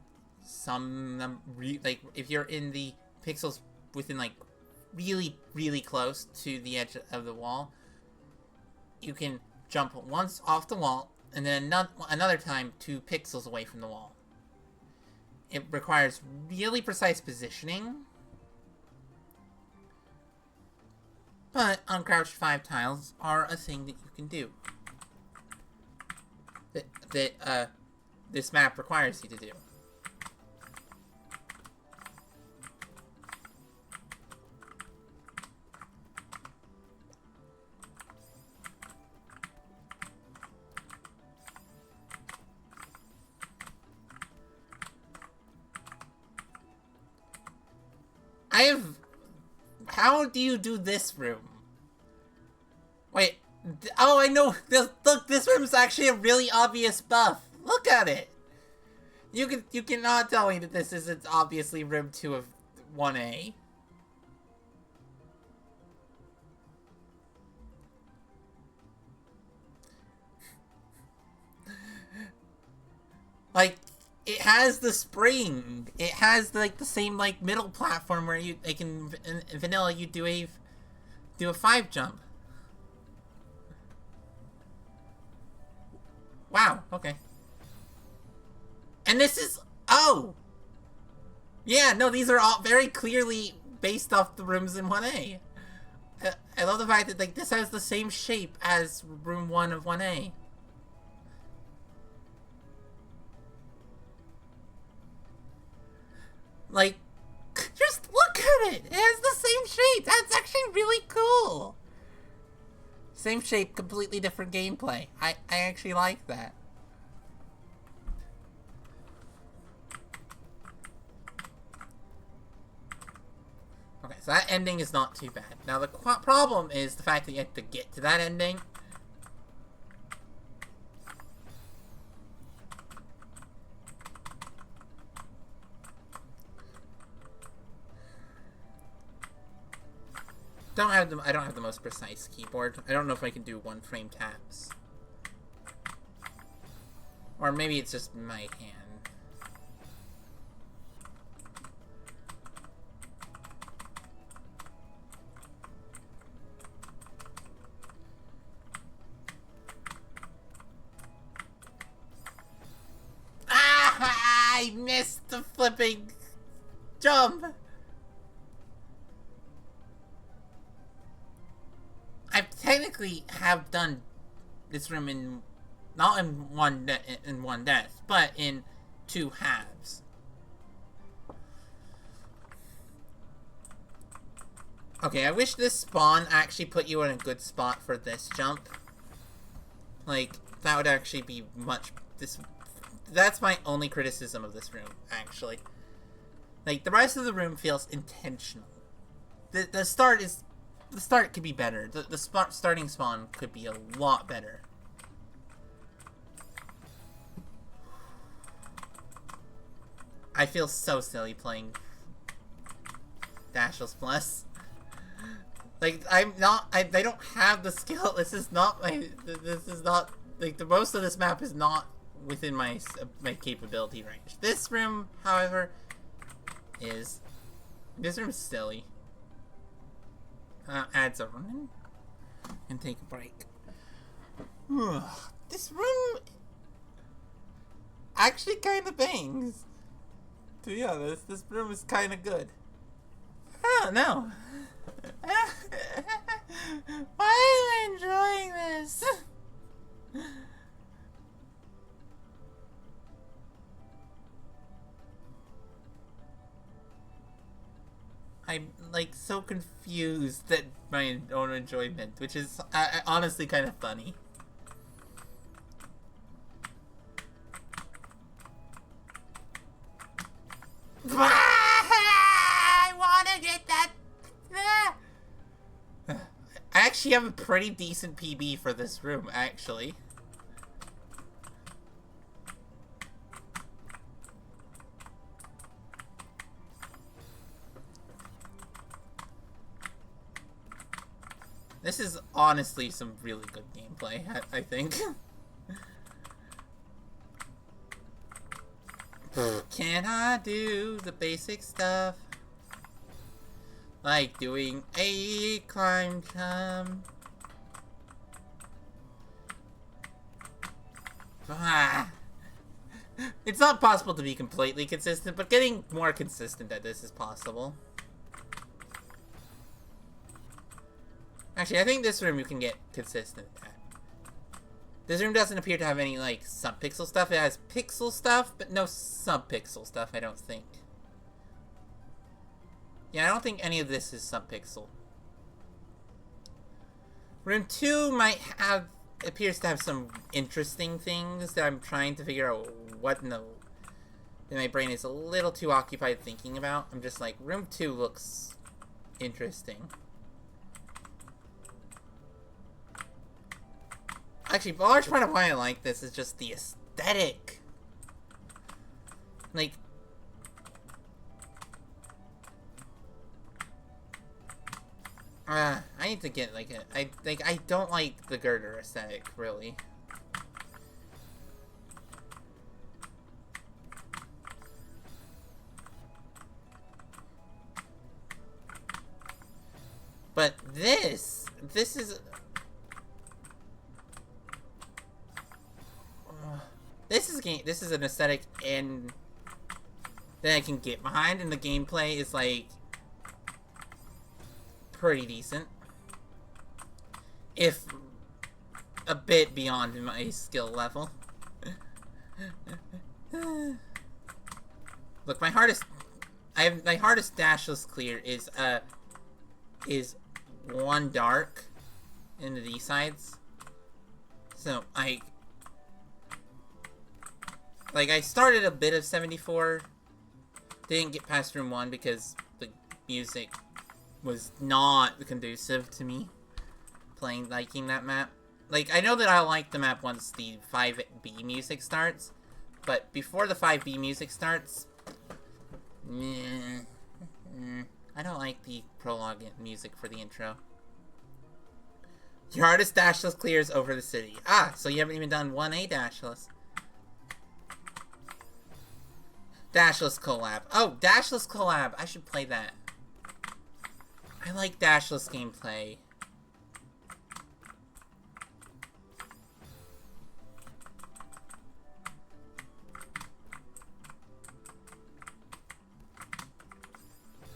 like, if you're in the pixels within, like, really, really close to the edge of the wall, you can jump once off the wall, and then another time 2 pixels away from the wall. It requires really precise positioning, but uncrouched 5 tiles are a thing that you can do. That this map requires you to do. How do you do this room? Wait. Oh, I know. Look, this room's actually a really obvious buff. Look at it. You cannot tell me that this isn't obviously room 2 of 1A. It has the spring. It has like the same like middle platform where you like in vanilla you do a 5 jump. Wow. Okay. And this is yeah. No, these are all very clearly based off the rooms in 1A. I love the fact that like this has the same shape as room 1 of 1A. Like, just look at it! It has the same shape! That's actually really cool! Same shape, completely different gameplay. I actually like that. Okay, so that ending is not too bad. Now the problem is the fact that you have to get to that ending. I don't have the most precise keyboard. I don't know if I can do 1 frame taps. Or maybe it's just my hand. Ah! I missed the flipping jump! I technically have done this room in not in one death, but in 2 halves. Okay, I wish this spawn actually put you in a good spot for this jump. Like, that would actually be much... That's my only criticism of this room, actually. Like, the rest of the room feels intentional. The start is... The start could be better. The starting spawn could be a lot better. I feel so silly playing Dashless Plus. Like, I don't have the skill. This is not, like, the most of this map is not within my capability range. This room, however, is... This room is silly. Adds a run and take a break. This room actually kind of bangs. To be honest, this room is kind of good. Oh no! Why am I enjoying this? I'm like so confused at my own enjoyment, which is honestly kind of funny. I want to get that. I actually have a pretty decent PB for this room, actually. This is honestly some really good gameplay, I think. Can I do the basic stuff? Like doing a climb jump. It's not possible to be completely consistent, but getting more consistent at this is possible. Actually, I think this room you can get consistent at. This room doesn't appear to have any, like, sub-pixel stuff. It has pixel stuff, but no sub-pixel stuff, I don't think. Yeah, I don't think any of this is sub-pixel. Room 2 might have... appears to have some interesting things that I'm trying to figure out what in the... that my brain is a little too occupied thinking about. I'm just like, room 2 looks interesting. Actually, a large part of why I like this is just the aesthetic. Like... I need to get, like, I don't like the girder aesthetic, really. This is... This is an aesthetic and that I can get behind, and the gameplay is like pretty decent, if a bit beyond my skill level. Look, my hardest dashless clear is 1 dark into these sides. So I started a bit of 74, didn't get past room 1 because the music was not conducive to me liking that map. Like, I know that I'll like the map once the 5B music starts, but before the 5B music starts, I don't like the prologue music for the intro. Your hardest dashless clears over the city. Ah, so you haven't even done 1A dashless. Dashless Collab. Oh, Dashless Collab. I should play that. I like dashless gameplay.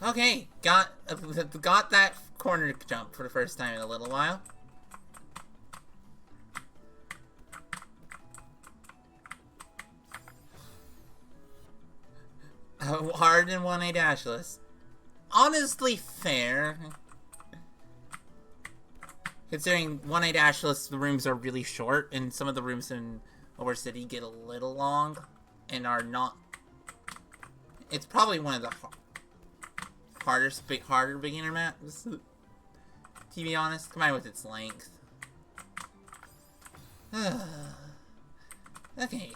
Okay, got that corner jump for the first time in a little while. Hard in 1A dashless. Honestly fair. Considering 1A dashless, the rooms are really short, and some of the rooms in Over City get a little long, and are not... It's probably one of the harder beginner maps, to be honest, combined with its length. Okay.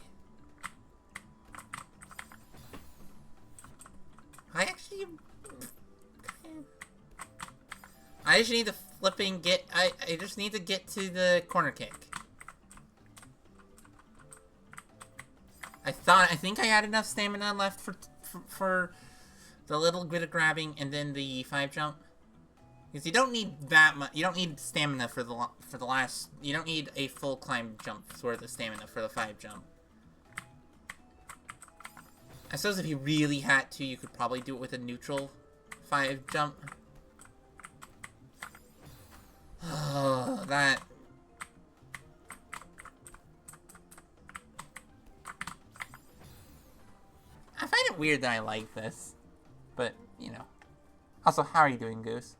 I just need to flipping get... I just need to get to the corner kick. I think I had enough stamina left for the little bit of grabbing and then the 5 jump. Because you don't need that much. You don't need stamina for the last... You don't need a full climb jump worth of stamina for the 5 jump. I suppose if you really had to, you could probably do it with a neutral 5 jump. Oh, that... I find it weird that I like this. But, you know. Also, how are you doing, Goose?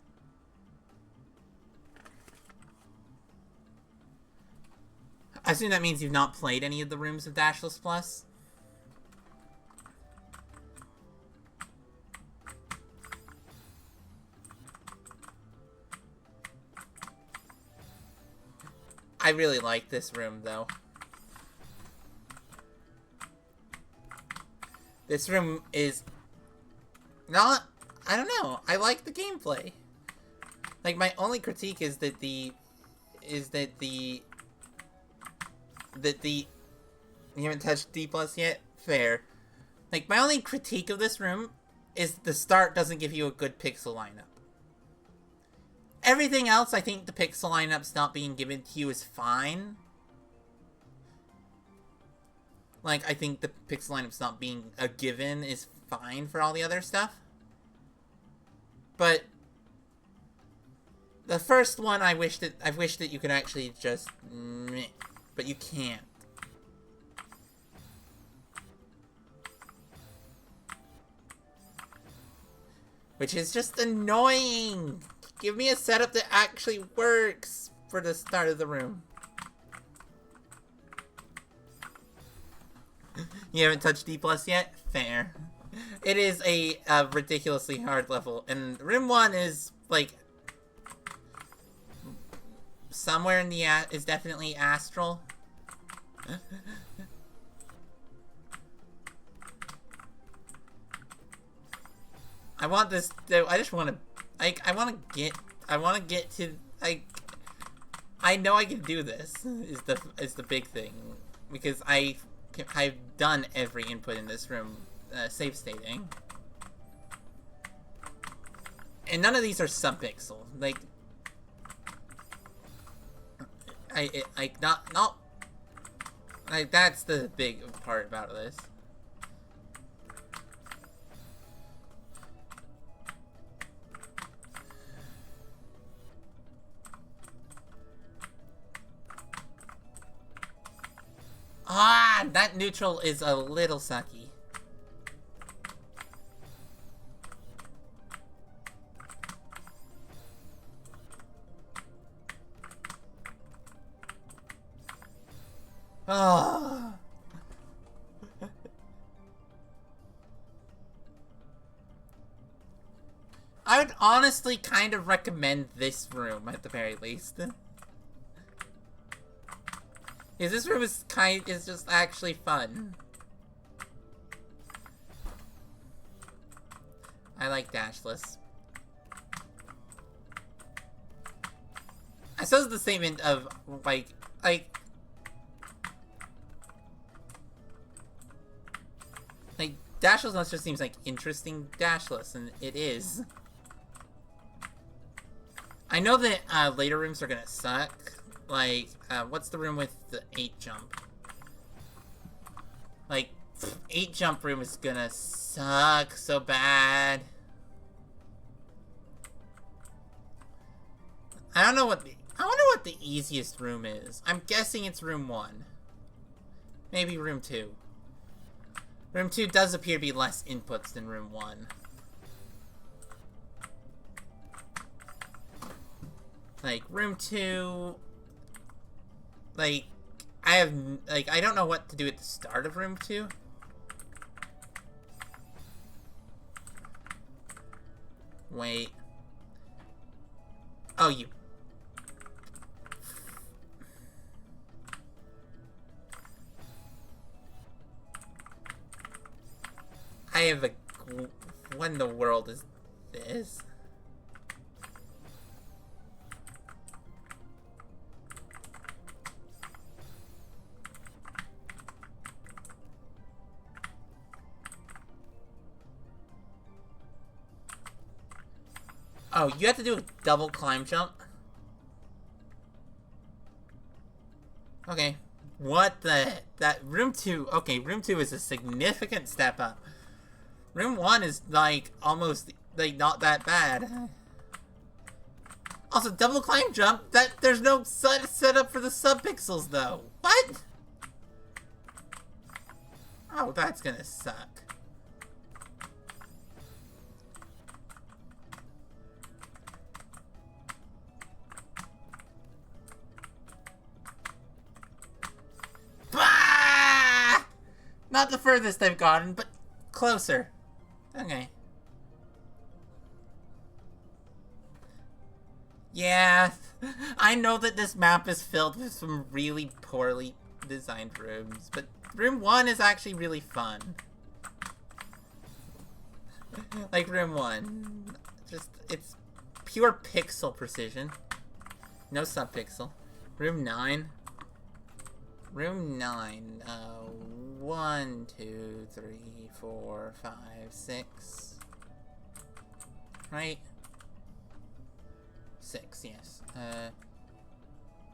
I assume that means you've not played any of the rooms of Dashless Plus? I really like this room, though. This room is not... I don't know. I like the gameplay. Like, my only critique is that the... You haven't touched D+ yet? Fair. Like, my only critique of this room is the start doesn't give you a good pixel lineup. Everything else, I think the pixel lineup's not being given to you is fine. Like, I think the pixel lineup's not being a given is fine for all the other stuff. But the first one, I wish that you could actually just... But you can't. Which is just annoying! Give me a setup that actually works for the start of the room. You haven't touched D+ yet? Fair. It is a ridiculously hard level, and room 1 is, like, somewhere in the is definitely astral. I want this, I just want to, like, I want to get to, like, I know I can do this, is the big thing, because I've done every input in this room, save stating. And none of these are sub-pixel, like, Like, that's the big part about this. Ah, that neutral is a little sucky. Oh. I would honestly kind of recommend this room at the very least. Because this room is just actually fun. I like dashless. I suppose the statement of like dashless just seems like interesting dashless, and it is. I know that later rooms are gonna suck. Like, what's the room with the 8 jump? Like, 8 jump room is gonna suck so bad. I wonder what the easiest room is. I'm guessing it's room 1. Maybe room 2. Room 2 does appear to be less inputs than room 1. Like, room 2... Like, I don't know what to do at the start of room 2. Wait. Oh, you... I have a... What in the world is this? Oh, you have to do a double climb jump? Okay. What the... That... Room 2... Okay, room 2 is a significant step up. Room 1 is, like, almost, like, not that bad. Also, double climb jump? There's no set up for the sub-pixels, though. What? Oh, that's gonna suck. Bah! Not the furthest I've gotten, but closer. Okay. Yeah, I know that this map is filled with some really poorly designed rooms, but room 1 is actually really fun. Like room 1. Just, it's pure pixel precision. No subpixel. Room 9. Room 9. 1, 2, 3, 4, 5, 6. Right? 6, yes.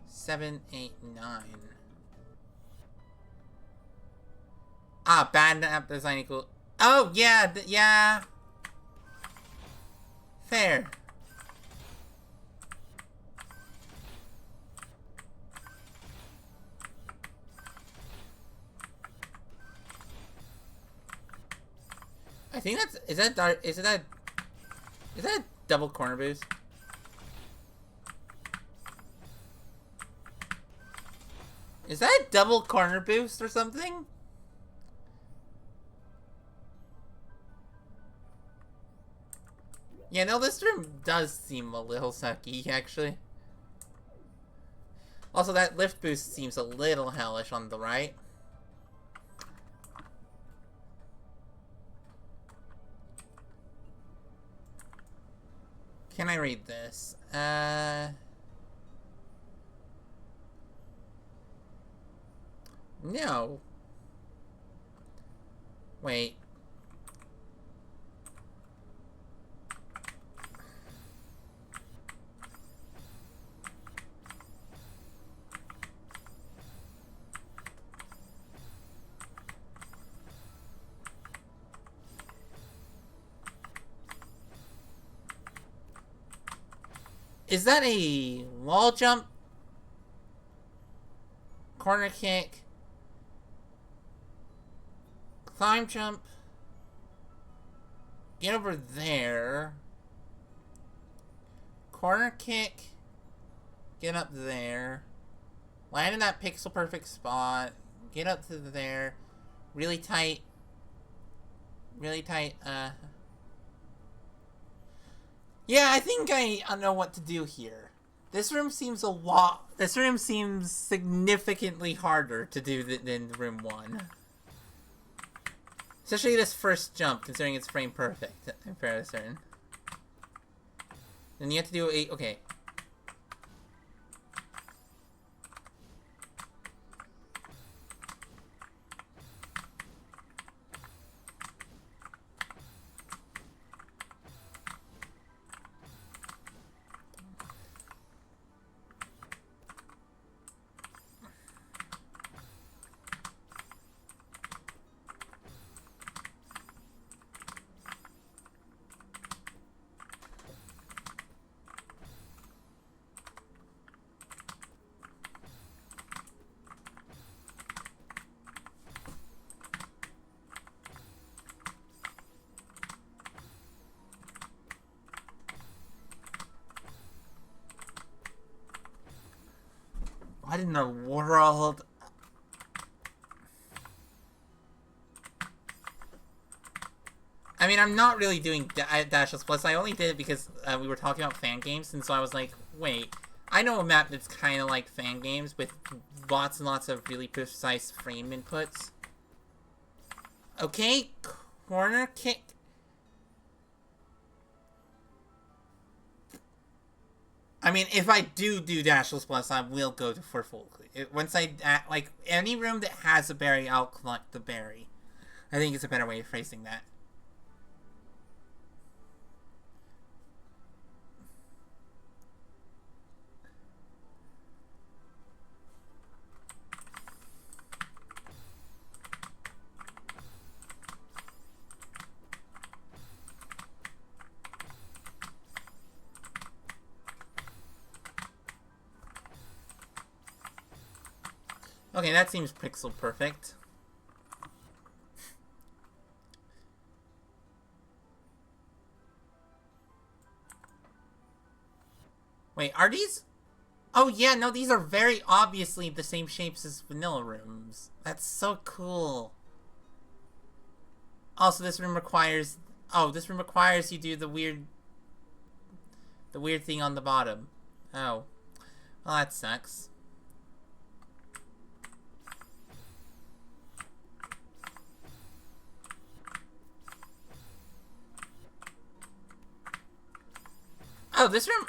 7, 8, 9. Ah, bad app design equal. Oh, yeah, yeah. Fair. I think that's... Is that a double corner boost? Is that a double corner boost or something? Yeah, no, this room does seem a little sucky, actually. Also, that lift boost seems a little hellish on the right. Can I read this? No. Wait. Is that a wall jump? Corner kick? Climb jump? Get over there. Corner kick? Get up there. Land in that pixel perfect spot. Get up to there. Really tight. Really tight, Yeah, I think I know what to do here. This room seems significantly harder to do than room 1. Especially this first jump, considering it's frame perfect, I'm fairly certain. Then you have to do okay. What in the world? I mean, I'm not really doing Dashless Plus. I only did it because we were talking about fan games, and so I was like, wait, I know a map that's kind of like fan games with lots and lots of really precise frame inputs. Okay, corner kick. I mean, if I do Dashless Plus, I will go for full clear. Once like, any room that has a berry, I'll collect the berry. I think it's a better way of phrasing that. Okay, that seems pixel perfect. Wait, are these... Oh yeah, no, these are very obviously the same shapes as vanilla rooms. That's so cool. Also, this room requires... Oh, this room requires you do the weird thing on the bottom. Oh. Well, that sucks. Oh, this room...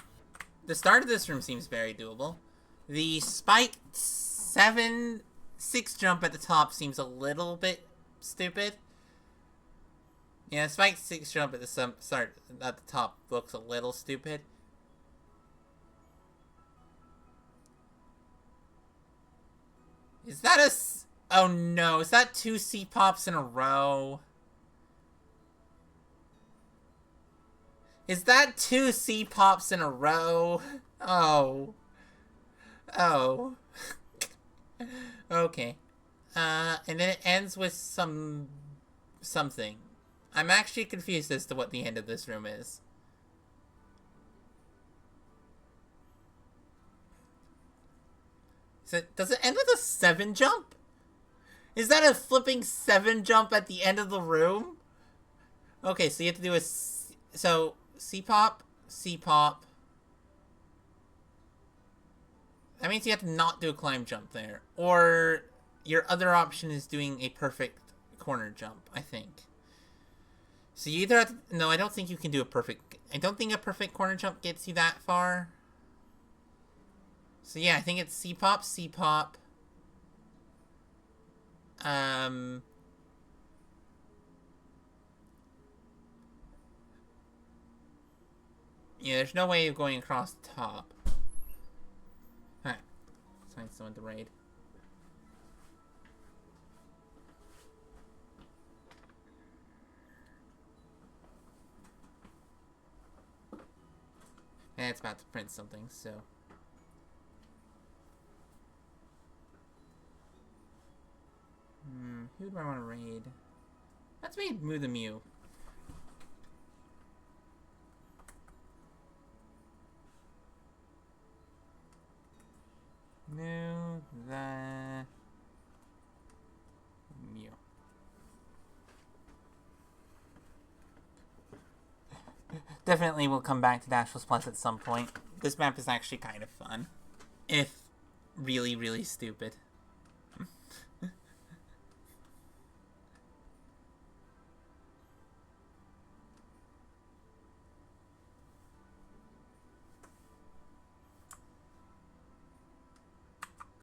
The start of this room seems very doable. The spiked 7-6 jump at the top seems a little bit stupid. Yeah, spiked 6 jump at the start at the top looks a little stupid. Is that a... Oh no, is that 2 C-pops in a row? Is that 2 C-pops in a row? Oh. Oh. Okay. And then it ends with something. I'm actually confused as to what the end of this room is. Does it end with a 7 jump? Is that a flipping 7 jump at the end of the room? Okay, so you have to do a... So... C-pop, C-pop. That means you have to not do a climb jump there. Or your other option is doing a perfect corner jump, I think. So you either have to... No, I don't think you can do a perfect... I don't think a perfect corner jump gets you that far. So yeah, I think it's C-pop, C-pop. Yeah, there's no way of going across the top. Alright. Let's find someone to raid. it's about to print something, so... who do I want to raid? Let's raid Moo the Mew. Moo the Mew. Definitely we'll come back to Dashless Plus at some point. This map is actually kind of fun. If really, really stupid.